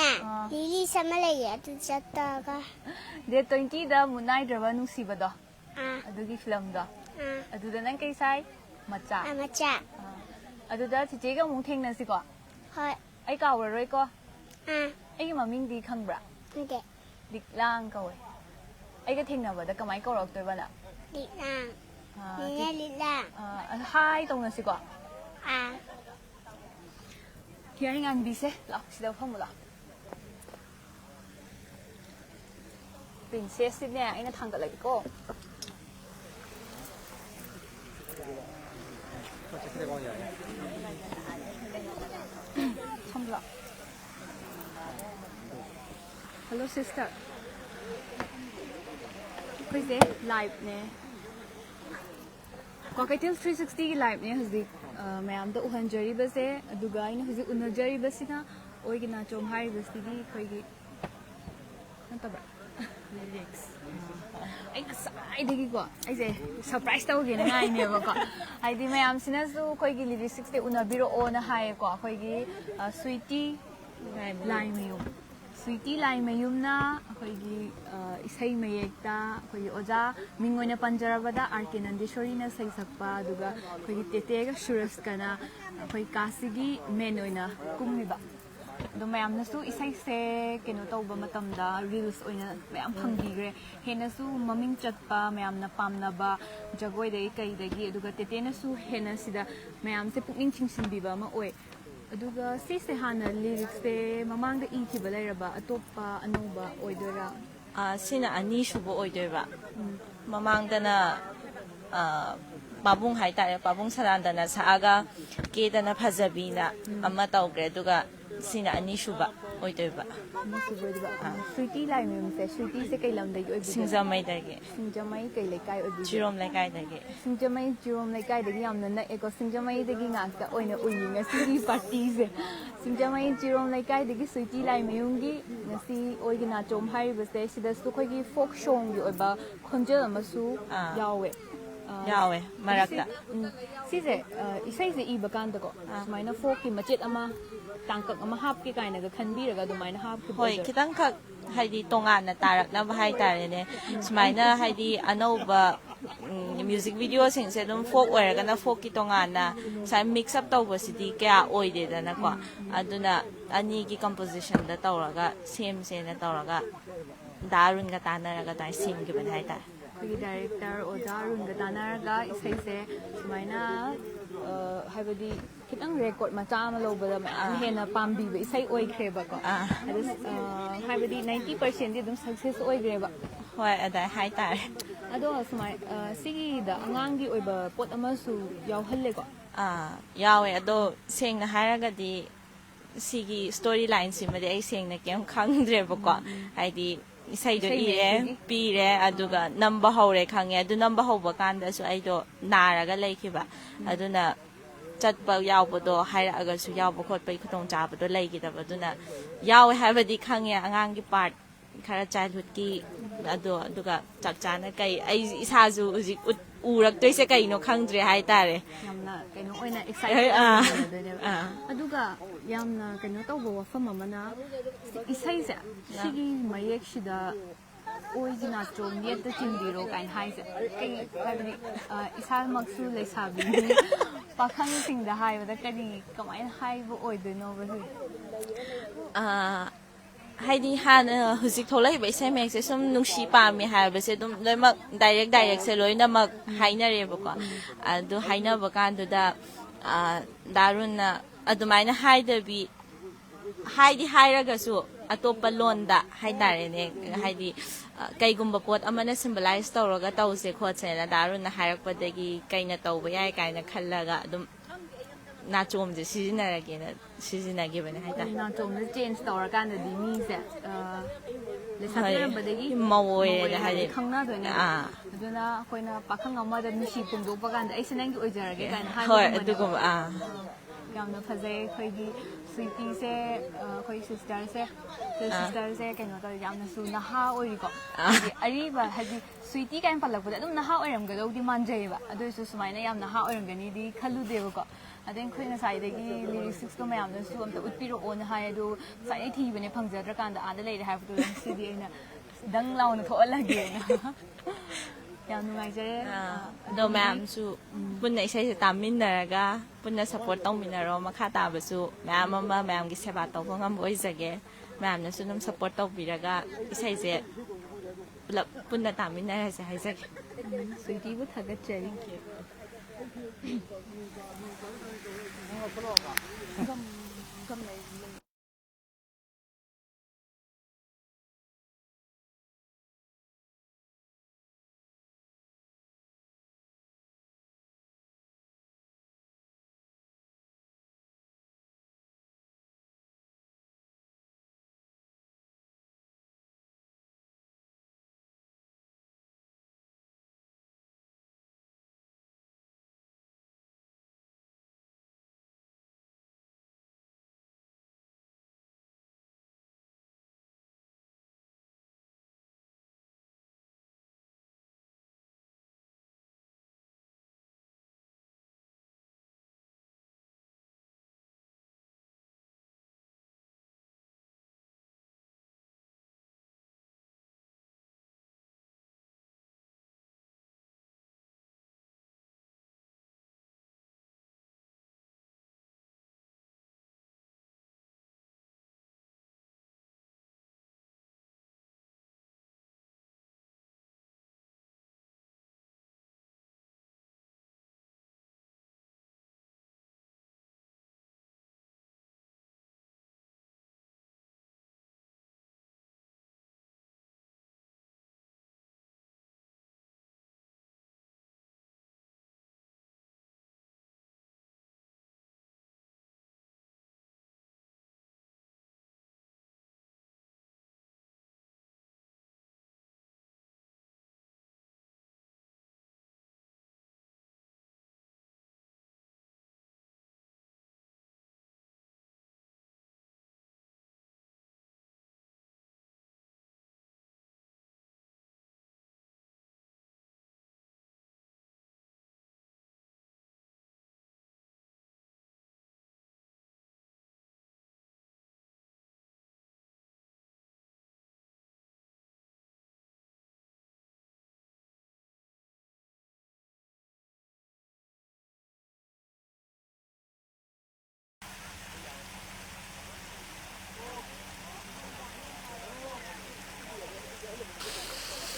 리리 사말레야 뚜쳤다가 de 20 da munai draba nu si ba da adugi film da aduda nang kai sai macha 아마차 aduda chi che ga mung theng na si ko 헐 ai kau ra roi ko 아 ai gi maming di khang bra 근데 dik lang ko ai ga theng na ba da kamai ko rok toi ba na 리랑 니네 리랑 hai tong na si ko 아 hiai ngan bi se la si da phom la princess ne ai na thang da lai ko 참라. Hello sister. 그이제 라이브 네. Cocktail 360 की live ने हज़ी मैं आम तो उहंजरी बस है दुगाई ने हज़ी उन्नजरी बस ही ना ओए की नाचों हाई बस की कोई की नंतर lyrics ai sai degi ko ai je surprise ta ge ngai ne ba ko ai di mai am sina su koi gi lyrics de una biro o na hai ko koi gi sweetie lime you Sweetie Lai Mayumna ꯑꯩꯈꯣꯏꯒꯤ ꯏꯁꯩ ꯃꯌꯦꯛꯇ ꯑꯩꯈꯣꯏꯒꯤ ꯑꯣꯖꯥ ꯃꯤꯡ ꯑꯣꯏꯅ ꯄꯟꯖꯔꯕꯗ R ꯀꯦ ꯅꯟꯗꯦꯁꯣꯔꯤꯅ ꯏꯁꯩ ꯁꯛꯄ ꯑꯗꯨꯒ ꯑꯩꯈꯣꯏꯒꯤ ꯇꯦꯇꯦꯒ ꯁꯨꯔꯁꯀꯅ ꯑꯩꯈꯣꯏ ꯀꯥꯁꯤꯒꯤ ꯃꯦꯟ ꯑꯣꯏꯅ ꯀꯨꯝꯃꯤꯕ ꯑꯗꯣ ꯃꯌꯥꯝꯅꯁꯨ ꯏꯁꯩꯁꯦ ꯀꯩꯅꯣ ꯇꯧꯕ ꯃꯇꯝꯗ ꯔꯤꯜꯁ ꯑꯣꯏꯅ ꯃꯌꯥꯝ ꯐꯪꯕꯤꯈ꯭ꯔꯦ ꯍꯦꯟꯅꯁꯨ ꯃꯃꯤꯡ ꯆꯠꯄ ꯃꯌꯥꯝꯅ ꯄꯥꯝꯅꯕ ꯖꯒꯣꯏꯗꯒꯤ ꯀꯩꯗꯒꯤ ꯑꯗꯨꯒ ꯇꯦꯇꯦꯅꯁꯨ ꯍꯦꯟꯅ ꯁꯤꯗ ꯃꯌꯥꯝꯁꯦ ꯄꯨꯛꯅꯤꯡ ꯆꯤꯡꯁꯤꯟꯕꯤꯕ ꯑꯃ ꯑꯣꯏ ꯑꯗꯨꯒ ꯁꯤꯁꯦ ꯍꯥꯟꯅ ꯂꯤꯔꯤꯛꯁꯦ ꯃꯃꯥꯡꯗ ꯏꯈꯤꯕ ꯂꯩꯔꯕ ꯑꯇꯣꯞꯄ ꯑꯅꯧꯕ ꯑꯣꯏꯗꯣꯏꯔꯥ ꯁꯤꯅ ꯑꯅꯤꯁꯨꯕ ꯑꯣꯏꯗꯣꯏꯕ ꯃꯃꯥꯡꯗꯅ ꯄꯥꯕꯨꯡ ꯍꯥꯏꯇꯥꯔꯦ ꯄꯥꯕꯨꯡ ꯁꯔꯥꯟꯗꯅ ꯁꯛꯑꯒ ꯀꯦꯗꯅ ꯐꯖꯕꯤꯅ ꯑꯃ ꯇꯧꯈ꯭ꯔꯦ ꯑꯗꯨꯒ ꯁꯤꯅ ꯑꯅꯤꯁꯨꯕ ꯑꯣꯏꯗꯣꯏꯕ ꯁ꯭ꯋꯤꯇꯤ ꯂꯥꯏ ꯃꯌꯨꯝꯁꯦ ꯁ꯭ꯋꯤꯇꯤꯁꯦ ꯀꯩ ꯂꯝꯗꯒꯤ ꯑꯣꯏꯕꯤꯒꯦ ꯁꯤꯡꯖꯃꯩꯗꯒꯤ ꯁꯤꯡꯖꯃꯩ ꯀꯩ ꯂꯩꯀꯥꯏ ꯑꯣꯏꯕꯤꯒꯦ ꯆꯤꯔꯣꯝ ꯂꯩꯀꯥꯏꯗꯒꯤ ꯁꯤꯡꯖꯃꯩ ꯆꯤꯔꯣꯝ ꯂꯩꯀꯥꯏꯗꯒꯤ ꯌꯥꯝꯅ ꯅꯛꯑꯦꯀꯣ ꯁꯤꯡꯖꯃꯩꯗꯒꯤ ꯉꯥꯛꯇ ꯑꯣꯏꯅ ꯎꯏ ꯉꯁꯤꯒꯤ ꯄꯥꯔꯇꯤꯁꯦ ꯁꯤꯡꯖꯃꯩ ꯆꯤꯔꯣꯝ ꯂꯩꯀꯥꯏꯗꯒꯤ ꯁ꯭ꯋꯤꯇꯤ ꯂꯥꯏ ꯃꯌꯨꯝꯒꯤ ꯉꯁꯤ ꯑꯣꯏꯒꯤ ꯅꯥꯆꯣꯝ ꯍꯥꯏꯔꯤꯕꯁꯦ ꯁꯤꯗꯁꯨ ꯑꯩꯈꯣꯏꯒꯤ ꯐꯣꯛ ꯁꯣꯡꯒꯤ ꯑꯣꯏꯕ ꯈꯣꯟꯖꯦꯜ ꯑꯃꯁꯨ ꯌꯥꯎꯋꯦ ꯌꯥꯎꯋꯦ ꯃꯔꯛꯇ ꯁꯤꯁꯦ ꯏꯁꯩꯁꯦ ꯏꯕ ꯀꯥꯟꯗꯀꯣ ꯁꯨꯃꯥꯏꯅ ꯐꯣꯛꯀꯤ ꯃꯆꯦꯠ ꯑꯃ ꯇꯥꯡꯀꯛ ꯑꯃ ꯍꯥꯞꯀꯦ ꯀꯥꯏꯅꯒ ꯈꯟꯕꯤꯔꯒ ꯑꯗꯨꯃꯥꯏꯅ ꯍꯥꯞꯈꯤꯕ ꯍꯣꯏ ꯈꯤꯇꯪꯈꯛ ꯍꯥꯏꯗꯤ ꯇꯣꯉꯥꯟꯅ ꯇꯥꯔꯛꯅꯕ ꯍꯥꯏꯇꯥꯔꯦꯅꯦ ꯁꯨꯃꯥꯏꯅ ꯍꯥꯏꯗꯤ ꯑꯅꯧꯕ ꯃ꯭ꯌꯨꯖꯤꯛ ꯚꯤꯗꯤꯑꯣꯁꯤꯡꯁꯦ ꯑꯗꯨꯝ ꯐꯣꯛ ꯑꯣꯏꯔꯒꯅ ꯐꯣꯛꯀꯤ ꯇꯣꯉꯥꯟꯅ ꯁꯨꯃꯥꯏꯅ ꯃꯤꯛꯁ ꯑꯞ ꯇꯧꯕꯁꯤꯗꯤ ꯀꯌꯥ ꯑꯣꯏꯗꯦꯗꯅꯀꯣ ꯑꯗꯨꯅ ꯑꯅꯤꯒꯤ ꯀꯝꯄꯣꯖꯤꯁꯟꯗ ꯇꯧꯔꯒ ꯁꯦꯝꯁꯦꯅ ꯇꯧꯔꯒ ꯗꯥ ꯑꯔꯨꯟꯒ ꯇꯥꯟꯅꯔꯒ ꯑꯗꯨꯃꯥꯏꯅ ꯁꯦꯝꯈꯤꯕꯅꯦ ꯍꯥꯏꯇꯥꯔꯦ ꯑꯩꯈꯣꯏꯒꯤ ꯗꯥꯏꯔꯦꯛꯇꯔ ꯑꯣꯖꯥ ꯑꯔꯨꯟꯒ ꯇꯥꯟꯅꯔꯒ ꯏꯁꯩꯁꯦ ꯁꯨꯃꯥꯏꯅ ꯍꯥꯏꯕꯗꯤ ꯈꯤꯇꯪ ꯔꯦꯀꯣꯔꯠ ꯃꯆꯥ ꯑꯃ ꯂꯧꯕꯗ ꯃꯌꯥꯝ ꯍꯦꯟꯅ ꯄꯥꯝꯕꯤꯕ ꯏꯁꯩ ꯑꯣꯏꯈ꯭ꯔꯦꯕꯀꯣ ꯑꯗꯨ ꯍꯥꯏꯕꯗꯤ 90%ꯗꯤ ꯑꯗꯨꯝ ꯁꯛꯁꯦꯁ ꯑꯣꯏꯈ꯭ꯔꯦꯕ ꯍꯣꯏ ꯑꯗꯥꯏ ꯍꯥꯏꯇꯥꯔꯦ ꯑꯗꯣ ꯁꯨꯃꯥꯏ ꯁꯤꯒꯤꯗ ꯑꯉꯥꯡꯒꯤ ꯑꯣꯏꯕ ꯄꯣꯠ ꯑꯃꯁꯨ ꯌꯥꯎꯍꯜꯂꯦꯀꯣ ꯌꯥꯎꯋꯦ ꯑꯗꯣ ꯁꯦꯡꯅ ꯍꯥꯏꯔꯒꯗꯤ ꯁꯤꯒꯤ ꯁ꯭ꯇꯣꯔꯤ ꯂꯥꯏꯟꯁꯤꯃꯗꯤ ꯑꯩ ꯁꯦꯡꯅ ꯀꯩꯝ ꯈꯪꯗ꯭ꯔꯦꯕꯀோ ꯍꯥꯏꯗꯤ ꯏꯁꯩꯗꯣ ꯏꯔꯦ ꯄꯤꯔꯦ ꯑꯗꯨꯒ ꯅꯝꯕ ꯍꯧꯔꯦ ꯈꯪꯉꯦ ꯑꯗꯨ ꯅꯝꯕ ꯍꯧꯕ ꯀꯥꯟꯗꯁꯨ ꯑꯩꯗꯣ ꯅꯥꯔꯒ ꯂꯩꯈꯤꯕ ꯑꯗꯨꯅ ꯆꯠꯄ ꯌꯥꯎꯕꯗꯣ ꯍꯥꯏꯔꯛꯑꯒꯁꯨ ꯌꯥꯎꯕ ꯈꯣꯠꯄꯒꯤ ꯈꯨꯗꯣꯡꯆꯥꯕꯗꯣ ꯂꯩꯈꯤꯗꯕ ꯑꯗꯨꯅ ꯌꯥꯎꯋꯦ ꯍꯥꯏꯕꯗꯤ ꯈꯪꯉꯦ ꯑꯉꯥꯡꯒꯤ ꯄꯥꯔꯠ ꯈꯔ ꯆꯥꯏꯜꯍꯨꯗꯀꯤ ꯑꯗꯨꯒ ꯆꯞ ꯆꯥꯅ ꯀꯩ ꯑꯩ ꯏꯁꯥꯁꯨ ꯍꯧꯖꯤꯛ ꯎꯔꯛꯇꯣꯏꯁꯦ ꯀꯩꯅꯣ ꯈꯪꯗ꯭रे ꯍꯥꯏꯇꯥꯔꯦ ꯌꯥꯝꯅ ꯀꯩꯅꯣ ꯑꯣꯏꯅ ꯑꯦꯛꯁꯥꯏꯠꯃꯦꯟ ꯑꯗꯨꯒ ꯌꯥꯝꯅ ꯀꯩꯅꯣ ꯇꯧꯕ ꯋꯥꯐꯝ ꯑꯃꯅ ꯏꯁꯩꯁꯦ ꯁꯤꯒꯤ ꯃꯌꯦꯛꯁꯤꯗ ꯑꯣꯏꯒꯤ ꯅꯥꯆꯣꯝ ꯌꯦꯠꯇ ꯆꯤꯡꯕꯤꯔꯣ ꯀꯥꯏꯅ ꯍꯥꯏꯁꯦ ꯀꯩ ꯍꯥꯏꯕꯗꯤ ꯏꯁꯥꯃꯛꯁꯨ ꯂꯩꯁꯥꯕꯤꯅꯤ ꯄꯥꯈꯪꯁꯤꯡꯗ ꯍꯥꯏꯕꯗ ꯀꯃꯥꯏꯅ ꯍꯥꯏꯕ ꯑꯣꯏꯗꯣꯏꯅꯣꯕ ꯁꯤ ꯍꯥꯏꯗꯤ ꯍꯥꯟꯅ ꯍꯧꯖꯤꯛ ꯊꯣꯛꯂꯛꯏꯕ ꯏꯁꯩ ꯃꯌꯦꯛꯁꯦ ꯁꯨꯝ ꯅꯨꯡꯁꯤ ꯄꯥꯝꯃꯤ ꯍꯥꯏꯕꯁꯦ ꯑꯗꯨꯝ ꯂꯣꯏꯅꯃꯛ ꯗꯥꯏꯔꯦꯛꯁꯦ ꯂꯣꯏꯅꯃꯛ ꯍꯥꯏꯅꯔꯦꯕꯀꯣ ꯑꯗꯨ ꯍꯥꯏꯅꯕ ꯀꯥꯟꯗꯨꯗ ꯗꯥꯔꯨꯟꯅ ꯑꯗꯨꯃꯥꯏꯅ ꯍꯥꯏꯗꯕꯤ ꯍꯥꯏꯔꯒꯁꯨ ꯑꯇꯣꯞꯄ ꯂꯣꯟꯗ ꯍꯥꯏꯇꯥꯔꯦꯅꯦ ꯍꯥꯏꯗꯤ ꯀꯩꯒꯨꯝꯕ ꯄꯣꯠ ꯑꯃꯅ ꯁꯤꯝꯕꯂꯥꯏꯁ ꯇꯧꯔꯒ ꯇꯧꯁꯦ ꯈꯣꯠꯁꯦꯅ ꯗꯥꯔꯨꯟꯅ ꯍꯥꯏꯔꯛꯄꯗꯒꯤ ꯀꯩꯅ ꯇꯧꯕ ꯌꯥꯏ ꯀꯥꯏꯅ ꯈꯜꯂꯒ ꯑꯗꯨꯝ ꯅꯥꯆꯣꯝꯁꯦ ꯁꯤꯖꯤꯟꯅꯔꯒꯦꯅ ꯁꯤꯖꯤꯟꯅꯈꯤꯕꯅꯦ ꯍꯥꯏꯇꯥꯔꯦ ꯅꯥꯆꯣꯝꯁꯦ ꯆꯦꯟꯖ ꯇꯧꯔꯀꯥꯟꯗꯗꯤ ꯃꯤꯁꯦ ꯂꯩꯁꯥꯕꯤ ꯑꯣꯏꯔꯝꯕꯗꯒꯤ ꯃꯧ ꯑꯣꯏꯔꯦꯅ ꯍꯥꯏꯗꯤ ꯈꯪꯅꯗꯣꯏꯅꯦꯕ ꯑꯗꯨꯅ ꯑꯩꯈꯣꯏꯅ ꯄꯥꯈꯪ ꯑꯃꯗ ꯅꯨꯡꯁꯤ ꯐꯣꯡꯗꯣꯛꯄ ꯀꯥꯟꯗ ꯑꯩꯁꯦ ꯅꯪꯒꯤ ꯑꯣꯏꯖꯔꯒꯦ ꯀꯥꯏꯅ ꯍꯣꯏ ꯍꯥꯏꯕ ꯑꯗꯨꯒꯨꯝꯕ ꯌꯥꯝꯅ ꯐꯖꯩ ꯑꯩꯈꯣꯏꯒꯤ ꯁ꯭ꯋꯤꯇꯤꯁꯦ ꯑꯩꯈꯣꯏ ꯁꯤꯁꯇꯔꯁꯦ ꯀꯩꯅꯣ ꯇꯧꯋꯤ ꯌꯥꯝꯅꯁꯨ ꯅꯍꯥ ꯑꯣꯏꯔꯤꯀꯣ ꯍꯥꯏꯗꯤ ꯑꯔꯤꯕ ꯍꯥꯏꯗꯤ ꯁ꯭ꯋꯤꯇꯤ ꯀꯥꯏꯅ ꯄꯜꯂꯛꯄꯗ ꯑꯗꯨꯝ ꯅꯍꯥ ꯑꯣꯏꯔꯝꯒꯗꯧꯗꯤ ꯃꯥꯟꯖꯩꯌꯦꯕ ꯑꯗꯨꯑꯣꯏꯁꯨ ꯁꯨꯃꯥꯏꯅ ꯌꯥꯝ ꯅꯍꯥ ꯑꯣꯏꯔꯝꯒꯅꯤꯗꯤ ꯈꯜꯂꯨꯗꯦꯕꯀꯣ ꯑꯗꯩ ꯑꯩꯈꯣꯏ ꯉꯁꯥꯏꯗꯒꯤ ꯂꯤꯔꯤꯛꯁꯤꯛꯁꯇꯣ ꯃꯌꯥꯝꯅꯁꯨ ꯑꯝꯇ ꯎꯠꯄꯤꯔꯛꯑꯣꯅ ꯍꯥꯏ ꯑꯗꯣ ꯉꯁꯥꯏꯗꯩ ꯊꯤꯕꯅꯦ ꯐꯪꯖꯗ꯭ꯔꯀꯥꯟꯗ ꯑꯥꯗ ꯂꯩꯔꯦ ꯍꯥꯏꯕꯗꯨꯗ ꯉꯁꯤꯗꯤ ꯑꯩꯅ ꯗꯪ ꯂꯥꯎꯅ ꯊꯣꯛꯍꯜꯂꯒꯦꯅ ꯌꯥꯝ ꯅꯨꯡꯉꯥꯏꯖꯔꯦ ꯑꯗꯣ ꯃꯌꯥꯝꯁꯨ ꯄꯨꯟꯅ ꯏꯁꯩꯁꯦ ꯇꯥꯃꯤꯟꯅꯔꯒ ꯄꯨꯟꯅ ꯁꯞꯄꯣꯔꯠ ꯇꯧꯃꯤꯟꯅꯔꯣ ꯃꯈꯥ ꯇꯥꯕꯁꯨ ꯃꯌꯥꯝ ꯑꯃ ꯃꯌꯥꯝꯒꯤ ꯁꯦꯕꯥ ꯇꯧꯕ ꯉꯝꯕ ꯑꯣꯏꯖꯒꯦ ꯃꯌꯥꯝꯅꯁꯨ ꯑꯗꯨꯝ ꯁꯞꯄꯣꯔꯠ ꯇꯧꯕꯤꯔꯒ ꯏꯁꯩꯁꯦ ꯄꯨꯂꯞ ꯄꯨꯟꯅ ꯇꯥꯃꯤꯟꯅꯔꯁꯦ ꯍꯥꯏꯖꯒꯦ ꯁ꯭ꯋꯤꯇꯤꯕꯨ ꯊꯥꯒꯠꯆꯔꯤ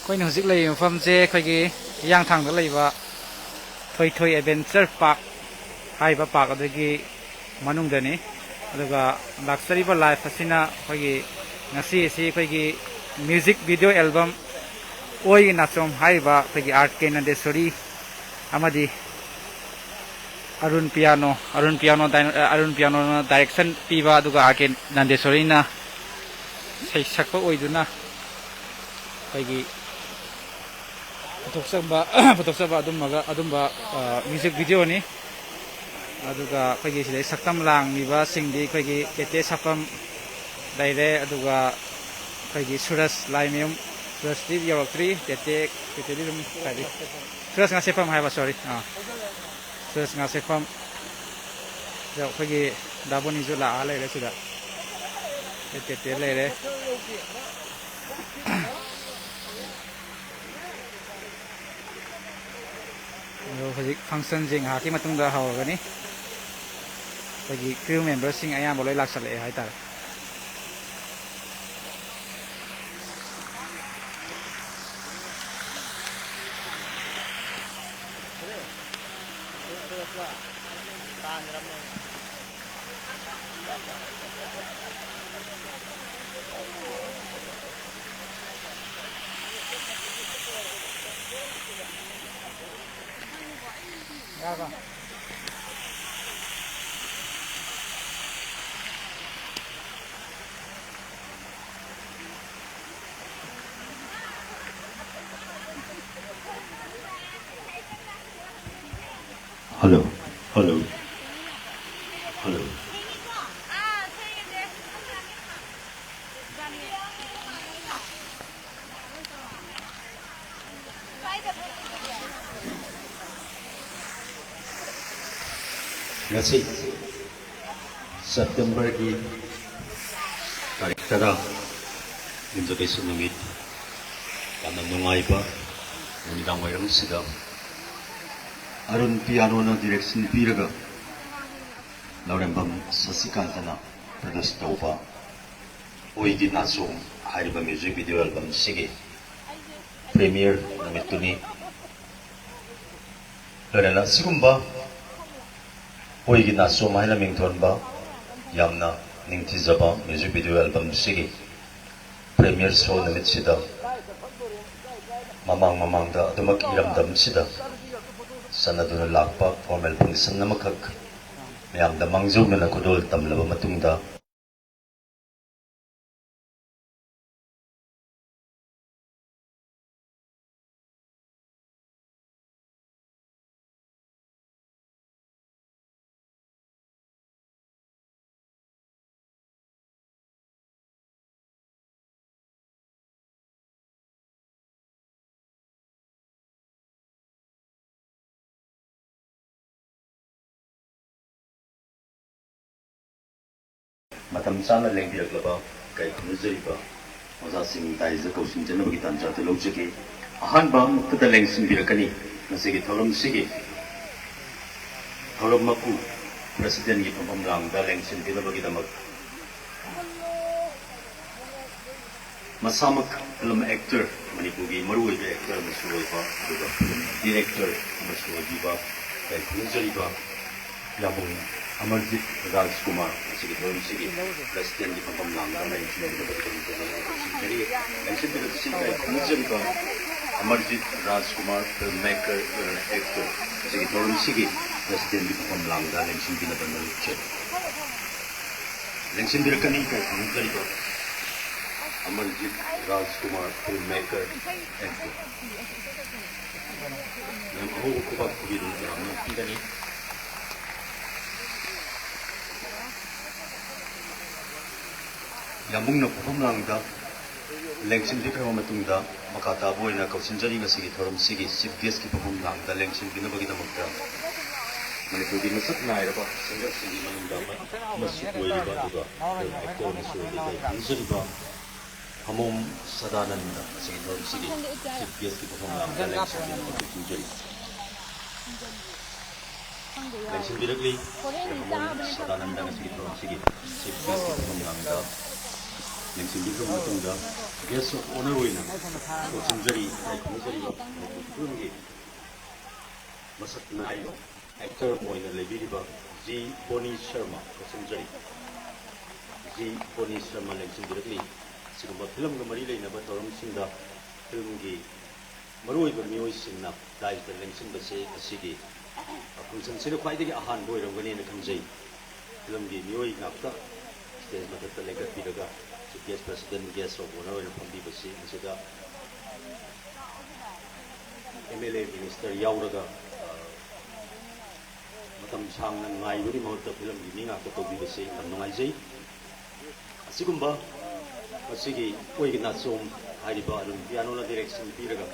ꯑꯩꯈꯣꯏꯅ ꯍꯧꯖꯤꯛ ꯂꯩꯔꯤꯕ ꯃꯐꯝꯁꯦ ꯑꯩꯈꯣꯏꯒꯤ ꯍꯤꯌꯥꯡꯊꯥꯡꯗ ꯂꯩꯕ ꯊꯣꯏ ꯊꯣꯏ ꯑꯦꯗꯚꯦꯟꯆꯔ ꯄꯥꯔꯛ ꯍꯥꯏꯔꯤꯕ ꯄꯥꯔꯛ ꯑꯗꯨꯒꯤ ꯃꯅꯨꯡꯗꯅꯤ ꯑꯗꯨꯒ ꯂꯥꯛꯆꯔꯤꯕ ꯂꯥꯏꯐ ꯑꯁꯤꯅ ꯑꯩꯈꯣꯏꯒꯤ ꯉꯁꯤ ꯑꯁꯤ ꯑꯩꯈꯣꯏꯒꯤ ꯃ꯭ꯌꯨꯖꯤꯛ ꯚꯤꯗꯤꯑꯣ ꯑꯦꯜꯕꯝ ꯑꯣꯏꯒꯤ ꯅꯥꯆꯣꯝ ꯍꯥꯏꯔꯤꯕ ꯑꯩꯈꯣꯏꯒꯤ ꯑꯥꯔ ꯀꯦ ꯅꯟꯗꯦꯁꯣꯔꯤ ꯑꯃꯗꯤ ꯑꯔꯨꯟ ꯄꯤꯌꯥꯅꯣꯅ ꯗꯥꯏꯔꯦꯛꯁꯟ ꯄꯤꯕ ꯑꯗꯨꯒ ꯑꯥꯔ ꯀꯦ ꯅꯟꯗꯦꯁꯣꯔꯤꯅ ꯁꯩꯁꯛꯄ ꯑꯣꯏꯗꯨꯅ ꯑꯩꯈꯣꯏꯒꯤ ꯄꯨꯊꯣꯛꯆꯕ ꯑꯗꯨꯝꯕ ꯃ꯭ꯌꯨꯖꯤꯛ ꯚꯤꯗꯤꯑꯣꯅꯤ ꯑꯗꯨꯒ ꯑꯩꯈꯣꯏꯒꯤ ꯁꯤꯗꯩ ꯁꯛꯇꯝ ꯂꯥꯡꯂꯤꯕꯁꯤꯡꯗꯤ ꯑꯩꯈꯣꯏꯒꯤ ꯇꯦꯇꯦ ꯁꯥꯄꯝ ꯂꯩꯔꯦ ꯑꯗꯨꯒ ꯑꯩꯈꯣꯏꯒꯤ ꯁꯨꯔꯁ ꯂꯥꯏꯃꯌꯨꯝ ꯁꯨꯔꯁꯇꯤ ꯌꯧꯔꯛꯇ꯭ꯔꯤ ꯇꯦꯇꯦꯗꯤ ꯑꯗꯨꯝ ꯍꯥꯏꯗꯤ ꯁꯨꯔꯁ ꯉꯥꯁꯦꯐꯝ ꯍꯥꯏꯕ ꯁꯣꯔꯤ ꯁꯨꯔꯁ ꯉꯥꯁꯦꯐꯝ ꯑꯩꯈꯣꯏꯒꯤ ꯗꯥꯕꯣꯅꯤꯁꯨ ꯂꯥꯛꯑ ꯂꯩꯔꯦ ꯁꯤꯗ ꯇꯦꯇꯦ ꯂꯩꯔꯦ ꯑꯗꯣ ꯍꯧꯖꯤꯛ ꯐꯪꯁꯟꯁꯦ ꯉꯥꯏꯍꯥꯛꯀꯤ ꯃꯇꯨꯡꯗ ꯍꯧꯔꯒꯅꯤ ꯑꯩꯈꯣꯏꯒꯤ ꯀ꯭ꯔꯤꯎ ꯃꯦꯝꯕꯔꯁꯤꯡ ꯑꯌꯥꯝꯕ ꯂꯣꯏ ꯂꯥꯛꯁꯜꯂꯛꯑꯦ ꯍꯥꯏꯇꯥꯔꯦ Hello, hello, hello. Ngasi September di tarik tara untuk isu nungit karena nungai pa nunidang wayang sida Arun Piano na direction piraga Laurembam Sasikantana produce taupa Oigi Nasong hariba music video album sige premiere namituni Lorena sigumba Oigi Nasong mahila mington ba yamna ningtizaba music video album sige premiere show namit sida mamang da adumak iramdam sida Sanaduna lakpa formal function na makag mayamda mangzog na nakudol tamlaba matungda matam sana lengbiraklaba kai khunuzariba ozasing taiza kausin janabagi tanja te lojake ahanba mukta lengsin birakani nasigi thoram sigi thoram maku president gi pamam langda lengsin binabagi damak masamak film actor manipugi marui be actor masuiba duga director masuiba kai khunuzariba labung Amarjit Rajkumar sige thoram sige president gi pamam langda lengsin binabagi damak Amarjit Rajkumar filmmaker and actor sige thoram sige president gi pamam langda lengsin binabagi damak lengsin birakani kai khunuzariba Amarjit Rajkumar filmmaker actor nam aho kubak kugiru namna pidani Yambung na pumangda lengsin dikhawa matungda makata boina kausinjari ngasigi thoram sigi chief guest ki pumangda lengsin binabagi damakta manipuri masak nairaba singa sigi manungda masuoiba duga actor masuoiba kunjariba hamom sadananda sigi thoram sigi chief guest ki pumangda lengsin binabagi kunjari lengsin biragli hamom sadananda ngasigi thoram sigi chief guest ki pumangda lengsin dikhawa matungda Guest of honor oina Rosenjari Filmgi masak na actor oina lebiriba G. Boni Sharma Rosenjari G. Boni Sharma directly sigumba film ga mari leina ba toram singda filmgi maroi ba mioi singna dai ba lengsin ba se asigi function sira khwai dagi ahan boi rangani na khamjai filmgi mioi ngakta stage ma ta lega piraga guest president guest of honor in Pambi Basi Masida MLA minister Yauraga Matam Chang and Nai very much the film giving up to Tobi Basi and Noizay Sigumba Masigi Oiganasum Haiba and Piano direction Piraga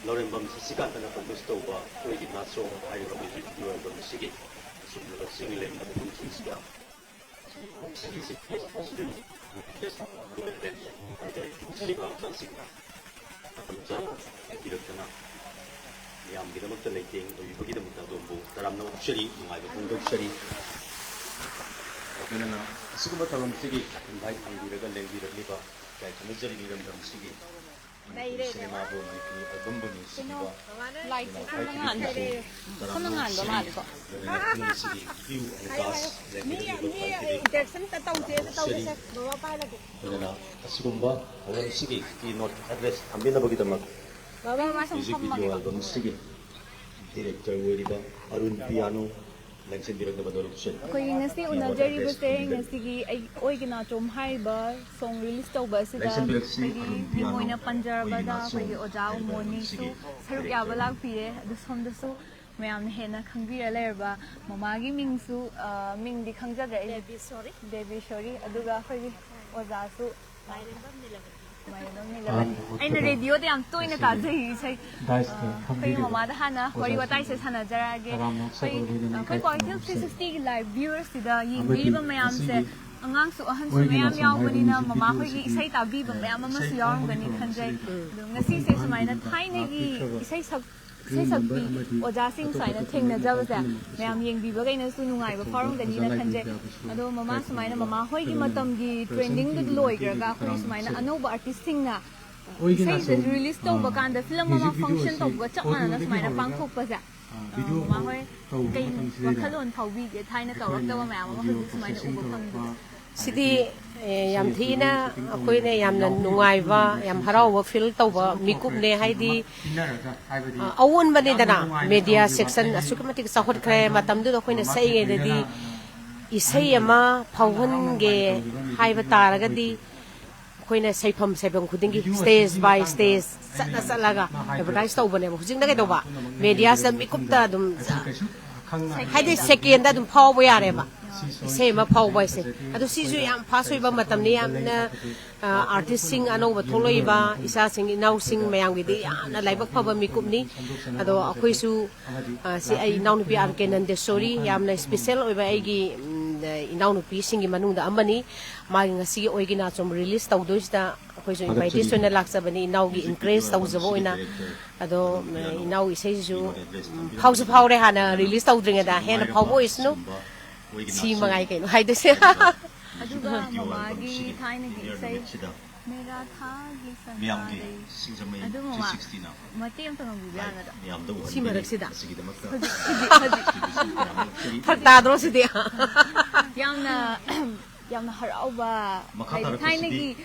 Lauren Bam Sikan and Pakustoba Oiganasum Haiba you are from the Sigi Singing and the Yam kita mukta lighting, tapi bagi kita mukta dombo, dalam nama shari, mengajar punggung shari. Kerana asal tahu mesti invite anggur kan lagi liba, kayak cuma jadi ni dalam segi. Sinema pun ni album pun ni segi ba. Light senangan ba mali ko. Segi view and cast lagi Jackson tahu je bawa pa lagi. Kerana asal orang segi keynote address ambil nama kita mak. Bawa masuk Music video album segi. Director Weriba Arun Piano. Lengsin direct na production. Koy ngasi unajari base ngasi gi ay oy gina chom hai ba song release to ba sida gi moina panjara da koy gi oja moni su saruk ya ba lak pire adu som da su mayam hena khangbi le ba mama gi ming su ming di khangja ga Devi sorry aduga koy gi oja su aina radio de am toina ta jai sai koi mama da hana wari watai se sana jara ge koi quality 360 gi live viewers da ying bi ba mayam se angang su ahan su mayam yaw bani na mama koi gi isai ta bi ba mayam ma su yaw gani khanjai ngasi se samai na thai ne gi isai sak bi oja sing sai na theng na jab sa mayam ying bi ba gai na su nungai ba forum da ni na khanjai ado mama samai na mama hoi gi matam gi trending du loi gra ga khoi samai na anoba artist sing na say the release to ba kan da film ma function to ba chak na samai na pang thok pa sa ma hoi kai wakhalon phaubi ge thai na tawak da ba mayam ma hoi samai na uba phang Sidi yam thina akoi ne yam na nungai ba yam harau ba feel to ba mikup ne haidi awun bani dana media section asukamatik sahot kre matam du akoi ne sai ge di isai ama phauhan ge haiba taraga di akoi ne saifam khuding gi stage by stage satna salaga advertise to bane hujing na ge do ba media sa mikup ta dum haidi second da dum phau ba yare ba Say ma pau boy say. Ado si ju yam pasoi ba matam ni yam na artist sing ano ba tholoi ba isa sing inau sing mayang gidi na laibak pa ba mikup ni. Ado akoi su si ai inau nupi arkenan de sorry yam na special oi ba ai gi inau nupi sing gi manung da ambani ma ngasi oi gi na chom release taw do sta akoi su invitation na laksa bani inau gi increase taw zabo ina ado inau isai ju phau su phau re hana release taw dringa da hen phau bo is no Si mangai kayo hay do siya. Aduga mamagi thai na gi sai mera tha gi san. Miyam gi sinjamay 360 na. Mati am tang bibya na da. Miyam do. Si marag sida. Sige damat ka. Pagtadro si dia. Yam na harau ba. Thai na gi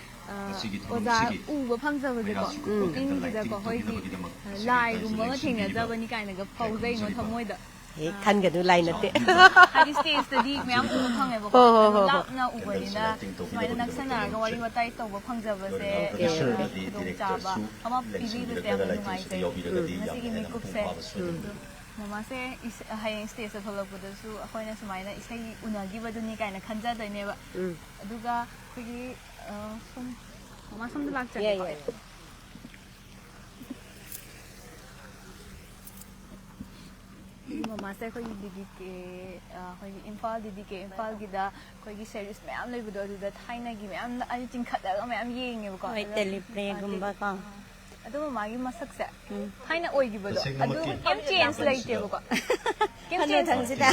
oza u ba phang za ba de ko. In gi da ko hoi gi lai gu ma thing na za ba ni kai na ga phau zai ngo thamoi da. Kan ga du lai na te. Hadi stage study mayam ko phang e ba ko. Lap na u ba ni na. Mai na naksana ga wari watai to ba phang za ba se. Dong cha ba. Ama pili du te am ngai se. Nasi gi makeup se. Mama se hai stage sa tholok bu da su akhoi na samai na isai unagi ba du ni kai na khanja dai ne ba. Aduga khigi sum mama sum du lak cha. Mama say ko didi ke ko Impal didi ke Impal gida ko gi series me am lebu do da thai na gi me am ai chin khat da me am yeng nge ko Mai teleplay gumba ka. adu mama gi masak se thai na oi gi ba do adu am change lai te ko camp ꯍꯟꯅꯨ change ꯊꯪꯁꯤꯗ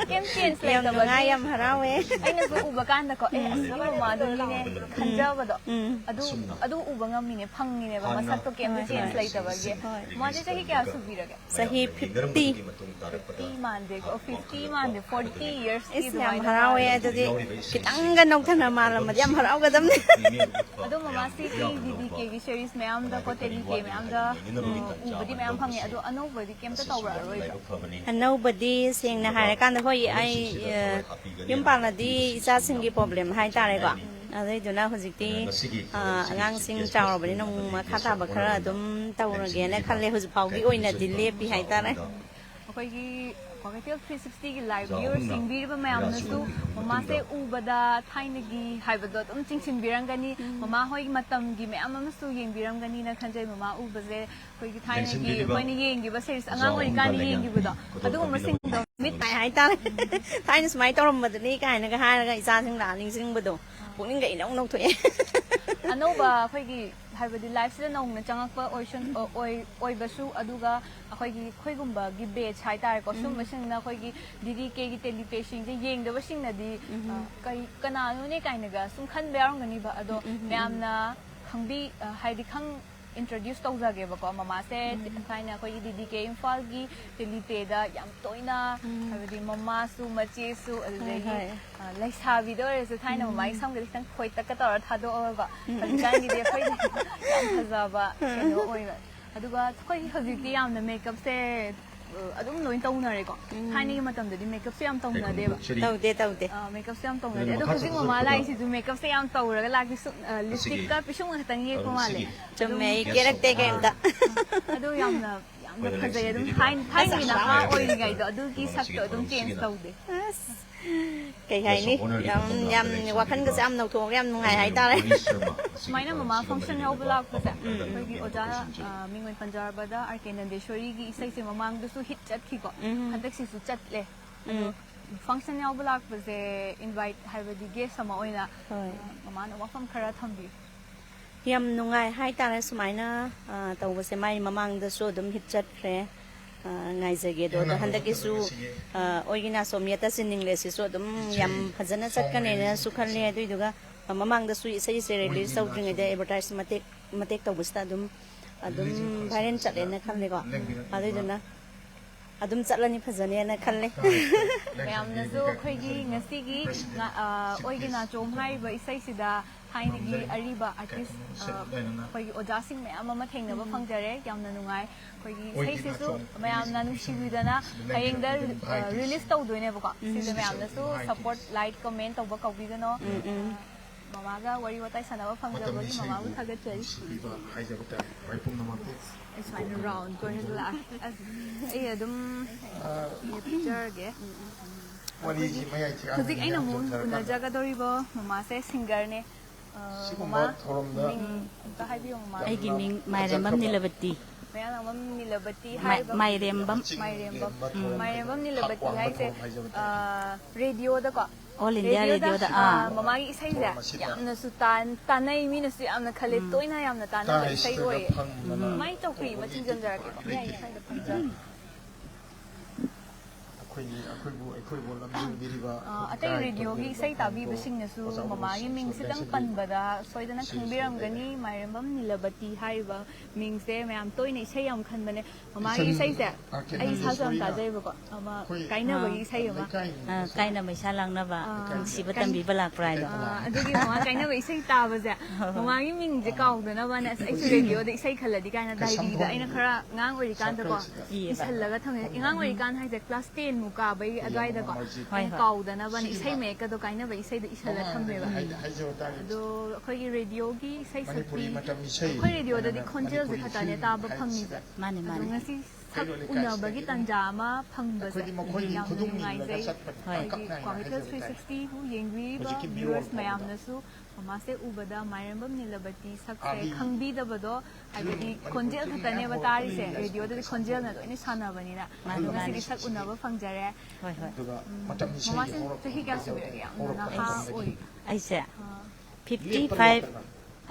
camp change ꯌꯥꯝ ꯅꯨꯡꯉꯥꯏ ꯂꯩꯇꯕꯒꯤ ꯌꯥꯝ ꯍꯔꯥꯎꯋꯦ ꯑꯩꯅꯁꯨ ꯎꯕ ꯀꯥꯟꯗꯀꯣ ꯑꯁꯤꯒꯤ ꯃꯃꯥꯗꯨꯒꯤꯅꯦ ꯈꯟꯖꯕꯗꯣ ꯑꯗꯨ ꯎꯕ ꯉꯝꯃꯤꯅꯦ ꯐꯪꯉꯤꯅꯦꯕ ꯃꯁꯛꯇꯣ ꯀꯦꯝꯇ ꯆꯦꯟꯖ ꯂꯩꯇꯕꯒꯤ ꯃꯥꯁꯦ ꯆꯍꯤ ꯀꯌꯥ ꯁꯨꯕꯤꯔꯒꯦ ꯆꯍꯤ 50 50 ꯃꯥꯟꯗꯦꯀꯣ 50 ꯃꯥꯟꯗꯦ 40 yearsꯀꯤ ꯏꯁ ꯌꯥꯝ ꯍꯔꯥꯎꯋꯦ ꯑꯗꯨꯗꯤ ꯈꯤꯇꯪꯒ ꯅꯧꯊꯅ ꯃꯥꯜꯂꯝꯃꯗꯤ ꯌꯥꯝ ꯍꯔꯥꯎꯒꯗꯕꯅꯤ ꯑꯗꯣ ꯃꯃꯥꯁꯤꯒꯤ DDKꯒꯤ ꯁꯦꯔꯤꯁ ꯃꯌꯥꯝꯗ ꯀꯣ ꯇꯦꯂꯤꯀꯦ ꯃꯌꯥꯝꯗ ꯎꯕꯗꯤ ꯃꯌꯥꯝ ꯐꯪꯉꯦ ꯑꯗꯣ ꯑꯅꯧꯕꯗꯤ ꯀꯩꯝꯇ ꯇꯧꯔꯛꯑꯔꯣꯏꯗ꯭ꯔꯣ ꯑꯅꯧꯕꯗꯤ ꯁꯦꯡꯅ ꯍꯥꯏꯔꯀꯥꯟꯗ ꯍꯣꯏ ꯑꯩ ꯌꯨꯝ ꯄꯥꯜꯂꯗꯤ ꯏꯆꯥꯁꯤꯡꯒꯤ ꯄ꯭ꯔꯣꯕ꯭ꯂꯦꯝ ꯍꯥꯏꯇꯥꯔꯦꯀꯣ ꯑꯗꯨꯏꯗꯨꯅ ꯍꯧꯖꯤꯛꯇꯤ ꯑꯉꯥꯡꯁꯤꯡ ꯆꯥꯎꯔꯕꯅꯤꯅ ꯑꯃꯨꯛ ꯃꯈꯥ ꯇꯥꯕ ꯈꯔ ꯑꯗꯨꯝ ꯇꯧꯔꯒꯦꯅ ꯈꯜꯂꯦ ꯍꯧꯖꯤꯛ ꯐꯥꯎꯒꯤ ꯑꯣꯏꯅꯗꯤ ꯂꯦꯞꯄꯤ ꯍꯥꯏꯇꯥꯔꯦ ꯑꯩꯈꯣꯏꯒꯤ ꯀ꯭ꯋꯥꯀꯩꯊꯦꯜ 360ꯒꯤ ꯂꯥꯏꯚ ꯚ꯭ꯌꯨꯋꯔꯁ ꯌꯦꯡꯕꯤꯔꯤꯕ ꯃꯌꯥꯝꯅꯁꯨ ꯃꯃꯥꯁꯦ ꯎꯕꯗ ꯊꯥꯏꯅꯒꯤ ꯍꯥꯏꯕꯗꯣ ꯑꯗꯨꯝ ꯆꯤꯡꯁꯤꯟꯕꯤꯔꯝꯒꯅꯤ ꯃꯃꯥ ꯍꯣꯏꯒꯤ ꯃꯇꯝꯒꯤ ꯃꯌꯥꯝ ꯑꯃꯁꯨ ꯌꯦꯡꯕꯤꯔꯝꯒꯅꯤꯅ ꯈꯟꯖꯩ ꯃꯃꯥ ꯎꯕꯁꯦ ꯑꯩꯈꯣꯏꯒꯤ ꯊꯥꯏꯅꯒꯤ ꯑꯩꯈꯣꯏꯅ ꯌꯦꯡꯈꯤꯕ ꯁꯦꯔꯤꯁ ꯑꯉꯥꯡ ꯑꯣꯏꯔꯤꯀꯥꯟꯗ ꯌꯦꯡꯈꯤꯕꯗꯣ ꯑꯗꯨꯒꯨꯝꯕꯁꯤꯡꯗꯣ ꯃꯤꯠ ꯇꯥꯏ ꯍꯥꯏꯇꯥꯔꯦ ꯊꯥꯏꯅ ꯁꯨꯃꯥꯏꯅ ꯇꯧꯔꯝꯕꯗꯨꯅꯤ ꯀꯥꯏꯅꯒ ꯍꯥꯏꯔꯒ ꯏꯆꯥꯁꯤꯡ ꯂꯥꯛ ꯅꯤꯡꯁꯤꯡꯕꯗꯣ ꯄꯨꯛꯅꯤꯡꯒ ꯏꯅꯧ ꯅꯧꯊꯣꯛꯑꯦ ꯑꯅꯧꯕ ꯑꯩꯈꯣꯏꯒꯤ ꯍꯥꯏꯕꯗꯤ ꯂꯥꯏꯐꯁꯤꯗ ꯅꯧꯅ ꯆꯪꯉꯛꯄ ꯑꯣꯏꯕꯁꯨ ꯑꯗꯨꯒ ꯑꯩꯈꯣꯏꯒꯨꯝꯕꯒꯤ ꯕꯦꯆ ꯍꯥꯏꯇꯥꯔꯦꯀꯣ ꯁꯨꯝꯕꯁꯤꯡꯅ ꯑꯩꯈꯣꯏꯒꯤ DDKꯒꯤ ꯇꯦꯂꯤꯄꯦꯁꯤꯡꯁꯦ ꯌꯦꯡꯗꯕꯁꯤꯡꯅꯗꯤ ꯀꯅꯥꯅꯣꯅꯦ ꯀꯥꯏꯅꯒ ꯁꯨꯝ ꯈꯟꯕ ꯌꯥꯎꯔꯝꯒꯅꯤꯕ ꯑꯗꯣ ꯃꯌꯥꯝꯅ ꯍꯥꯏꯗꯤ introduce ꯇꯧꯖꯒꯦꯕꯀꯣ ꯃꯃꯥꯁꯦ ꯊꯥꯏꯅ ꯑꯩꯈꯣꯏꯒꯤ DDK ꯏꯝꯐꯥꯜꯒꯤ ꯇꯦꯂꯤꯄꯦꯗ ꯌꯥꯝ ꯇꯣꯏꯅ ꯍꯥꯏꯕꯗꯤ ꯃꯃꯥꯁꯨ ꯃꯆꯦꯁꯨ ꯑꯗꯨꯗꯒꯤ ꯂꯩꯁꯥꯕꯤꯗ ꯑꯣꯏꯔꯁꯨ ꯊꯥꯏꯅ ꯃꯃꯥꯒꯤ ꯁꯝꯒꯗꯤ ꯈꯤꯇꯪ ꯈꯣꯏꯇꯛꯀ ꯇꯧꯔ ꯊꯥꯗꯣꯛꯑꯒ ꯍꯧꯖꯤꯛꯀꯥꯟꯒꯤꯗꯤ ꯑꯩꯈꯣꯏꯗꯤ ꯌꯥꯝ ꯐꯖꯕ ꯀꯩꯅꯣ ꯑꯣꯏꯕ ꯑꯗꯨꯒ ꯑꯩꯈꯣꯏ ꯍꯧꯖꯤꯛꯇꯤ ꯌꯥꯝꯅ ꯃꯦꯀꯞꯁꯦ ꯑꯗꯨꯝ ꯂꯣꯏ ꯇꯧꯅꯔꯦꯀꯣ ꯊꯥꯏꯅꯒꯤ ꯃꯇꯝꯗꯗꯤ ꯃꯦꯀꯞꯁꯦ ꯌꯥꯝ ꯇꯧꯅꯗꯦꯕ ꯇꯧꯗꯦ ꯃꯦꯀꯞꯁꯦ ꯌꯥꯝ ꯇꯧꯅꯗꯦ ꯑꯗꯣ ꯍꯧꯖꯤꯛ ꯃꯃꯥ ꯂꯥꯛꯏꯁꯤꯁꯨ ꯃꯦꯀꯞꯁꯦ ꯌꯥꯝ ꯇꯧꯔꯒ ꯂꯥꯛꯄꯤ ꯂꯤꯞꯁꯇꯤꯛꯀ ꯄꯤꯁꯨꯝ ꯈꯛꯇꯪ ꯌꯦꯛꯄ ꯃꯥꯜꯂꯦ ꯆꯨꯝꯃꯦ ꯑꯩ ꯀꯦꯔꯛꯇꯦ ꯀꯩꯝꯇ ꯑꯗꯨ ꯌꯥꯝꯅ ꯐꯖꯩ ꯑꯗꯨꯝ ꯊꯥꯏꯅꯒꯤ ꯅꯍꯥ ꯑꯣꯏꯔꯤꯉꯩꯗꯣ ꯑꯗꯨꯒꯤ ꯁꯛꯇꯣ ꯑꯗꯨꯝ ꯆꯦꯟꯖ ꯇꯧꯗꯦ ꯀꯩ ꯍꯥꯏꯅꯤ ꯌꯥꯝ ꯋꯥꯈꯜꯒꯁꯦ ꯌꯥꯝ ꯅꯧꯊꯣꯛꯑꯒ ꯌꯥꯝ ꯅꯨꯡꯉꯥꯏ ꯍꯥꯏꯇꯥꯔꯦ ꯁꯨꯃꯥꯏꯅ ꯃꯃꯥ ꯐꯪꯁꯟ ꯌꯥꯎꯕ ꯂꯥꯛꯄꯁꯦ ꯑꯩꯈꯣꯏꯒꯤ ꯑꯣꯖꯥ ꯃꯤꯡꯑꯣꯏ ꯄꯟꯖꯥꯔꯕꯗ RK ꯅꯟꯗꯦꯁꯣꯔꯤꯒꯤ ꯏꯁꯩꯁꯦ ꯃꯃꯥꯡꯗꯁꯨ ꯍꯤꯠ ꯆꯠꯈꯤꯀꯣ ꯍꯟꯗꯛꯁꯤꯁꯨ ꯆꯠꯂꯦ ꯑꯗꯣ ꯐꯪꯁꯟ ꯌꯥꯎꯕ ꯂꯥꯛꯄꯁꯦ ꯏꯟꯚꯥꯏꯠ ꯍꯥꯏꯕꯗꯤ ꯒꯦꯁ ꯑꯃ ꯑꯣꯏꯅ ꯃꯃꯥꯅ ꯋꯥꯐꯝ ꯈꯔ ꯊꯝꯕꯤꯌꯨ ꯌꯥꯝ ꯅꯨꯡꯉꯥꯏ ꯍꯥꯏꯇꯥꯔꯦ ꯁꯨꯃꯥꯏꯅ ꯇꯧꯕꯁꯦ ꯃꯥꯏ ꯃꯃꯥꯡꯗꯁꯨ ꯑꯗꯨꯝ ꯍꯤꯠ ꯆꯠꯈ꯭ꯔꯦ ꯉꯥꯏꯖꯒꯦꯗꯣ ꯑꯗꯣ ꯍꯟꯗꯛꯀꯤꯁꯨ ꯑꯣꯏꯒꯤ ꯅꯥꯁꯣꯝ ꯌꯦꯠꯇ ꯆꯤꯟꯅꯤꯡꯂꯦꯁꯤꯁꯨ ꯑꯗꯨꯝ ꯌꯥꯝ ꯐꯖꯅ ꯆꯠꯀꯅꯦꯅꯁꯨ ꯈꯜꯂꯦ ꯑꯗꯨꯏꯗꯨꯒ ꯃꯃꯥꯡꯗꯁꯨ ꯏꯁꯩꯁꯦ ꯔꯤꯂꯤꯁ ꯇꯧꯗ꯭ꯔꯤꯉꯩꯗ ꯑꯦꯗꯚꯔꯇꯥꯏꯁ ꯃꯇꯦꯛ ꯇꯧꯕꯁꯤꯗ ꯑꯗꯨꯝ ꯚꯥꯏꯔꯦꯜ ꯆꯠꯂꯦꯅ ꯈꯜꯂꯦꯀꯣ ꯑꯗꯨꯏꯗꯨꯅ ꯑꯗꯨꯝ ꯆꯠꯂꯅꯤ ꯐꯖꯅꯦꯅ ꯈꯜꯂꯦ ꯃꯌꯥꯝꯅꯁꯨ ꯑꯩꯈꯣꯏꯒꯤ ꯉꯁꯤꯒꯤ ꯑꯣꯏꯒꯤ ꯅꯥꯆꯣꯝ ꯍꯥꯏꯔꯤꯕ ꯏꯁꯩꯁꯤꯗ ꯊꯥꯏꯅꯒꯤ ꯑꯔꯤꯕ ꯑꯥꯔꯇꯤꯁ ꯑꯩꯈꯣꯏꯒꯤ ꯑꯣꯖꯥꯁꯤꯡ ꯃꯌꯥꯝ ꯑꯃ ꯊꯦꯡꯅꯕ ꯐꯪꯖꯔꯦ ꯌꯥꯝꯅ ꯅꯨꯡꯉꯥꯏ ꯑꯩꯈꯣꯏꯒꯤ ꯏꯁꯩꯁꯤꯁꯨ ꯃꯌꯥꯝꯅ ꯅꯨꯡꯁꯤꯕꯤꯗꯅ ꯍꯌꯦꯡꯗ ꯔꯤꯂꯤꯁ ꯇꯧꯗꯣꯏꯅꯦꯕꯀோ ꯁꯤꯗ ꯃꯌꯥꯝꯅꯁꯨ ꯁꯞꯄꯣꯔꯠ ꯂꯥꯏꯛ ꯀꯣꯃꯦꯟ ꯇꯧꯕ ꯀꯧꯕꯤꯒꯅꯣ ꯃꯃꯥꯒ ꯋꯥꯔꯤ ꯋꯥꯇꯥꯏ ꯁꯥꯟꯅꯕ ꯐꯪꯖꯕꯒꯤ ꯃꯃꯥꯕꯨ ꯊꯥꯒꯠꯆꯔꯤ ꯑꯩ ꯁꯨꯃꯥꯏꯅ ꯔꯥꯎꯟ ꯀꯣꯏꯔꯒ ꯂꯥꯛꯑꯦ ꯑꯩ ꯑꯗꯨꯝ ꯄꯤꯖꯔꯒꯦ ꯍꯧꯖꯤꯛ ꯑꯩꯅ ꯑꯃꯨꯛ ꯎꯅꯖꯒꯗꯧꯔꯤꯕ ꯃꯃꯥꯁꯦ ꯁꯤꯡꯒꯔꯅꯦ ꯃꯃꯥ ꯃꯤꯡ ꯑꯝꯇ ꯍꯥꯏꯕꯤꯌꯨ ꯃꯃꯥ ꯑꯩꯒꯤ ꯃꯤꯡ ꯃꯥꯏꯔꯦꯝꯕꯝ ꯅꯤꯂꯕꯇꯤ ꯃꯌꯥꯝꯕꯝ ꯅꯤꯂꯕꯇꯤ ꯍꯥꯏꯕ ꯃꯥꯏꯔꯦꯝꯕꯝ ꯅꯤꯂꯕꯇꯤ ꯍꯥꯏꯁꯦ ꯔꯦꯗꯤꯑꯣꯗꯀꯣ All India Radio-da ꯃꯃꯥꯒꯤ ꯏꯁꯩꯁꯦ ꯌꯥꯝꯅꯁꯨ ꯇꯥꯟꯅꯩ ꯃꯤꯅꯁꯨ ꯌꯥꯝꯅ ꯈꯜꯂꯦ ꯇꯣꯏꯅ ꯌꯥꯝꯅ ꯇꯥꯟꯅꯕ ꯏꯁꯩ ꯑꯣꯏꯌꯦ ꯃꯥꯏ ꯆꯧꯀ꯭ꯔꯤ ꯑꯃ ꯊꯤꯡꯖꯤꯟꯖꯔꯛꯀꯦꯀꯣ ꯃꯌꯥꯏ ꯏꯁꯩꯗ ꯐꯪꯖ ꯑꯇꯩ ꯔꯦꯗꯤꯑꯣꯒꯤ ꯏꯁꯩ ꯇꯥꯕꯤꯕꯁꯤꯡꯅꯁꯨ ꯃꯃꯥꯒꯤ ꯃꯤꯡꯁꯤꯇꯪ ꯄꯟꯕꯗ ꯁꯣꯏꯗꯅ ꯈꯪꯕꯤꯔꯝꯒꯅꯤ ꯃꯥꯏꯔꯦꯝꯕꯝ ꯅꯤꯂꯕꯇꯤ ꯍꯥꯏꯔꯤꯕ ꯃꯤꯡꯁꯦ ꯃꯌꯥꯝ ꯇꯣꯏꯅ ꯏꯁꯩ ꯌꯥꯝ ꯈꯟꯕꯅꯦ ꯃꯃꯥꯒꯤ ꯏꯁꯩꯁꯦ ꯑꯩ ꯏꯁꯥꯁꯨ ꯌꯥꯝ ꯇꯥꯖꯩꯕꯀꯣ ꯑꯃ ꯀꯥꯏꯅꯕꯒꯤ ꯏꯁꯩ ꯑꯃ ꯀꯥꯏꯅꯕ ꯏꯁꯥ ꯂꯥꯡꯅꯕ ꯅꯨꯡꯁꯤꯕ ꯇꯝꯕꯤꯕ ꯂꯥꯛꯄ꯭ꯔꯥ ꯍꯥꯏꯗꯣ ꯑꯗꯨꯒꯤ ꯃꯃꯥ ꯀꯥꯏꯅꯕ ꯏꯁꯩ ꯇꯥꯕꯁꯦ ꯃꯃꯥꯒꯤ ꯃꯤꯡꯁꯦ ꯀꯥꯎꯗꯅꯕꯅꯦ ꯑꯁ ꯑꯩꯁꯨ ꯔꯦꯗꯤꯑꯣꯗ ꯏꯁꯩ ꯈꯜꯂꯗꯤ ꯀꯥꯏꯅ ꯗꯥꯏꯔꯤꯗ ꯑꯩꯅ ꯈꯔ ꯑꯉꯥꯡ ꯑꯣꯏꯔꯤꯀꯥꯟꯗꯀꯣ ꯏꯁꯜꯂꯒ ꯊꯝꯃꯦ ꯑꯉꯥꯡ ꯑꯣꯏꯔꯤꯀꯥꯟ ꯍꯥꯏꯁꯦ ꯀ꯭ꯂꯥꯁ 10 ꯃꯨꯛ ꯀꯥꯕꯩ ꯑꯗꯨꯋꯥꯏꯗꯀꯣ ꯀꯥꯎꯗꯅꯕꯅ ꯏꯁꯩ ꯃꯌꯦꯛꯀꯗꯣ ꯀꯥꯏꯅꯕ ꯏꯁꯩꯗꯣ ꯏꯁꯜꯂ ꯊꯝꯃꯦꯕ ꯑꯗꯣ ꯑꯩꯈꯣꯏꯒꯤ ꯔꯦꯗꯤꯑꯣꯒꯤ ꯏꯁꯩ ꯁꯛꯄꯤ ꯑꯩꯈꯣꯏ ꯔꯦꯗꯤꯑꯣꯗꯗꯤ ꯈꯣꯟꯖꯦꯜꯁꯦ ꯈꯛꯇꯅꯦ ꯇꯥꯕ ꯐꯪꯉꯤꯁꯦ ꯑꯗꯣ ꯉꯁꯤ ꯁꯛ ꯎꯅꯕꯒꯤ ꯇꯥꯟꯖꯥ ꯑꯃ ꯐꯪꯕꯁꯦ ꯌꯥꯝꯅ ꯅꯨꯡꯉꯥꯏꯖꯩ ꯑꯩꯈꯣꯏꯒꯤ ꯀ꯭ꯋꯥꯀꯩꯊꯦꯜ 360ꯕꯨ ꯌꯦꯡꯕꯤꯔꯤꯕ ꯚ꯭ꯌꯨꯋꯔꯁ ꯃꯌꯥꯝꯅꯁꯨ ꯃꯃꯥꯁꯦ ꯎꯕꯗ ꯃꯥꯏꯔꯦꯝꯕꯝ ꯅꯤꯂꯕꯇꯤ ꯁꯛꯁꯦ ꯈꯪꯕꯤꯗꯕꯗꯣ ꯍꯥꯏꯕꯗꯤ ꯈꯣꯟꯖꯦꯜ ꯈꯛꯇꯅꯦꯕ ꯇꯥꯔꯤꯁꯦ ꯔꯦꯗꯤꯑꯣꯗꯗꯤ ꯈꯣꯟꯖꯦꯜꯅ ꯂꯣꯏꯅ ꯁꯥꯟꯅꯕꯅꯤꯅ ꯑꯗꯣ ꯉꯁꯤꯗꯤ ꯁꯛ ꯎꯅꯕ ꯐꯪꯖꯔꯦ ꯃꯃꯥꯁꯦ ꯆꯍꯤ ꯀꯌꯥ ꯁꯨꯕꯤꯔꯒꯦ ꯌꯥꯝꯅ ꯅꯍꯥ ꯑꯣꯏ ꯑꯩꯁꯦ 55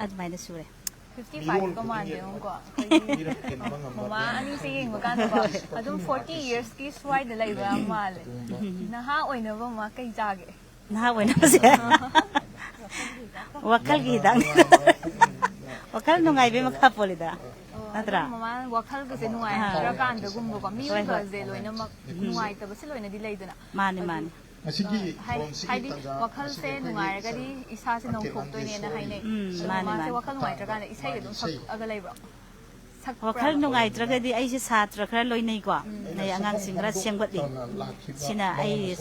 ꯑꯗꯨꯃꯥꯏꯅ ꯁꯨꯔꯦ 55 ประมาณเดียวกว่ามาอันนี้สิยิงมากันแต่ว่าอดุม40 years กี่สวายเดลัยบ้างมาเลยนะฮะโอ้ยเนว่ามาใกล้จากเ Nah, bueno, sih. Wakal kita. Wakal nungai be makapolida. Natra. Mama wakal kasi nungai. Pero kan do gumbo ko mi ko zelo ina mak nungai ta basilo ina delay duna. Mani mani. Hai di wakal se nungai ga di isa se nong thok toy ne na hai nei. Mani Ma se mani. wakal nungai tra kan isai ga dum sak aga lay bro. Wakal nungai tragedi ai si satra khara loi nei ko. Nei angang singra sengbat di. Sina ai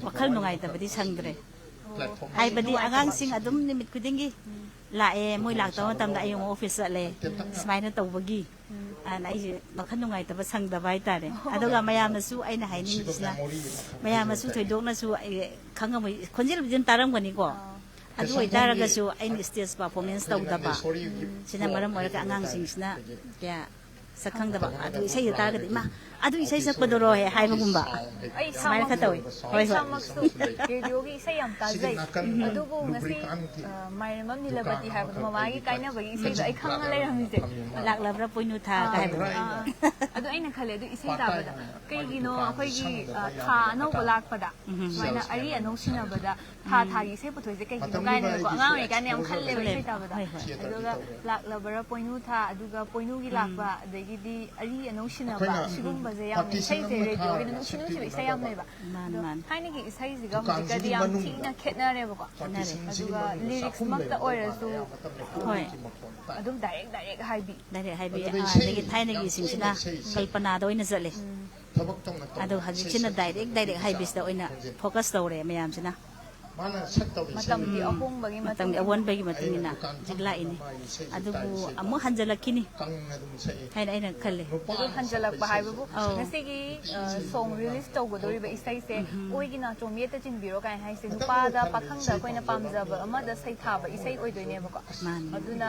wakal nungai ta badi sangdre. Hai badi angang sing adum nimit kudingi. La e moi lak taw tam da ayong office le. Smai na taw bagi. An ai wakal nungai ta ba sang da bai ta re. Aduga mayam na su ai na hai ni sina. Mayam na su thoidok na su khanga moi khonjel bijin taram gani ko. Adu itaraga su ai stage performance taw da ba. Sina maram mo ka angang sing sina kaya sakhang da ba adu isai taraga di ma adu isai sak padoro he hai magumba. Ai Smai ka taw. Hoi samak su radio gi isai yam ta zai. Adu bu ngasi mai mam ni labati ha ba ma gi kai na ba gi isai da ai khang na lai ram ni se. Lak labra poinu tha ka hai ba. Adu ai na khale adu isai ta ba da. Kai gi no akhoi gi tha anau ba lak pa da. Mai na ari anau sina ba da. Tha tha gi isai puthoi se kai gi no kai na ko angang ni kan yam khalle ba isai ta ba da. Adu ga lak labra poinu tha adu ga poinu gi lak ba adagi di ari anau sina ba sigum ba ze yam isai se radio gi no sinu si isai yam nei ba. Man man. Hai ni gi isai si ga mu ga di yam thi na khet na re ba ko. Adu ga lyrics mak ta oira su Hoi. adum direct hai bi. Dari hai bi adagi thai na gi sing sina kalpana da oina zale. Adu haji sina direct hai bis da oina focus tawre mayam sina. Matam di ahong bagi Matang di awan bagi matumina jigla ini. Adu bu amu hanjalakini. Hai na ina khalle. Adu hanjalak ba hai bu ngasi gi song release taw go dori ba isai se oi gi na chom ye ta chin biro kai hai se nupa da pakhang da koina pamja ba ama da sai tha ba isai oi doi ne ba ko aduna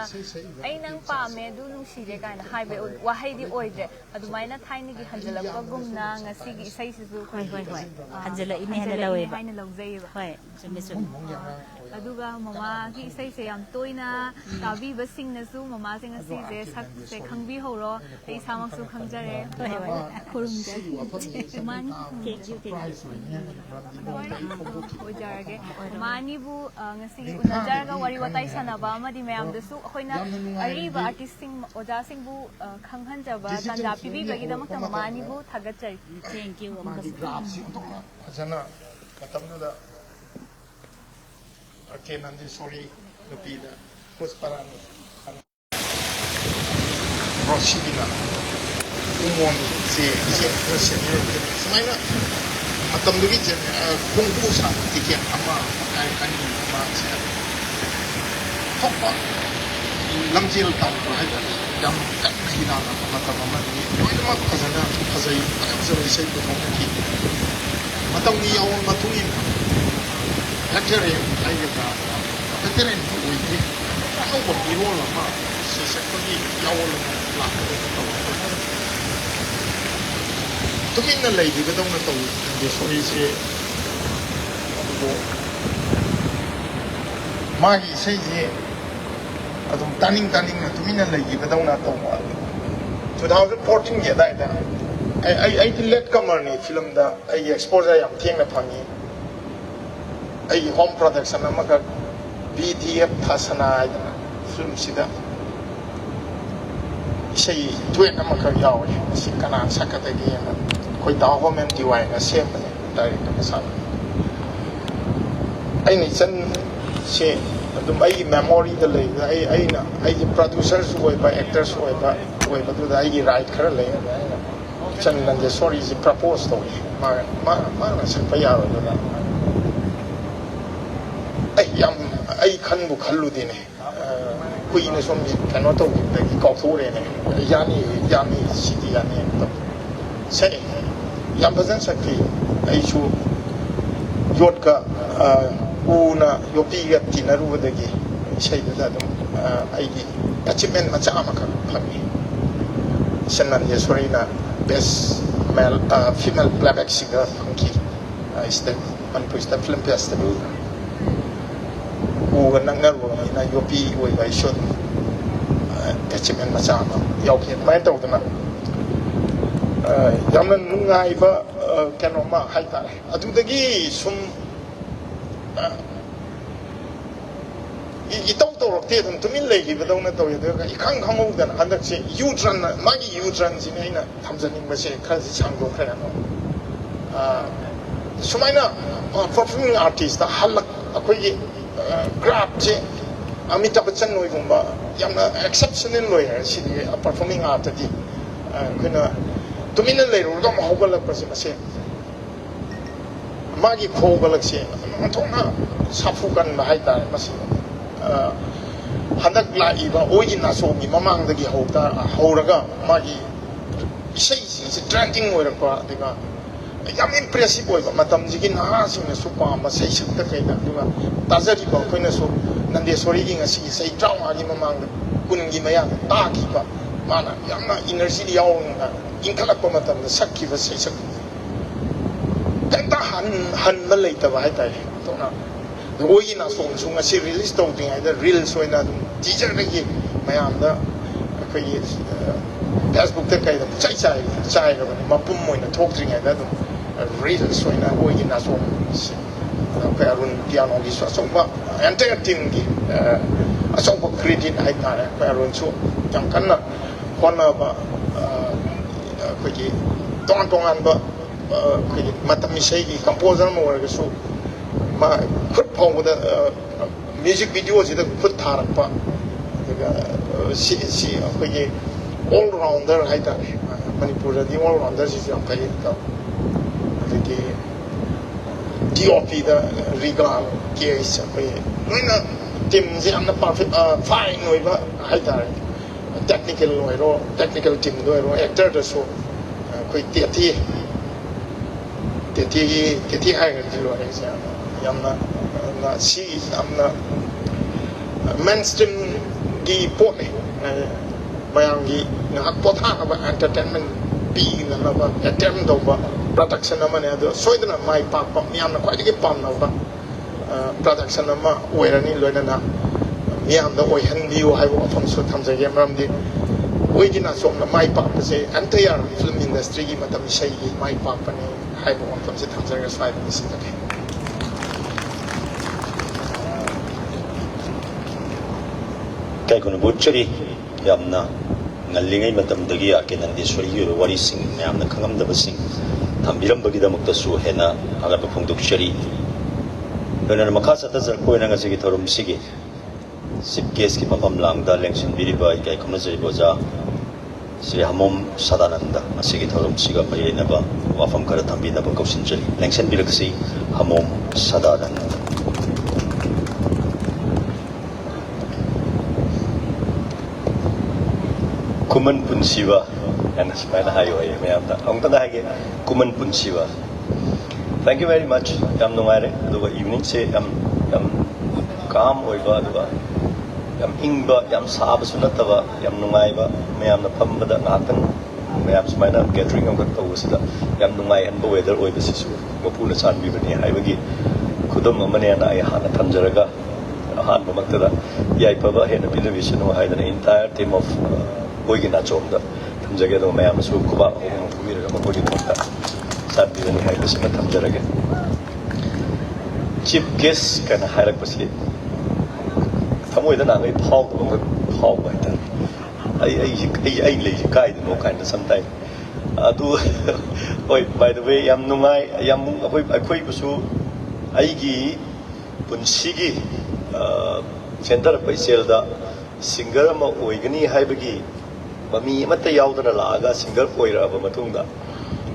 ai nang pa me du nu si re kai na hai ba wa hai di oi de adu mai na thai ni gi hanjalak ba gum na ngasi gi isai si su hoi hanjala ini hanjala we ba hai na lau zai ba hoi sum aduga mama ki isai se yam toina tabi ba sing na su mama sing asi je sak se khangbi ho ro ei samak su khangjare khurum je mani ke ojarage mani bu ngasi unajarga wari watai sanaba amadi mayam dasu akoina ariba artist sing oja sing bu khanghan jaba tanja pibi bagi damak ta mani bu thagachari thank you ajana katamna Okay, Nandi, sorry, Lupita. Pusparani. Roshidina. Umon, si senior. Semaina, matam dugi jen kungkusan tiket ama kai kani ama siya. Hoppa. Lamjil tam prahaya. Dam kat khina matam ama dugi. Noy mak khazana khazai khazai sai ko ki. Matam ni yawan matungin. Lecturer, I get a veteran who is nobody roll of us. She's actually young. Talking the lady, but don't know this is Maggie says here, I don't tanning to mean a lady, but don't know. 2014, yeah, that I did let come on a film that I expose I am taking upon you. I home production amaga BDF thasana idana film sida sei tuet amaga yawe si kana sakata gi na koi da home em diwai na sem ne direct ka sa ai ni chan se adum ai memory da le ai producers woi ba actors woi ba du da ai right khara le chan nan je sorry is proposed to ma na se pa yawe da I can't look Haludine. Queen is on me cannot talk the Kauture, Yani City and say Yampazan Saki, I should Yotka Una Yopiga Tinaru the Gay, say that I achievement Machamaka Pami. Senan Yasorina, best male female playback singer, Funky. I step on push the film festival. Who nang na yopi way by shot achievement macha ama yauki mai tawdana yamna nungaiba kanoma haitare adudagi sum itau tawrakte dum tumin leibadawna tawyada ikhang khangoudan handakse yutran magi yutran sine aina thamjaning base khasi changdo khayano sumaina performing artist halak akhoi craft je Amitabh Bachchan noigumba yamna exceptional lawyer sidi performing art di kuna tumina leiro do ma hogalak pase mase magi khogalak se thona safu kan bahai ta mase handak la iba ogi na so gi mamang dagi hota horaga magi isai si trending oira pa diga yam impressive oiba matam jigi na sing na supa ma sei sakta kaina diga tazari ba koina so nande sori gi ngasi sei trauma gi mamang kun gi maya ta ki ba mana yamna energy yaw inkalak pa matam da sakki ba sei sak kanta han na leita ba hai tai to na ogi na so chung ngasi release to ding ai da reels oina teacher gi mayam da kai Facebook ta kai da chai ga ba mapum moina thok ding ai da reels oina ogi na so kai arun piano gi so ba entire team gi asong ba credit ai ta kai arun so jang kan na khona ba kai gi tong an ba kai matam sei gi composer mo ga so ma khut phong da music video ji da khut tharak pa daga si kai gi all rounder hai ta manipur da di all rounder ji jang kai ka kai DOP da regal case kai noina team ji amna perfect fine noi ba hai ta technical noi ro technical team noi ro actor da so kai ti hai ga ji lo ai sa yamna na si amna mainstream gi pot ne bayang gi na potha ba entertainment pi na ba attempt do ba production ama ne ado soidana mai pa miam na kwai gi pam na ba production ama oirani loina na miam da oi han view hai bo phom so tham jage maram di oi gi na som na mai pa se entire film industry gi matam sei gi mai pa pa ne hai bo phom se tham jage sai ni si ta kai kun butchari yamna ngallingai matam dagi akenan di sori yu wari sing yamna khangam da basing tambiram bagi da mukta su hena agar ba phongduk shari dona makasa ta jar koina ngasi gi thorum sigi sip case ki mapam lang da lengsin biri ba kai khomna jai boja sri hamom sadananda asigi thorum siga mari na ba wafam kara tambi na ba kausin jali lengsin biraksi hamom sadananda kuman punsiwa and smile highway mayam da ang ta hage kuman punsiwa thank you very much yam nungare aduga evening se yam calm oiba aduga yam ingba yam saba sunataba yam nungai ba mayam na phamba da ngatan mayam smaina gathering ang ka usida yam nungai an bo weather oiba sisu mapuna san bi bani haibagi khudum amane na ai hana thamjaraga han bamakta da yai paba hena television o haidana entire team of oigi na chomda thamjage do mayam su kuba hom kumira ma oigi thonda sabi ni hai bas ma thamjarage chief guest kana hairak pasi thamoi da na ngai phau do phau ba ta ai le kai do kind of sometime adu oi by the way yam nungai yam akoi busu ai gi punsigi center paisel da singer ma oigani haibagi mami amata yaudana laaga singer oiraba matungda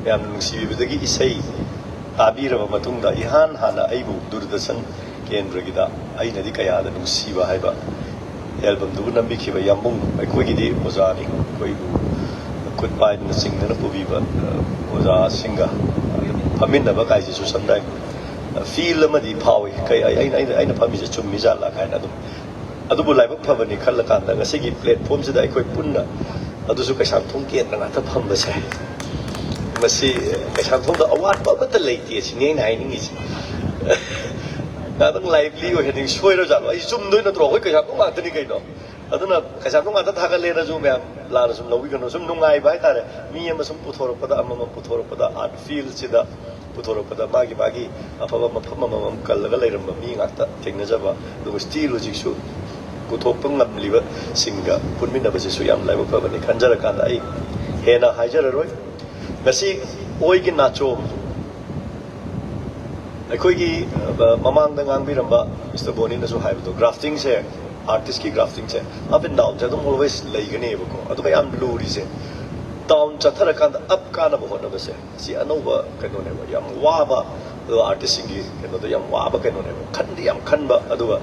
yam nungsibidagi isai tabiraba matungda ihan hana aibu durdasan kendragida aina di kaya da nungsiba haiba album du nambi khiba yambung aikoi di ozani koi goodbye na singna pubiba oza singa paminna ba kai su sandai feel amadi phawi kai aina phami je chummi jala kaina dum adubu laibak phabani khalla kanda ngasigi platform sida aikoi punna adusu kaisam thong ke na ta phamba sai masi kaisam thong da award ba ta leiti sini nai ningi na dang lively o heading soiro jalo ai chum doi na tro koi kaisam ma tani kai no aduna kaisa nunga ta thaga le na ju me la na sum logi gano sum nungai bai tare mi ama sum puthor pada ama puthor pada art feel sida puthor pada magi magi afaba mafam amam kallaga leiram mi ngakta thengna jaba du still logic su kuthok ngam liba singa punmin na base su yam lai ba bani khanjara kan ai hena haijara roi ngasi oi gi nacho ai gi mamang da ngang biramba Mr. Boni na su haibdo grafting se artist ki grafting se up and down jadum always laigane bako adu yam luri se down chathara kan up kana bo na base si anova kano ne ba yam wa ba artist singi kano do yam wa ba kano ne khandi yam khanba adu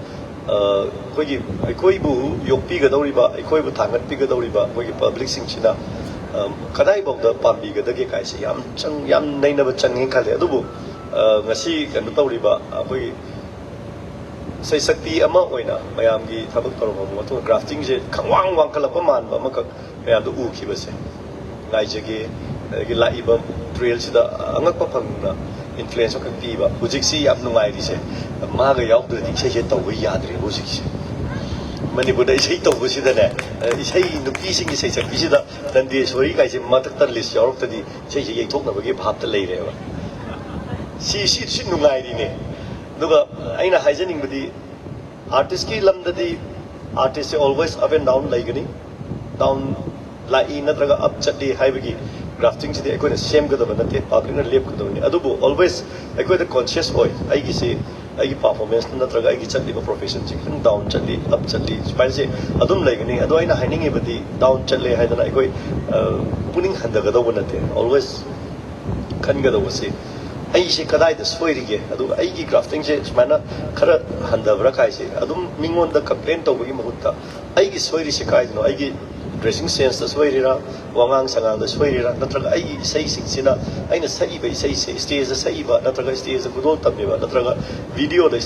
koi bu yokpi ga dori ba koi bu thangat pi ga dori ba koi public sing china kadai bok da pambi ga da ge kai se yam nei na ba chang he khale adu bu ngasi kano dori ba koi say sakti ama oina mayam gi thabak toroma mo to grafting je khangwang wang kala pa man ba makak mayam do u khiba se ngai je gi la ibam trail sida angak pa phangna influence ka pi ba hujik si yam nungai ri se ma ga yaw de di se taw ya dri hujik se mani bu dai sei taw bu sida ne sei nu pi sing sei sakti sida dan di sori kai se ma tak tar list yaw ta di sei ye thok na ba gi bhap ta lei re ba si nungai ri ne duga aina hygienic budi artist ki lamdadi artist always up and down laigani down la ina traga up chatti haibagi grafting chidi ekoi same gadaba nate public na lep gadaba adubu always ekoi the conscious boy ai gi se ai gi performance na traga ai gi chatti ba profession chi down chatti up chatti spine se adum laigani adu aina haining budi down chatle haidana ekoi puning handa gadaba nate always khan gadaba se ai se kadai da soirige adu ai gi grafting se smana khara handabra kai se adum mingon da complain to gi mahutta ai gi soiri se kai no ai gi dressing sense da soirira wangang sangang da soirira natraga ai sei sing sina aina sai bai sei se stage da sai ba natraga stage da kudol tambe ba natraga video da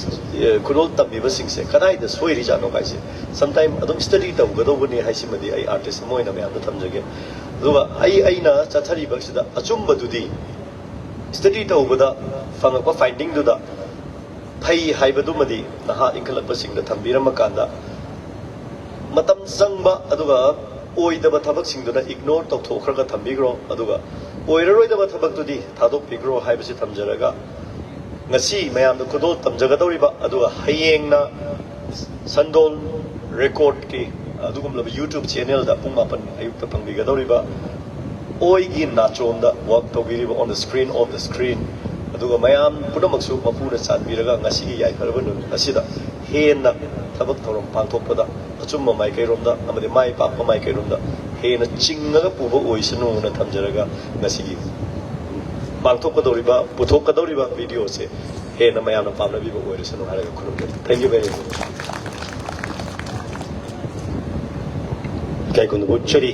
kudol tambe ba sing se kadai da soiri ja no kai se sometime adum study da gado bani hai si madi ai artist moina me am da thamjage duba ai aina chathari ba sida achumba dudi study tawbada fangakpa finding duda phai haibadu madi naha inkalakpa singda thambirama kanda matam sangba aduga oidaba thabak singduna ignore tawthokraga thambigro aduga oiraroidaba thabak tudi thadok pigro haibasi thamjaraga ngasi mayam da kudol tamjaga dawriba aduga hayengna sandol record ki adugumlaba YouTube channel da pung 8 ayukta phangbiga dawriba oi gi nachom da work tawbiriba on the screen aduga mayam pudamaksu mapuna chanbiraga ngasi gi yai kharban asida hena thabak thorom pangthokpada achumma mai kairomda amade mai pakpa mai kairomda hena chingaga puba oisanu na thamjaraga ngasi gi pangthokadoriba puthokadoriba video se hena mayam na pamna biba oirisanu haraga khurumde thank you very much kai kun buchari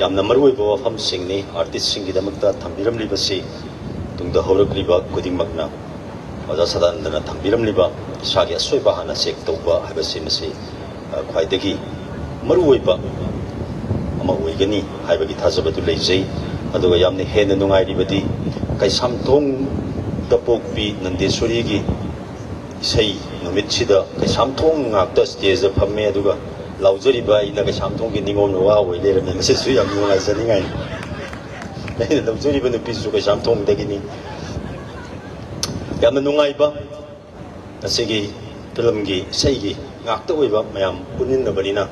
yamna marui bo fam singni artist singi damakta thambiram libasi tungda horak liba kuding magna oja sadan dana thambiram liba sagi asoi ba hana sek toba habasi masi khwai degi marui ba ama oigani haibagi thajabadu leijai aduga yamne hena nungai ribadi kai samthong dapokpi nandeswari gi sei numitchida kai samthong ngakta stage phamme aduga laujari ba ina ka samthong gi ningom no wa wei le me se su yam ngai sa ningai nei laujari ba no pisu ka samthong de gi ni yam nungai ba asigi film gi sei gi ngakta oi ba mayam punin na bani na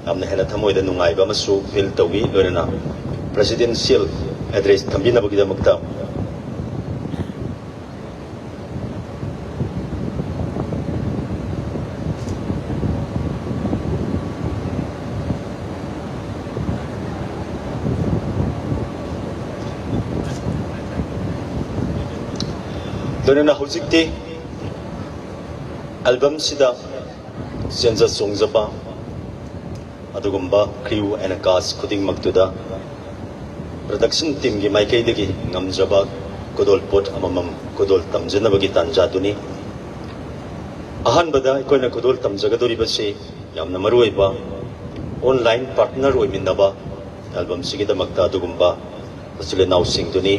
amna hela thamoi da nungai ba masu feel tawgi lorena presidential address thambina ba gi da makta Donena hujikti album sida senza songzaba adugumba crew and cast kuding magtuda production team gi maikai degi ngamjaba kodol pot amamam kodol tamjana bagi tanja duni ahan bada koina kodol tamjaga dori base yamna maroi ba online partner oiminaba album sigida magta adugumba asile now sing duni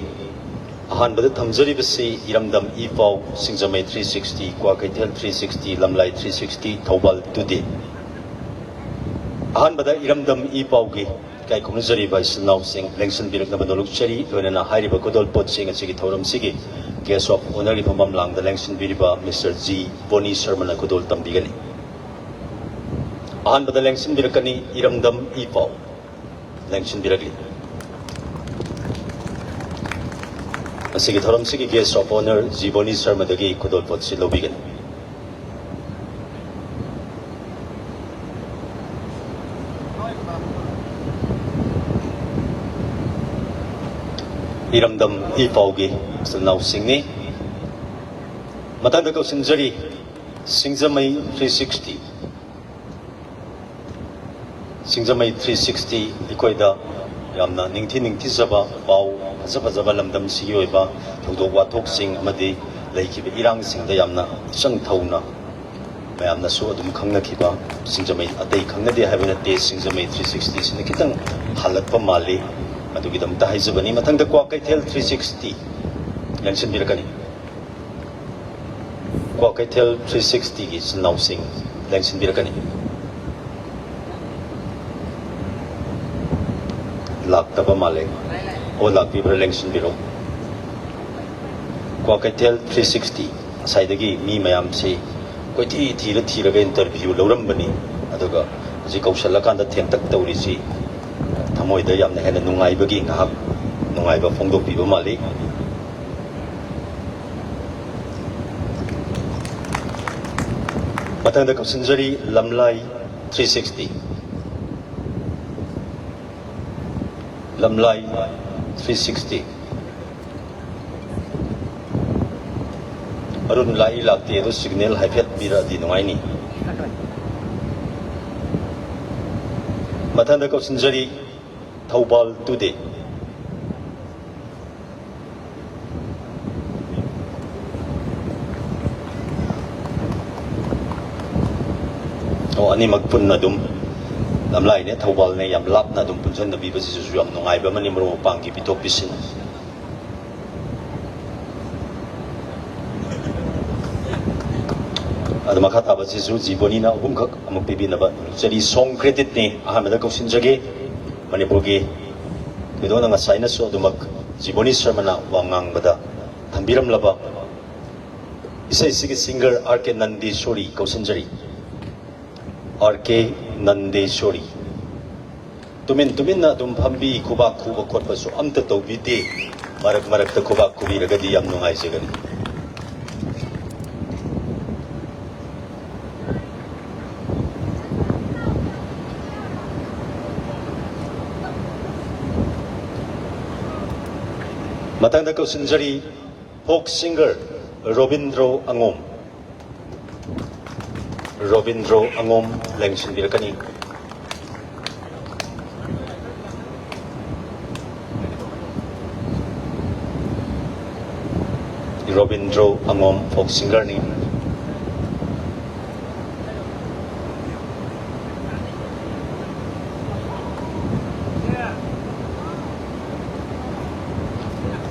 ahan bada thamjari basi iramdam ipau singjamai 360 kwa kaitel 360 lamlai 360 thobal tudi ꯑꯍꯥꯟꯕꯗ ꯏꯔꯝꯗꯝ E ꯄꯥꯎꯒꯤ ꯏꯀꯥꯏ ꯈꯨꯝꯅꯖꯔꯤꯕ ꯏꯆꯤꯜ ꯏꯅꯥꯎꯁꯤꯡ ꯂꯦꯡꯁꯤꯟꯕꯤꯔꯛꯅꯕ ꯅꯣꯂꯨꯛꯆꯔꯤ ꯂꯣꯏꯅꯅ ꯍꯥꯏꯔꯤꯕ ꯈꯨꯗꯣꯜꯄꯣꯠꯁꯤꯡ ꯑꯁꯤꯒꯤ ꯊꯧꯔꯝꯁꯤꯒꯤ guest of ꯑꯣꯅꯔꯒꯤ ꯐꯝꯐꯝꯂꯥꯡꯗ ꯂꯦꯡꯁꯤꯟꯕꯤꯔꯤꯕ mister G ꯕꯣꯅꯤ ꯁꯔꯃꯅ ꯈꯨꯗꯣꯜ ꯇꯝꯕꯤꯒꯅꯤ ꯑꯍꯥꯟꯕꯗ ꯂꯦꯡꯁꯤꯟꯕꯤꯔꯛꯀꯅꯤ ꯏꯔꯝꯗꯝ ꯏ ꯄꯥꯎ ꯂꯦꯡꯁꯤꯟꯕꯤꯔꯛꯂꯤ ꯑꯁꯤꯒꯤ ꯊꯧꯔꯝꯁꯤꯒꯤ ꯒꯦꯁ ꯑꯣꯐ ꯑꯣꯅꯔ ꯖꯤ ꯕꯣꯅꯤ ꯁꯔꯃꯗꯒꯤ ꯈꯨꯗꯣꯜꯄꯣꯠꯁꯤ ꯂꯧꯕꯤꯒꯅꯤ 이름담 이파우기 슬나우싱니 마탄다 거신저리 싱자마이 360 싱자마이 360 이코이다 ꯌꯥꯝꯅ ꯅꯤꯡꯊꯤꯖꯕ ꯄꯥꯎ ꯐꯖ ꯂꯝꯗꯝ ꯁꯤꯒꯤ ꯑꯣꯏꯕ ꯊꯧꯗꯣꯛ ꯋꯥꯊꯣꯛꯁꯤꯡ ꯑꯃꯗꯤ ꯂꯩꯈꯤꯕ ꯏꯔꯥꯡꯁꯤꯡꯗ ꯌꯥꯝꯅ ꯏꯆꯪ ꯊꯧꯅ ꯃꯌꯥꯝꯅꯁꯨ ꯑꯗꯨꯝ ꯈꯪꯅꯈꯤꯕ ꯁꯤꯡꯖꯃꯩ ꯑꯇꯩ ꯈꯪꯅꯗꯦ ꯍꯥꯏꯕ ꯅꯠꯇꯦ ꯁꯤꯡꯖꯃꯩ 360 ꯁꯤꯅ ꯈꯤꯇꯪ ꯍꯜꯂꯛꯄ ꯃꯥꯜꯂꯤ ꯑꯗꯨꯒꯤꯗꯃꯛꯇ ꯍꯥꯏꯖꯕꯅꯤ ꯃꯊꯪꯗ ꯀ꯭ꯋꯥꯀꯩꯊꯦꯜ 360 ꯂꯦꯡꯁꯤꯟꯕꯤꯔꯛꯀꯅꯤ ꯀ꯭ꯋꯥꯀꯩꯊꯦꯜ 360ꯒꯤ ꯏꯆꯤꯜ ꯏꯅꯥꯎꯁꯤꯡ ꯂꯦꯡꯁꯤꯟꯕꯤꯔꯛꯀꯅꯤ ꯂꯥꯛꯇꯕ ꯃꯥꯜꯂꯦ ꯑꯣ ꯂꯥꯛꯄꯤꯕ꯭ꯔꯥ ꯂꯦꯡꯁꯤꯟꯕꯤꯔꯣ ꯀ꯭ꯋꯥꯀꯩꯊꯦꯜ 360 ꯉꯁꯥꯏꯗꯒꯤ ꯃꯤ ꯃꯌꯥꯝꯁꯤ ꯀꯣꯏꯊꯤ ꯊꯤꯔꯒ ꯏꯟꯇꯔꯚ꯭ꯌꯨ ꯂꯧꯔꯝꯕꯅꯤ ꯑꯗꯨꯒ ꯍꯧꯖꯤꯛ ꯀꯧꯁꯜꯂꯀꯥꯟꯗ ꯊꯦꯡꯇꯛ ꯇꯧꯔꯤꯁꯤ ꯊꯃꯣꯏꯗ ꯌꯥꯝꯅ ꯍꯦꯟꯅ ꯅꯨꯡꯉꯥꯏꯕꯒꯤ ꯉꯥꯏꯍꯥꯛ ꯅꯨꯡꯉꯥꯏꯕ ꯐꯣꯡꯗꯣꯛꯄꯤꯕ ꯃꯥꯜꯂꯤ ꯃꯊꯪꯗ ꯀꯧꯁꯤꯟꯖꯔꯤ ꯂꯝꯂꯥꯏ 360 ꯂꯝꯂꯥꯏ 360 ꯑꯔꯨꯟ ꯂꯥꯛꯏ ꯂꯥꯛꯇꯦ ꯑꯗꯨ ꯁꯤꯒꯅꯦꯜ ꯍꯥꯏꯐꯦꯠ ꯄꯤꯔꯛꯑꯗꯤ ꯅꯨꯡꯉꯥꯏꯅꯤ ꯃꯊꯪꯗ ꯀꯧꯁꯤꯟꯖꯔꯤ ꯊꯧꯕꯥꯜ ꯇꯨꯗꯦ ꯑꯅꯤꯃꯛ ꯄꯨꯟꯅ ꯑꯗꯨꯝ ꯂꯝꯂꯥꯏꯅꯦ ꯊꯧꯕꯥꯜꯅꯦ ꯌꯥꯝ ꯂꯥꯞꯅ ꯑꯗꯨꯝ ꯄꯨꯟꯁꯤꯟꯅꯕꯤꯕꯁꯤꯁꯨ ꯌꯥꯝ ꯅꯨꯡꯉꯥꯏꯕ ꯑꯃꯅꯤ ꯃꯔꯨꯞ ꯃꯄꯥꯡꯒꯤ ꯄꯤꯊꯣꯛ ꯄꯤꯁꯤꯟ ꯑꯗꯨ ꯃꯈꯥ ꯇꯥꯕꯁꯤꯁꯨ ꯖꯤꯕꯣꯅꯤꯅ ꯑꯍꯨꯝꯈꯛ ꯑꯃꯨꯛ ꯄꯤꯕꯤꯅꯕ ꯆꯔꯤ ꯁꯣꯡ ꯀ꯭ꯔꯦꯗꯤꯠꯅꯤ ꯑꯍꯥꯟꯕꯗ ꯀꯧꯁꯤꯟꯖꯒꯦ ꯃꯅꯤꯄꯨꯔꯒꯤ ꯊꯣꯏꯗꯣꯛꯅ ꯉꯁꯥꯏꯅꯁꯨ ꯑꯗꯨꯃꯛ ꯖꯤꯕꯣꯅꯤ ꯁꯔꯃꯅ ꯋꯥ ꯉꯥꯡꯕꯗ ꯊꯝꯕꯤꯔꯝꯂꯕ ꯏꯁꯩꯁꯤꯒꯤ ꯁꯤꯡꯒꯔ ꯑꯥꯔ ꯀꯦ ꯅꯟꯗꯦꯁꯣꯔꯤ ꯀꯧꯁꯤꯟꯖꯔꯤ आर के नंदेश्वरी तुमिन्ना अदुम फंबी खुबाक खुबा खोटपसु अमत तौबीदे मरक मरकता खुबाक खुबीरगदी याम नुंगाइजगनी मतंगदा कौसिंजरी folk singer Robindro Angom Robindro Angom Lengsinbirkani Robindro Angom folk singer ni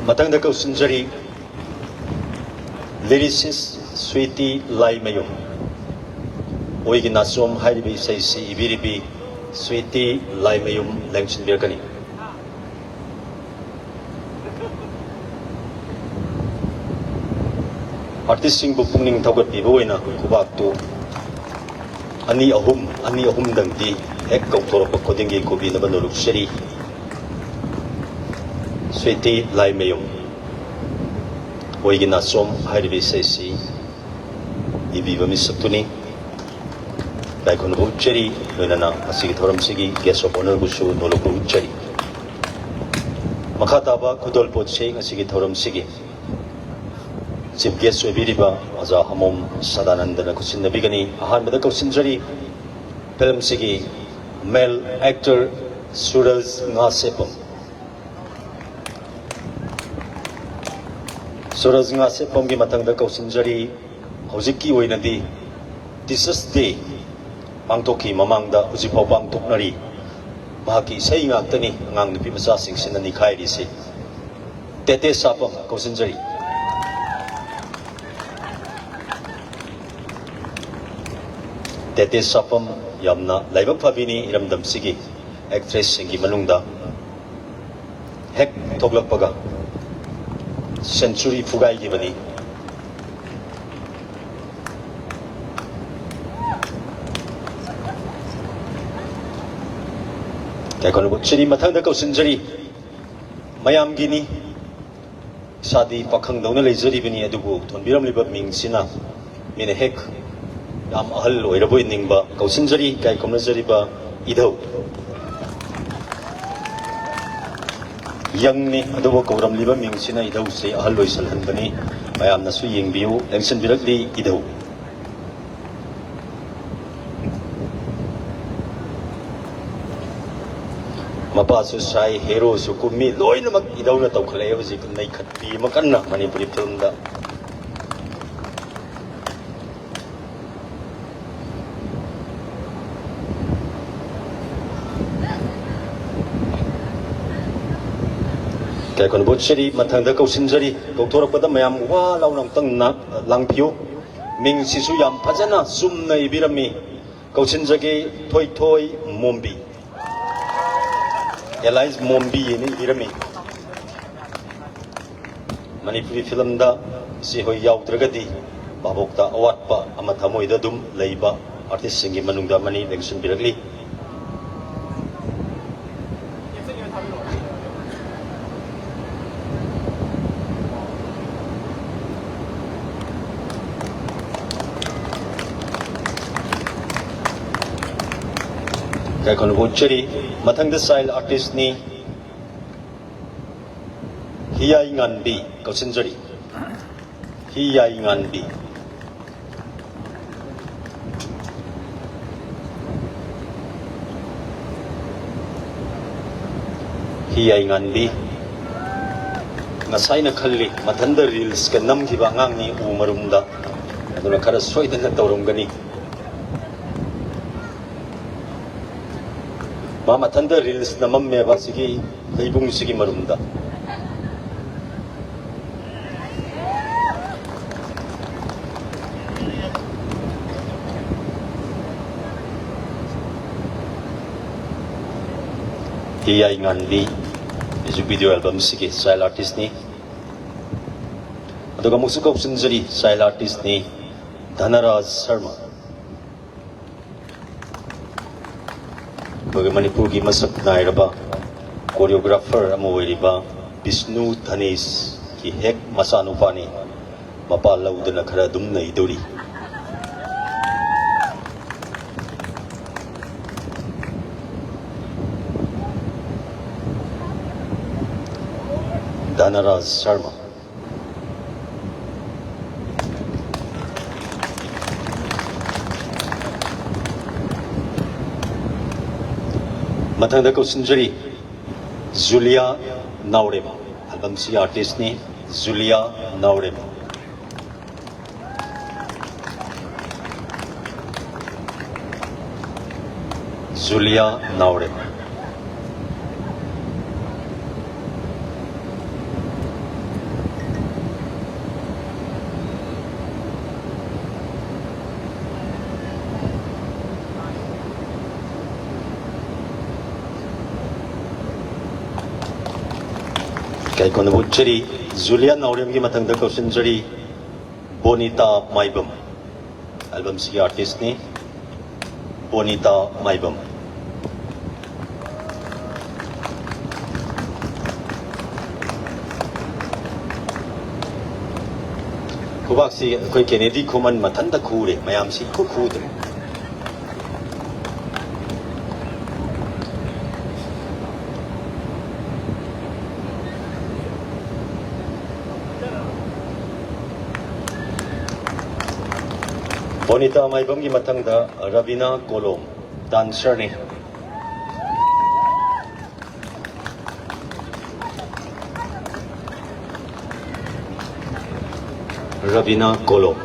Matangda Kausinjari lyricist Sweetie Lai Mayum 오이기 나솜 하이리비 세이시 이비리비 스위티 라이메욤 랭친비르카니 아티스팅부 풍닝 덕엇비부 오이나 구박도 아니 어훔 등디 핵 꺾도록 고딩기 고비너바 노룩시리 스위티 라이메욤 오이기 나솜 하이리비 세이시 이비바 미스투니 다이콘 우체리 너나나 아시기 더럼시기 게소 오늘 부수 노르고 우체리 마카다바 구돌포체 아시기 더럼시기 집 게소 비리바 아자 하몸 사다난다나 구신나비가니 아한바다 구신저리 필름시기 male actor Suraj Ngasepam Suraj Ngasepam기 마탕다 구신저리 호직기 오이나디 Teachers Day Pangtoki mamangda ujipaw pangtoknari mahaki sa ingagtani ngang nupi masasing sinani kairisi tete sapam kausinjari Tete Sapam Yamna Laibak Fabini Iramdam Sigi actress Singi Manungda Hek Toglak Paga Century Fugai Gibani Kaya kono bukchiri matang da kausinjari mayam gini sadi pakhang dauna leizari bini adubu thonbiram liba mingsina mine hek yam ahal oirabo iningba kausinjari kai komnajari ba idau yang ni adubu kauram liba mingsina idau se ahal loisal hanbani mayam nasu yengbiu lengsen birakli idau Mapasu sai hero su kumi loi na mag idaw na tawkhalay si kun nay khatpi makanna Manipuri film da kaya kun butcheri matang da kausinjari doktor pada mayam wa law nang tang na langpio ming sisu yam phajana sum na ibirami kausinjage thoi thoi mombi Alliance Mombi ini irami Manipuri film da si hoi yaw dragadi babokta awat pa amathamoy da dum leiba artist singi manungda mani lengsun biragli kaya kono butcheri matang da style artist ni Hiyai Nganbi kausinjari Hiyai Nganbi Hiyai Nganbi ngasai na khalli mathanda reels ka namkiba ngang ni umarumda aduna khara soidana tawrumgani Mama tanda reels na mamme ba sige leibung sige marumda Hiyai Nganbi music video album sige style artist ni aduga musuka upsinjari style artist ni Dhanaraj Sharma Manipuri masak nairaba choreographer amo oiriba Vishnu Dhanis ki hek masanupani mapa laudana khara dum nei dori Dhanaraj Sharma Matang da kausinjari Zulia Naurema album si artist ni Zulia Naurema Zulia Naurema Kaya kono butcheri Zulia Naurem ki matang da kausinjari Bonita Maibam album si artist ni Bonita Maibam kubak si koi Kennedy kuman matanda kure mayam si kudre Bonita Maibam ki matang da Ravina Kolom dancer ni Ravina Kolom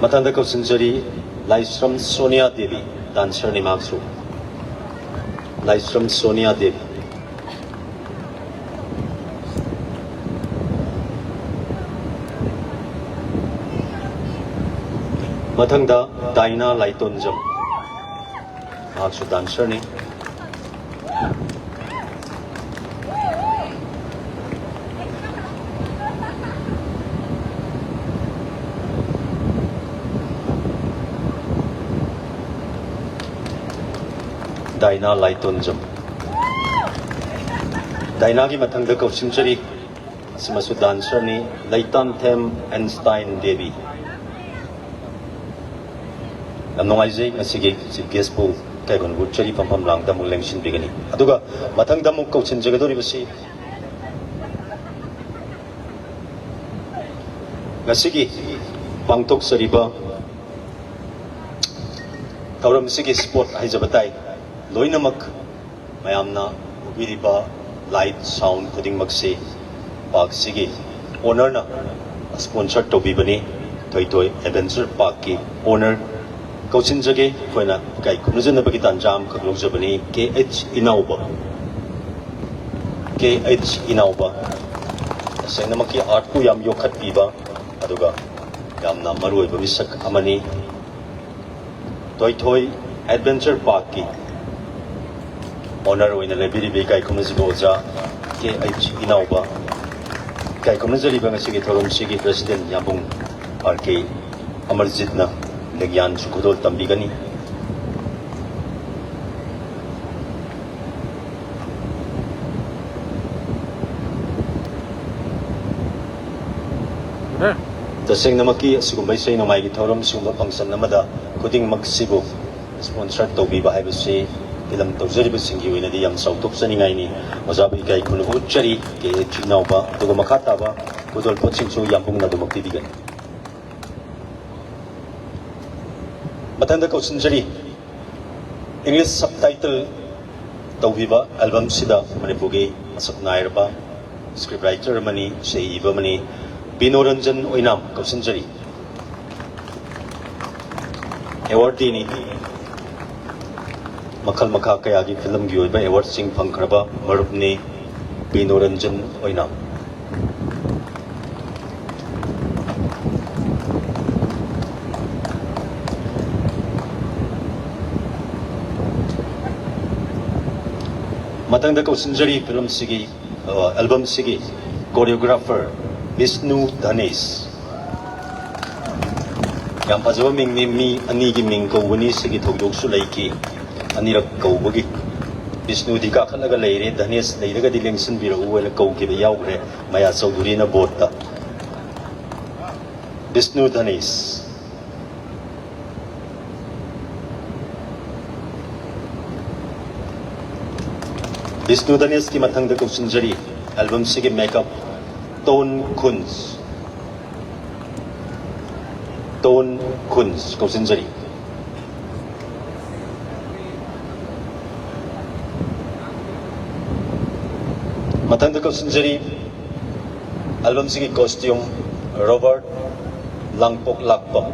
Matanda Kausanjari, Laisram Sonia Devi, dancer ni Maxu. Laisram Sonia Devi. Matanda Daina Laitonjam. Maxu dancer ni. Daina Laitonjam. Daina ki mathangda Kausimchari simasu dancer ni Laitan Them Einstein Devi. Namnongai jay ngasigi si guest po kay gon gutchari pampam lang da muleng sin bigani. Aduga mathangda mo Kausimjaga dori basi. Ngasigi pangtok sariba tauram sige sport ay jabatay. Loinamak mayamna ubiriba light sound kuding magsi pag sige owner na sponsor to bibani toy toy adventure park ki owner Kausinjage koina kai kumnujan na bagitan jam kaglog jabani KH Inauba sa namaki art ko yam yokat piba aduga yam na maruay bamisak amani toy toy adventure park ki honor oina lebiri be kai kumna jibo ja KH Inauba kai kumna jali bang sige thorom sige president yabung RK Amarjit na legyan sukudol tambigani taseng namaki sigumbay sa inamay githorom sumba pangsan namada kuding magsibo sponsor to biba hay basi ilam tawzari basingi wina di yam sautok sa ningay ni masabi kay kuno uchari ke chinaw ba tugo makata ba kudol potsing so yampung na dumagtibigan Matanda Kausanjari English subtitle tawbiba album sida manipugi masak nair ba scriptwriter mani sa iba mani Binoranjan Oinam Kausanjari awardee ni makal kaya gi film gi oiba award sing phangkraba marup ni Binoranjan Oinam Matangda Kausanjari film sigi album sigi choreographer Vishnu Dhanesh Yang pajawa ming ni mi ani gi ming ko wani sigi thogdok su laiki anirak ko bogi Vishnu dika khanaga leire Dhanesh leiraga dilengsin bira uwela ko gi yaugre maya chaudhuri na botta Vishnu Dhanesh Vishnu Dhanesh ki mathangda Kausanjari album sigi makeup Tone Kunz Kausanjari mathangda Kausanjari album sigi costume Robert Langpok Lakpam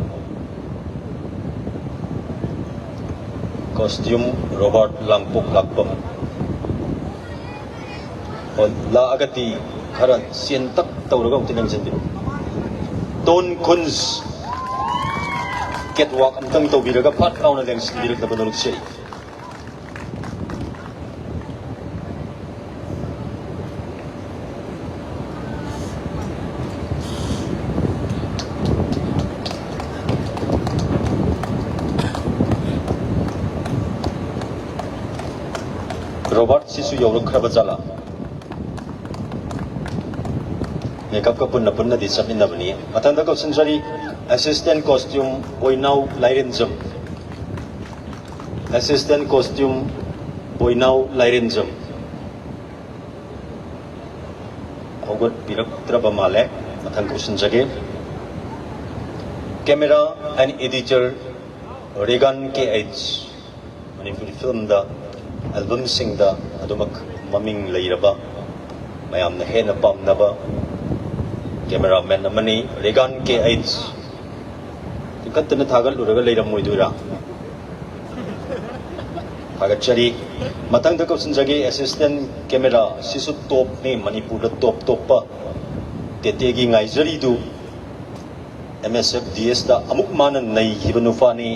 costume Robert Langpok Lakpam La agati karan sientak tawraga utinang sendiri. Don Kunz catwalk amtang tawbiraga pat kauna lang sendiri na banulog siya. Robert sisu yawrog krabajala. Makeup ka punna di sabin na bani. Matanda Kausanjari assistant costume Boinaw Lairenjam. Assistant costume Boinaw Lairenjam. Ogot birak traba male Matanda Kausanjari. Camera and editor Regan KH. Manipuri film da album sing da adumak maming lairaba. Mayam na hena pam na ba. Cameraman namani Regan KH ꯈꯛꯇꯅ ꯊꯥꯒꯠꯂꯨꯔꯒ ꯂꯩꯔꯝꯃꯣꯏꯗꯣꯏꯔꯥ ꯊꯥꯒꯠꯆꯔꯤ ꯃꯊꯪꯗ ꯀꯧꯁꯤꯟꯖꯒꯦ assistant camera ꯁꯤꯁꯨ ꯇꯣꯞꯅꯤ ꯃꯅꯤꯄꯨꯔꯗ ꯇꯣꯞꯄ ꯇꯦꯇꯦꯒꯤ ꯉꯥꯏꯖꯔꯤꯗꯨ MSF DS da amuk mana nai hibanufani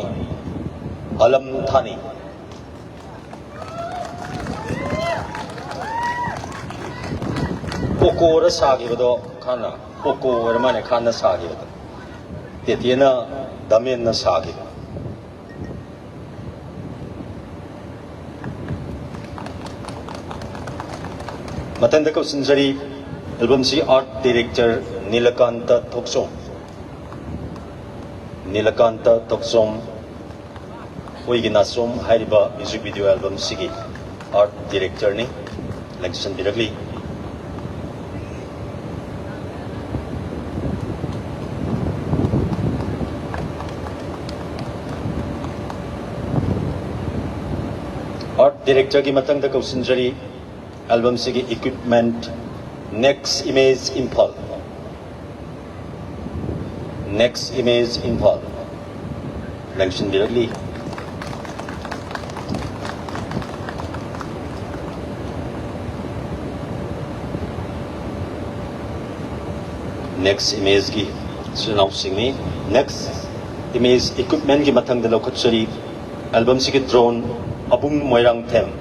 alam thani poko ra sagi bado khana poko ramane khana sagi bado tetiena damen na sagi matanda ko sinjari album si art director Nilakanta Thoksom Nilakanta Toksom Oigi Nasom Hariba music video album Sigi art director ni Langshan Biragli art director ki matang da kausinjari album Sigi equipment Next Image Impal Next Image Impal Langshan Biragli Next Image ki Sunaw Singh Next Image Equipment ki matang da lokachari album Sigi drone Abung Moirang Them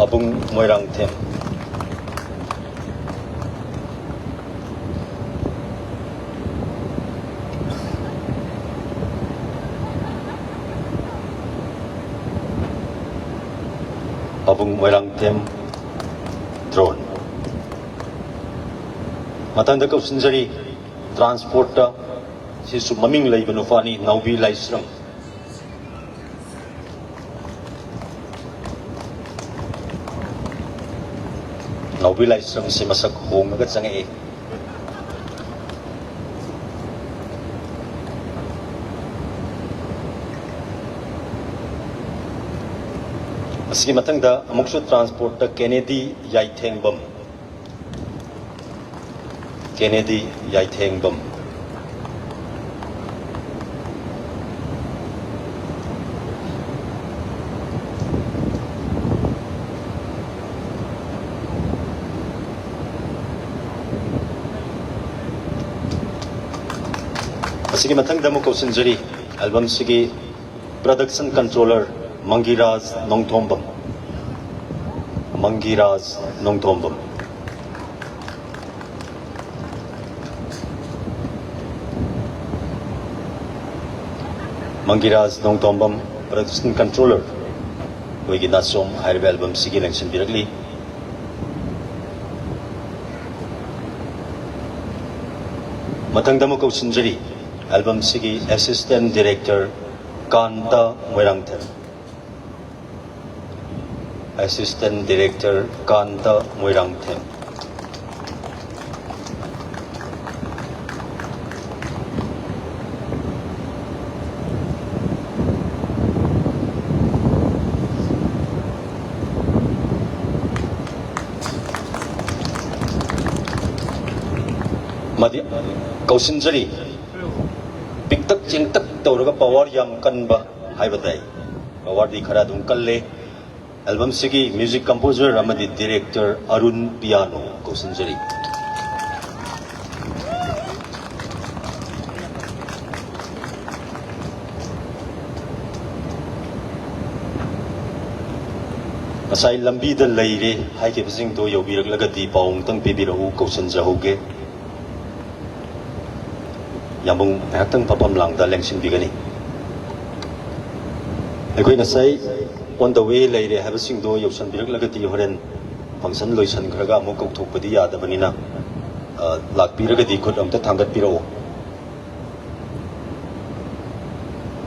Abung Moirang Them Abung Moirang Them drone matanda ko sinjari transporta sisu maming lay banufani naubi laisram naubi laisram si masak hong agat sangai Asigi matangda amuksu transport ta Kennedy Yaithengbam Kennedy Yaithengbam Asigi matangda muko sinjari album sigi production controller Mangiraj Nongthombam Mangiraj Nongthombam Mangiraj Nongthombam production controller Oigi Nasom Hariba album Sigi Langshan Biragli Matangdamo Kausinjari album Sigi assistant director Kanta Moirangthem Assistant Director Kanta Moirangthem Madi Kausinjari Piktak Jingtak Tauraga Power Yam Kanba Haibadai Power di Khara Dum Kalle Album Sigi music composer Ramadi director Arun Piano Kausinjari Asai lambi da leire hai ke bising to yobirak lagadi paung tang pibirahu Kausinjahuge Yamung hatang papam lang da lengshin bigani Ekoi nasai on the way leire habising do yosan birak lagati horen function loisan khraga amuk kauthok padi yada banina lak piragadi khut amta thangat piro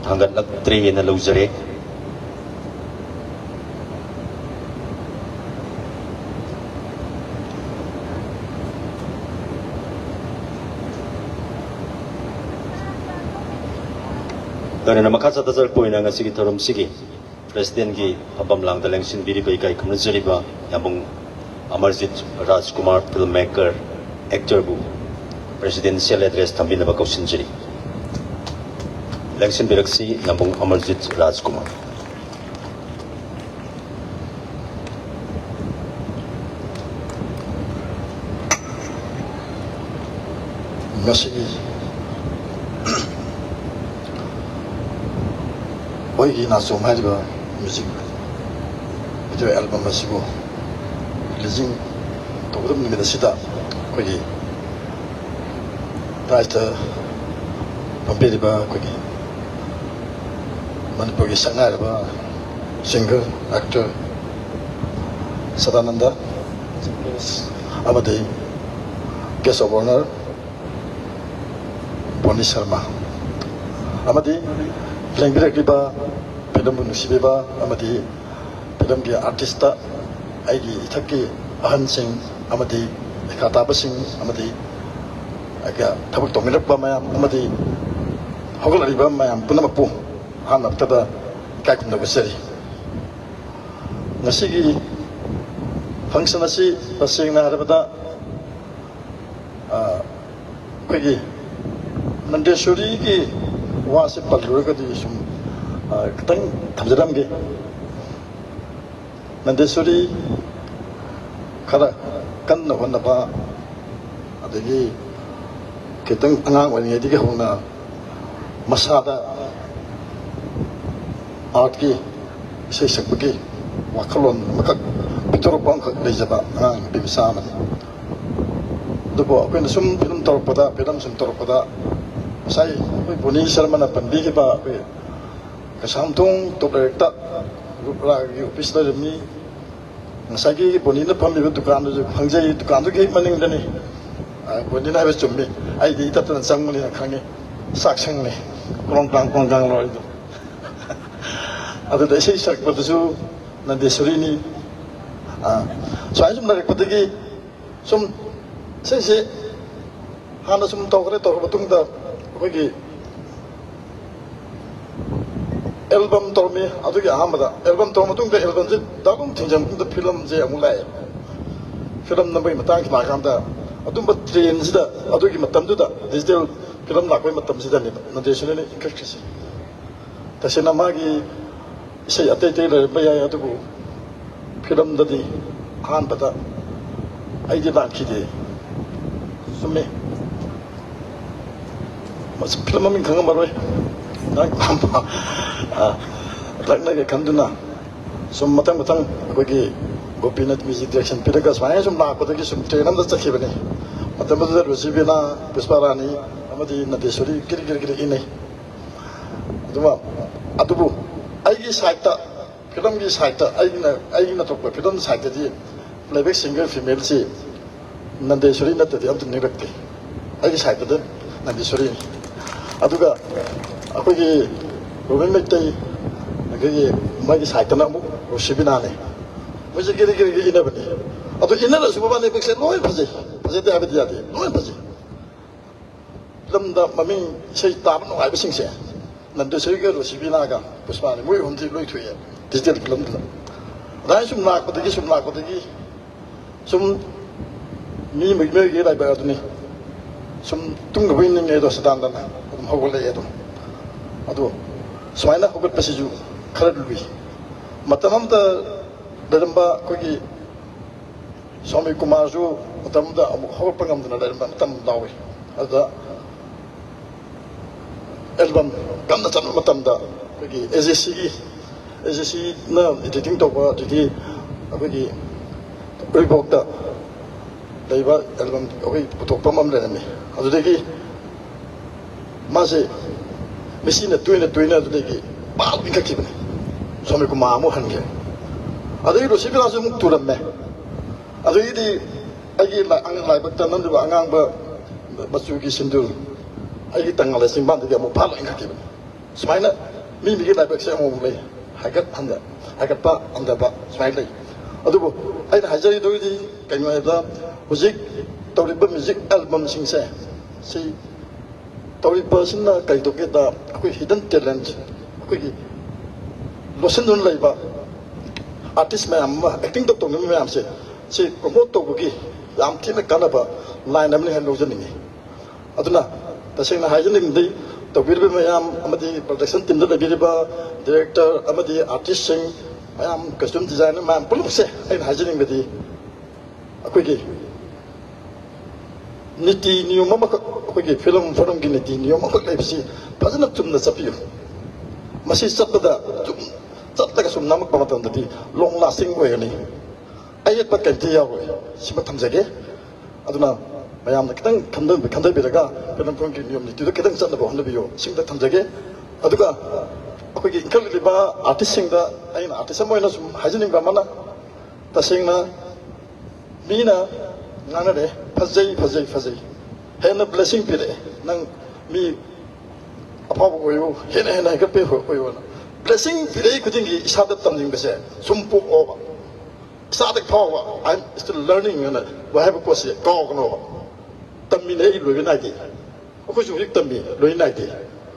thangat lak tre na lojare Karena makasa tasar poina nga sige thorom sige President ki Papam lang dalang sinbiri bay kay kamnazari ba yamong Amarjit Rajkumar filmmaker actor bu presidential address tambi na ba Kausinjari ꯂꯦꯡꯁꯤꯟ ꯕꯤꯔꯛꯁꯤ ꯅꯝꯕꯨꯡ Amarjeet ꯔꯥꯖꯀꯨꯃꯥꯔ ꯉꯁꯤꯒꯤ ꯑꯩꯈꯣꯏꯒꯤ ꯅꯥꯆꯣꯝ ꯍꯥꯏꯔꯤꯕ music video album ꯑꯁꯤꯕꯨ ꯔꯤꯂꯤꯖꯤꯡ ꯇꯧꯒꯗꯕ ꯅꯨꯃꯤꯠ ꯑꯁꯤꯗ ꯑꯩꯈꯣꯏꯒꯤ ꯄ꯭ꯔꯥꯏꯖꯇ ꯄꯥꯡꯕꯤꯔꯤꯕ ꯑꯩꯈꯣꯏꯒꯤ ꯃꯅꯤꯄꯨꯔꯒꯤ ꯁꯛꯅꯥꯏꯔꯕ ꯁꯤꯡꯒꯔ ꯑꯦꯛꯇꯔ ꯁꯗꯥꯅꯟꯗ ꯑꯃꯗꯤ ꯒꯦꯁ ꯑꯣꯐ ꯑꯣꯅꯔ ꯕꯣꯅꯤ ꯁꯔꯃ ꯑꯃꯗꯤ ꯂꯦꯡꯕꯤꯔꯛꯂꯤꯕ ꯐꯤꯂꯝꯕꯨ ꯅꯨꯡꯁꯤꯕꯤꯕ ꯑꯃꯗꯤ ꯐꯤꯂꯝꯒꯤ ꯑꯥꯔꯇꯤꯁꯇ ꯑꯩꯒꯤ ꯏꯊꯛꯀꯤ ꯑꯍꯟꯁꯤꯡ ꯑꯃꯗꯤ ꯂꯩꯈꯥ ꯇꯥꯕꯁꯤꯡ ꯑꯃꯗꯤ ꯊꯕꯛ ꯇꯧꯃꯤꯟꯅꯔꯛꯄ ꯃꯌꯥꯝ ꯑꯃꯗꯤ ꯍꯧꯒꯠꯂꯛꯂꯤꯕ ꯃꯌꯥꯝ ꯄꯨꯝꯅꯃꯛꯄꯨ ꯑꯍꯥꯟꯕꯗ ꯏꯀꯥꯏ ꯈꯨꯝꯅꯖꯔꯤ ꯉꯁꯤꯒꯤ ꯐꯪꯁꯟ ꯑꯁꯤ ꯇꯁꯦꯡꯅ ꯍꯥꯏꯔꯕꯗ ꯑꯩꯈꯣꯏꯒꯤ ꯅꯟꯗꯦꯁꯣꯔꯤꯒꯤ ꯋꯥꯁꯦ ꯄꯜꯂꯨꯔꯒꯗꯤ ꯁꯨꯝ ꯈꯤꯇꯪ ꯊꯝꯖꯔꯝꯒꯦ ꯅꯟꯗꯦꯁꯣꯔꯤ ꯈꯔ ꯀꯟꯅ ꯍꯣꯠꯅꯕ ꯑꯗꯒꯤ khitang angang wani di ke hona masada art ki sei sakpaki wakalon makak pitor pang khak lejaba angang bimsa man dubo apen sum film torpada film sum torpada sai boni sharma na pandi ke ba pe kasamtung to directa rupra gi office da mi ngasagi boni na pambi dukan du hangjai dukan du ke maning dani boni na be chummi ai di ta tan sang ni khangi sak sang ni krong kang lo itu ada sei sak pa su na desuri ni sai sum na ko gi sum sei sei hana sum to kare to batung da ko gi album to me adu gi ahamada album to matung da album je dagum thinjam da film je amulai film na bai matang ki ma kam da adum train sida adu gi matam du da digital film la koi matam sida ni na desuri ni interest ta sena ma gi sei ate te le ba ya adu ko film da di han pata ai je ba ki de sume mas film min khang maroi na kamba lakna ke kanduna sum matang kogi Gopinath music direction piraga swaya sum la ko sum trainam da chakhi bane matam da rusibina pusparani amadi nadeshwari giri ine duma atubu aigi site film gi site aigi na to film site di playback singer female si nadeshwari na tadi am tunni rakte aigi site da nadeshwari aduga akogi Robin Mektai agagi magi site na mu rusibina ne मुझे गिरी इना बनी अब तो इना सुबह ने बक्से नोय फजे ते आबे दियाते नोय फजे लमदा ममी sei ताब नो आबे सिंसे नंदे sei के रोसिबिना का पुष्पा ने मुई हमजी लोय थुए डिजिटल फिल्म दा सुम ना को दगी सुम मी मिगमे गे लाइ बा दनी सुम तुंग बइन ने दो सदान दना हम होगले एदो अदो स्वाइना होगत पसिजु खरद लुबी मतम दा Daramba kogi Swami Kumarju matamda amuk hawal pangam dana daramba matam lawi ada album kanna tan matamda kogi AJC na editing to ba jadi kogi report da daiba album kogi putok pamam le nami adudegi mase machine tuina adudegi bal inka kibne Swami Kumar mu hange adai ro sibila su muk turam me adai di agi la ang lai bak tan nan ba angang ba basu gi sindur agi tangal le simban de mo phalo inga ki smaina mi gi lai bak se mo le hagat pa anda ba smaina adu bo ai da hajari do di kai no da music tawri ba music album sing se si tawri person na kai to ke da koi hidden talent koi losen don lai ba artist ma'am acting तो नहीं ma'am से promote तो bookie याम थी ना काना बा line हमने hand लोजन नहीं अदुना तसेंग ना हाइजनिंग दे tawbirbe mayam amadi production team da labiriba director amadi artist sing mayam costume designer mayam pulupse ain hajining bedi akoigi niti niyom amakak akoigi film gi niti niyom amakak laibsi fazana chumna chapiyo masi chapda chum chaptaga sum namak pamatam dati long lasting oigani ayat pat kanti yawe sima thamjage aduna mayam kitang khandai biraga film gi niyom niti do kitang chatna bo hanbiyo simda thamjage aduga akoigi inkal liba artist singda aina artist moina sum hajining ba mana tasingna mina nganare fazai hena blessing pire nang mi apa boyo hena ka pe hoyo na blessing pire kudingi isada tamning bese sumpu oba isada power I'm still learning and we have a course go no tammi nei lo na di ko ju rik tammi lo na di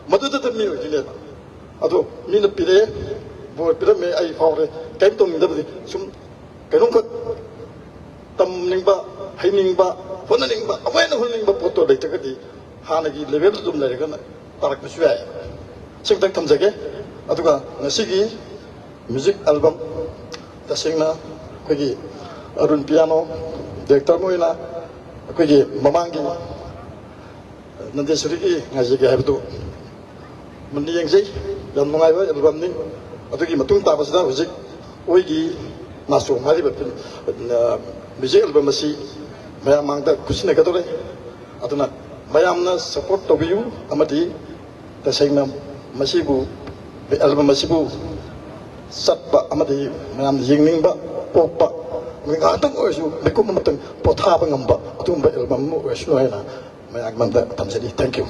madu da tammi di ne ado mina pire bo pire me ai fawre kaim tong da sum kanong ka tamningba hainingba honaningba awaina honingba photo leitagadi hanagi level dum lerega tarak biswa singtang thamjage aduga ngasigi music album tasingna kogi arun piano director moina kogi mamangi nandesuri gi ngajige habdu mandi yengji dan mongaiba album ni adugi matung tabasda music oigi naso mari ba music album masi mayam mangda kusina kadore aduna mayamna support to you amadi tasayna masibu album masibu satba amadi mayam yingning ba poppa ngatang oisu bekum matang potha ba ngamba atumba album mo oisu hayna mayag manda tamsedi thank you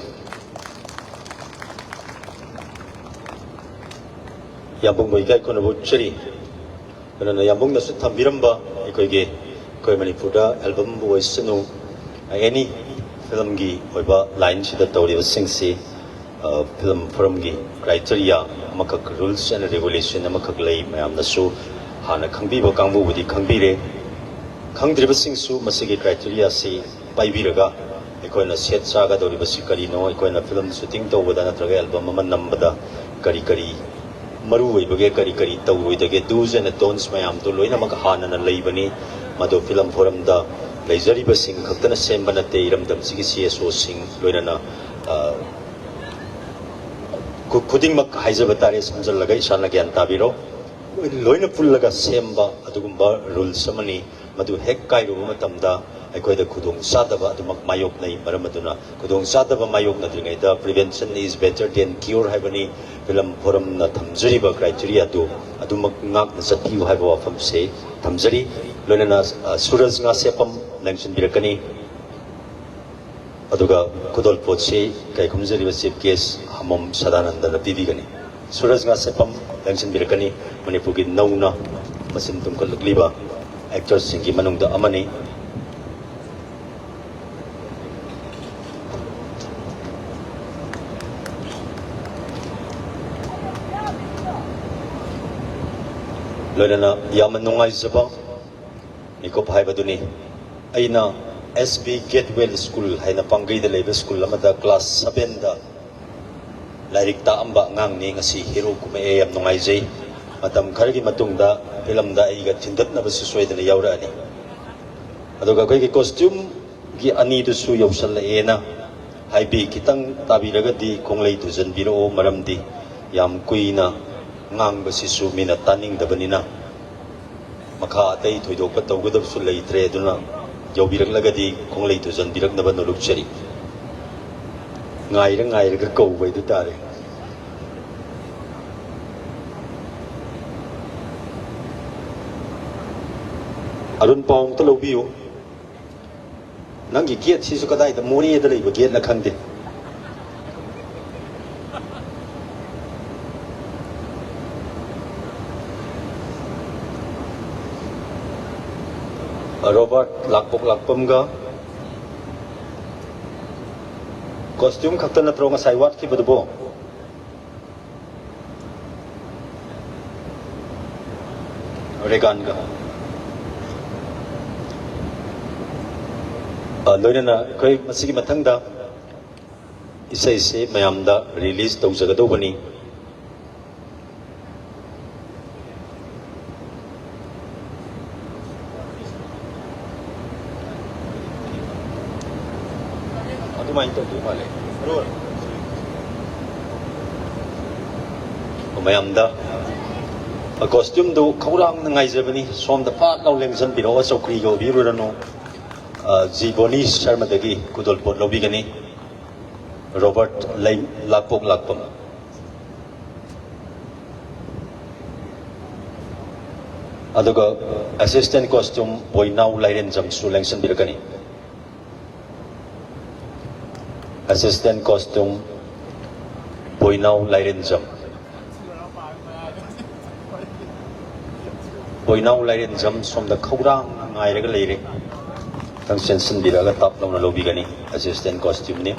yambung boy kai kono cheri kana yambung na su thambiramba ikoige koi manipura album voice no any film gi oiba line sida tawri singsi film forum gi criteria makak rules and regulation makak lei mayam na su hana khangbi ba kangbu budi khangbire khangdriba singsu masigi criteria si paibiraga ikoina set saga dori basi kari no ikoina film shooting to wada na traga album man nambada kari maru oibage kari tawroidage do's and don'ts mayam to loina mak hana na leibani mado film forum da leizari basing khaktana semba na te iramdam sigi CSO sing loina na kuding mak haizaba tare samjal lagai sana gyan tabiro loina pullaga semba adugumba rules samani madu hek kai ru matamda aikoida khudong sadaba adumak mayok nei maramaduna khudong sadaba mayok na dringai da prevention is better than cure haibani film forum na thamjari ba criteria do adumak ngak na satiu haiba wafam se thamjari loina suraj nga sepam nangsin birakani aduga kudol potse kai khumjari ba chief case hamom sadananda na bibigani suraj nga sepam nangsin birakani manipugi nauna masin tumkal liba actors singi manungda amani loina yaman nungai zaba niko bhaibaduni aina SB Gateway School haina pangai da leba school amada class 7 da lairik ta amba ngang ni ngasi hero kuma am nungai jai matam khargi matungda film da aiga tindat na basu soidana yaura ani adoga koi ki costume gi ani du su yosal la ena haibi kitang tabiraga di konglei tu jan biro maramdi yam kuina ngang basi su mina taning da banina makha atai thoidok pa tawgadab su leitre duna yaubirak lagadi konglei tu jan birak na ban luk cheri ngai ga ko bai du tare arun pong to lobiu nangi giat si su kadai da mori da lei ba giat la khangde Robert lakpam ga costume khakta na tronga saiwat ki budbo regan ga loina na koi masigi mathangda isai se mayamda release tawjagadobani adumai to male mayamda a costume do kaurang na ngai jabani som da pat law lengsan biro chokri go birurano Jiboni Sharma dagi kudolpot lobby gani Robert Lakpok Lakpam aduga assistant costume boy now Lairen Jam Sulengsan Biragani assistant costume boy now Lairen Jam boy now Lairen Jam from the Kaurang Ngairaga Lere Tang Sensen Biraga top law na lobby gani assistant costume ni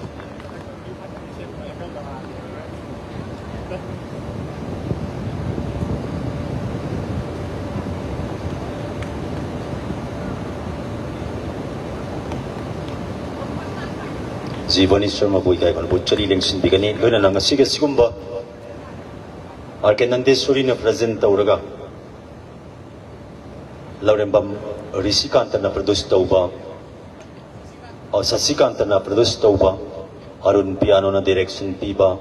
Jiboni Sharma boy kai kon butchari lengsin bigani loina nang sige sigumba arkenande suri na present tauraga Laurembam Risikanta na produce tauba o Sasikanta na produce tauba Arun piano na direction piba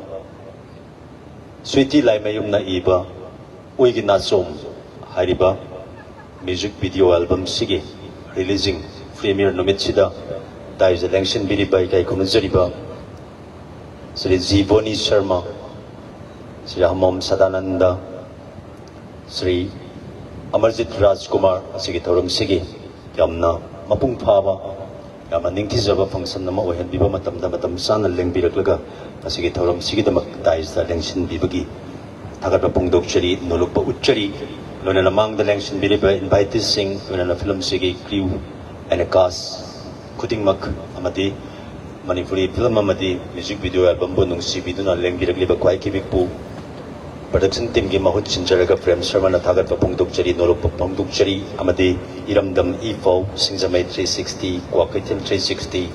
Sweetie Lai Mayum na iba Uigi Nasom Hariba music video album sige releasing premiere numit sida dahil sa election binibay kay Kumunzariba Sri Jiboni Sharma Sri Hamam Sadananda Sri Amarjit Rajkumar sige tawram sige yamna mapung phaba yamna ningthijaba function nama ohen biba matamda matam sana lengbiraklaga sige tawram sige damak dahil sa election bibagi thagatpa pungdok chari nolokpa uchari lona namang the election binibay invite sing lona film sige crew and a cast Kuting mak amadi Manipuri film amadi music video album bo nung si video na lengbiragliba kwai kibik po production team gi mahut chinjaraga Prem Sharma na thagat papungdok chari nolok papungdok chari amadi iramdam ifo singzamai 360 kwakaitem 360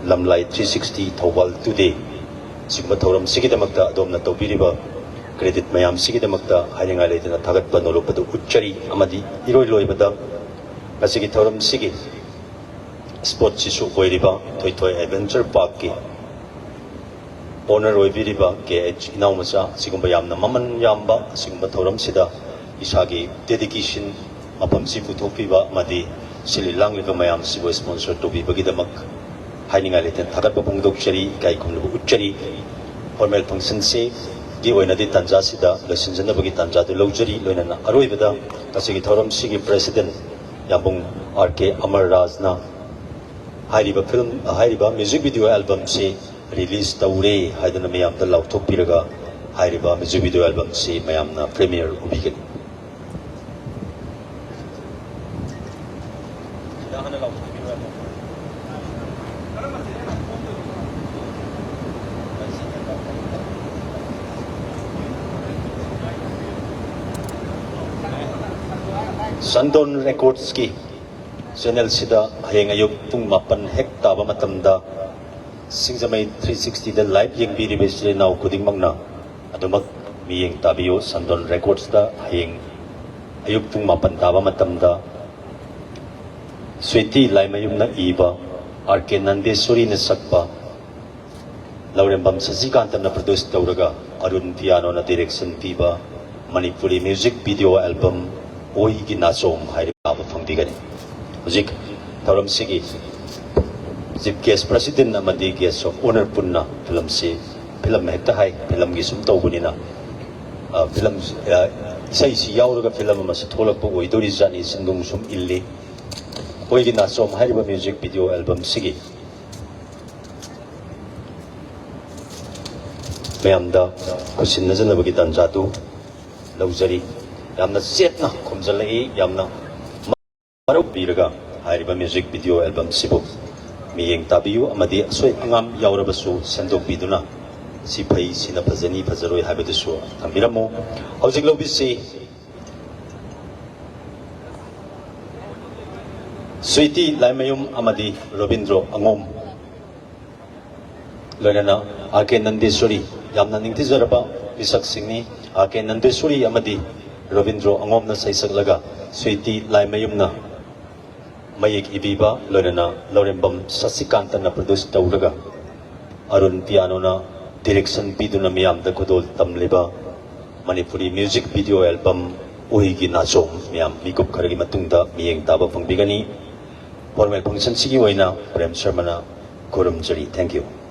lamlai 360 thawal today sigma thoram sigidamakta adom na tawbiriba credit mayam sigidamakta haingai leitena thagat pa nolok padu uchari amadi iroi loibada asigi thoram sigi Sport Chisu Oiriba, Toy Adventure Park ki owner Oibiriba, KH Inaumasa, Sigumbayam na Maman Yamba, Sigumba Thoram Sida, Isagi, dedication, Mapam Sifu Topiba, Madi, Sili Lang Livamayam, Sibo sponsor to be Bagidamak, hiding a little Takapung Dokchari, Kaikum Uchari, Hormel Function Se, Giwena di Tanjasida, lessons in the Bagitanja, the luxury, Lona Aruibada, Tasigi Thoram Sigi President, Yambung RK Amar Razna. Hairiba film, Hairiba music video album se release taure haidana mayam da lauthok piraga Hairiba music video album se mayam na premiere ubigani Sandon Records ki channel sida hayeng ayuk pung mapan hek taba matamda singzamai 360 da live yeng biri besle naw kuding mangna adumak miyeng tabiyo Sandon Records da hayeng ayuk pung mapan taba matamda Sweetie Lai Mayum na iba RK Nandeswari na sakpa Laurembam Sasikanta na produce tawraga Arun piano na direction piba Manipuri music video album Oi Ginasom hairaba phangdigani Zik Tauram Sigi Zip Guest President Amadi Guest of Honor Punna Film Si Film Hekta Hai Film Gisum Tawgunina Film Isai Si Yauraga Film Mas Tholak Po Oidori Zani Sindung Sum Illi Oigina Som Hariba Music Video Album Sigi Mayamda Kusin Nazanabagi Tanjatu Lauzari Yamna Setna Kumzalai Yamna Maruk Biraga, Hairiba music video album Sibu. Miyeng tabiyo amadi asoy angam yaurabasu sendok biduna. Sipai sinapazani pazaroy habidasu. Tambiramo, hausik lobisi. Sweetie Lai Mayum amadi Robindro Angom. loinana ake nandeswari yamna ningtizaraba misak singni ake nandeswari amadi Ravindro angomna saisaklaga Sweety Laimayumna Mayik Ibiba loinana Lorembam Sasikanta na produce tauraga Arun Piano na direction biduna miyam da kudol tamliba Manipuri music video album Uhigi Nasom miyam mikup karagi matungda miyeng taba pangbigani formal function sigi waina Prem Sharma na Kurum Jari. Thank you.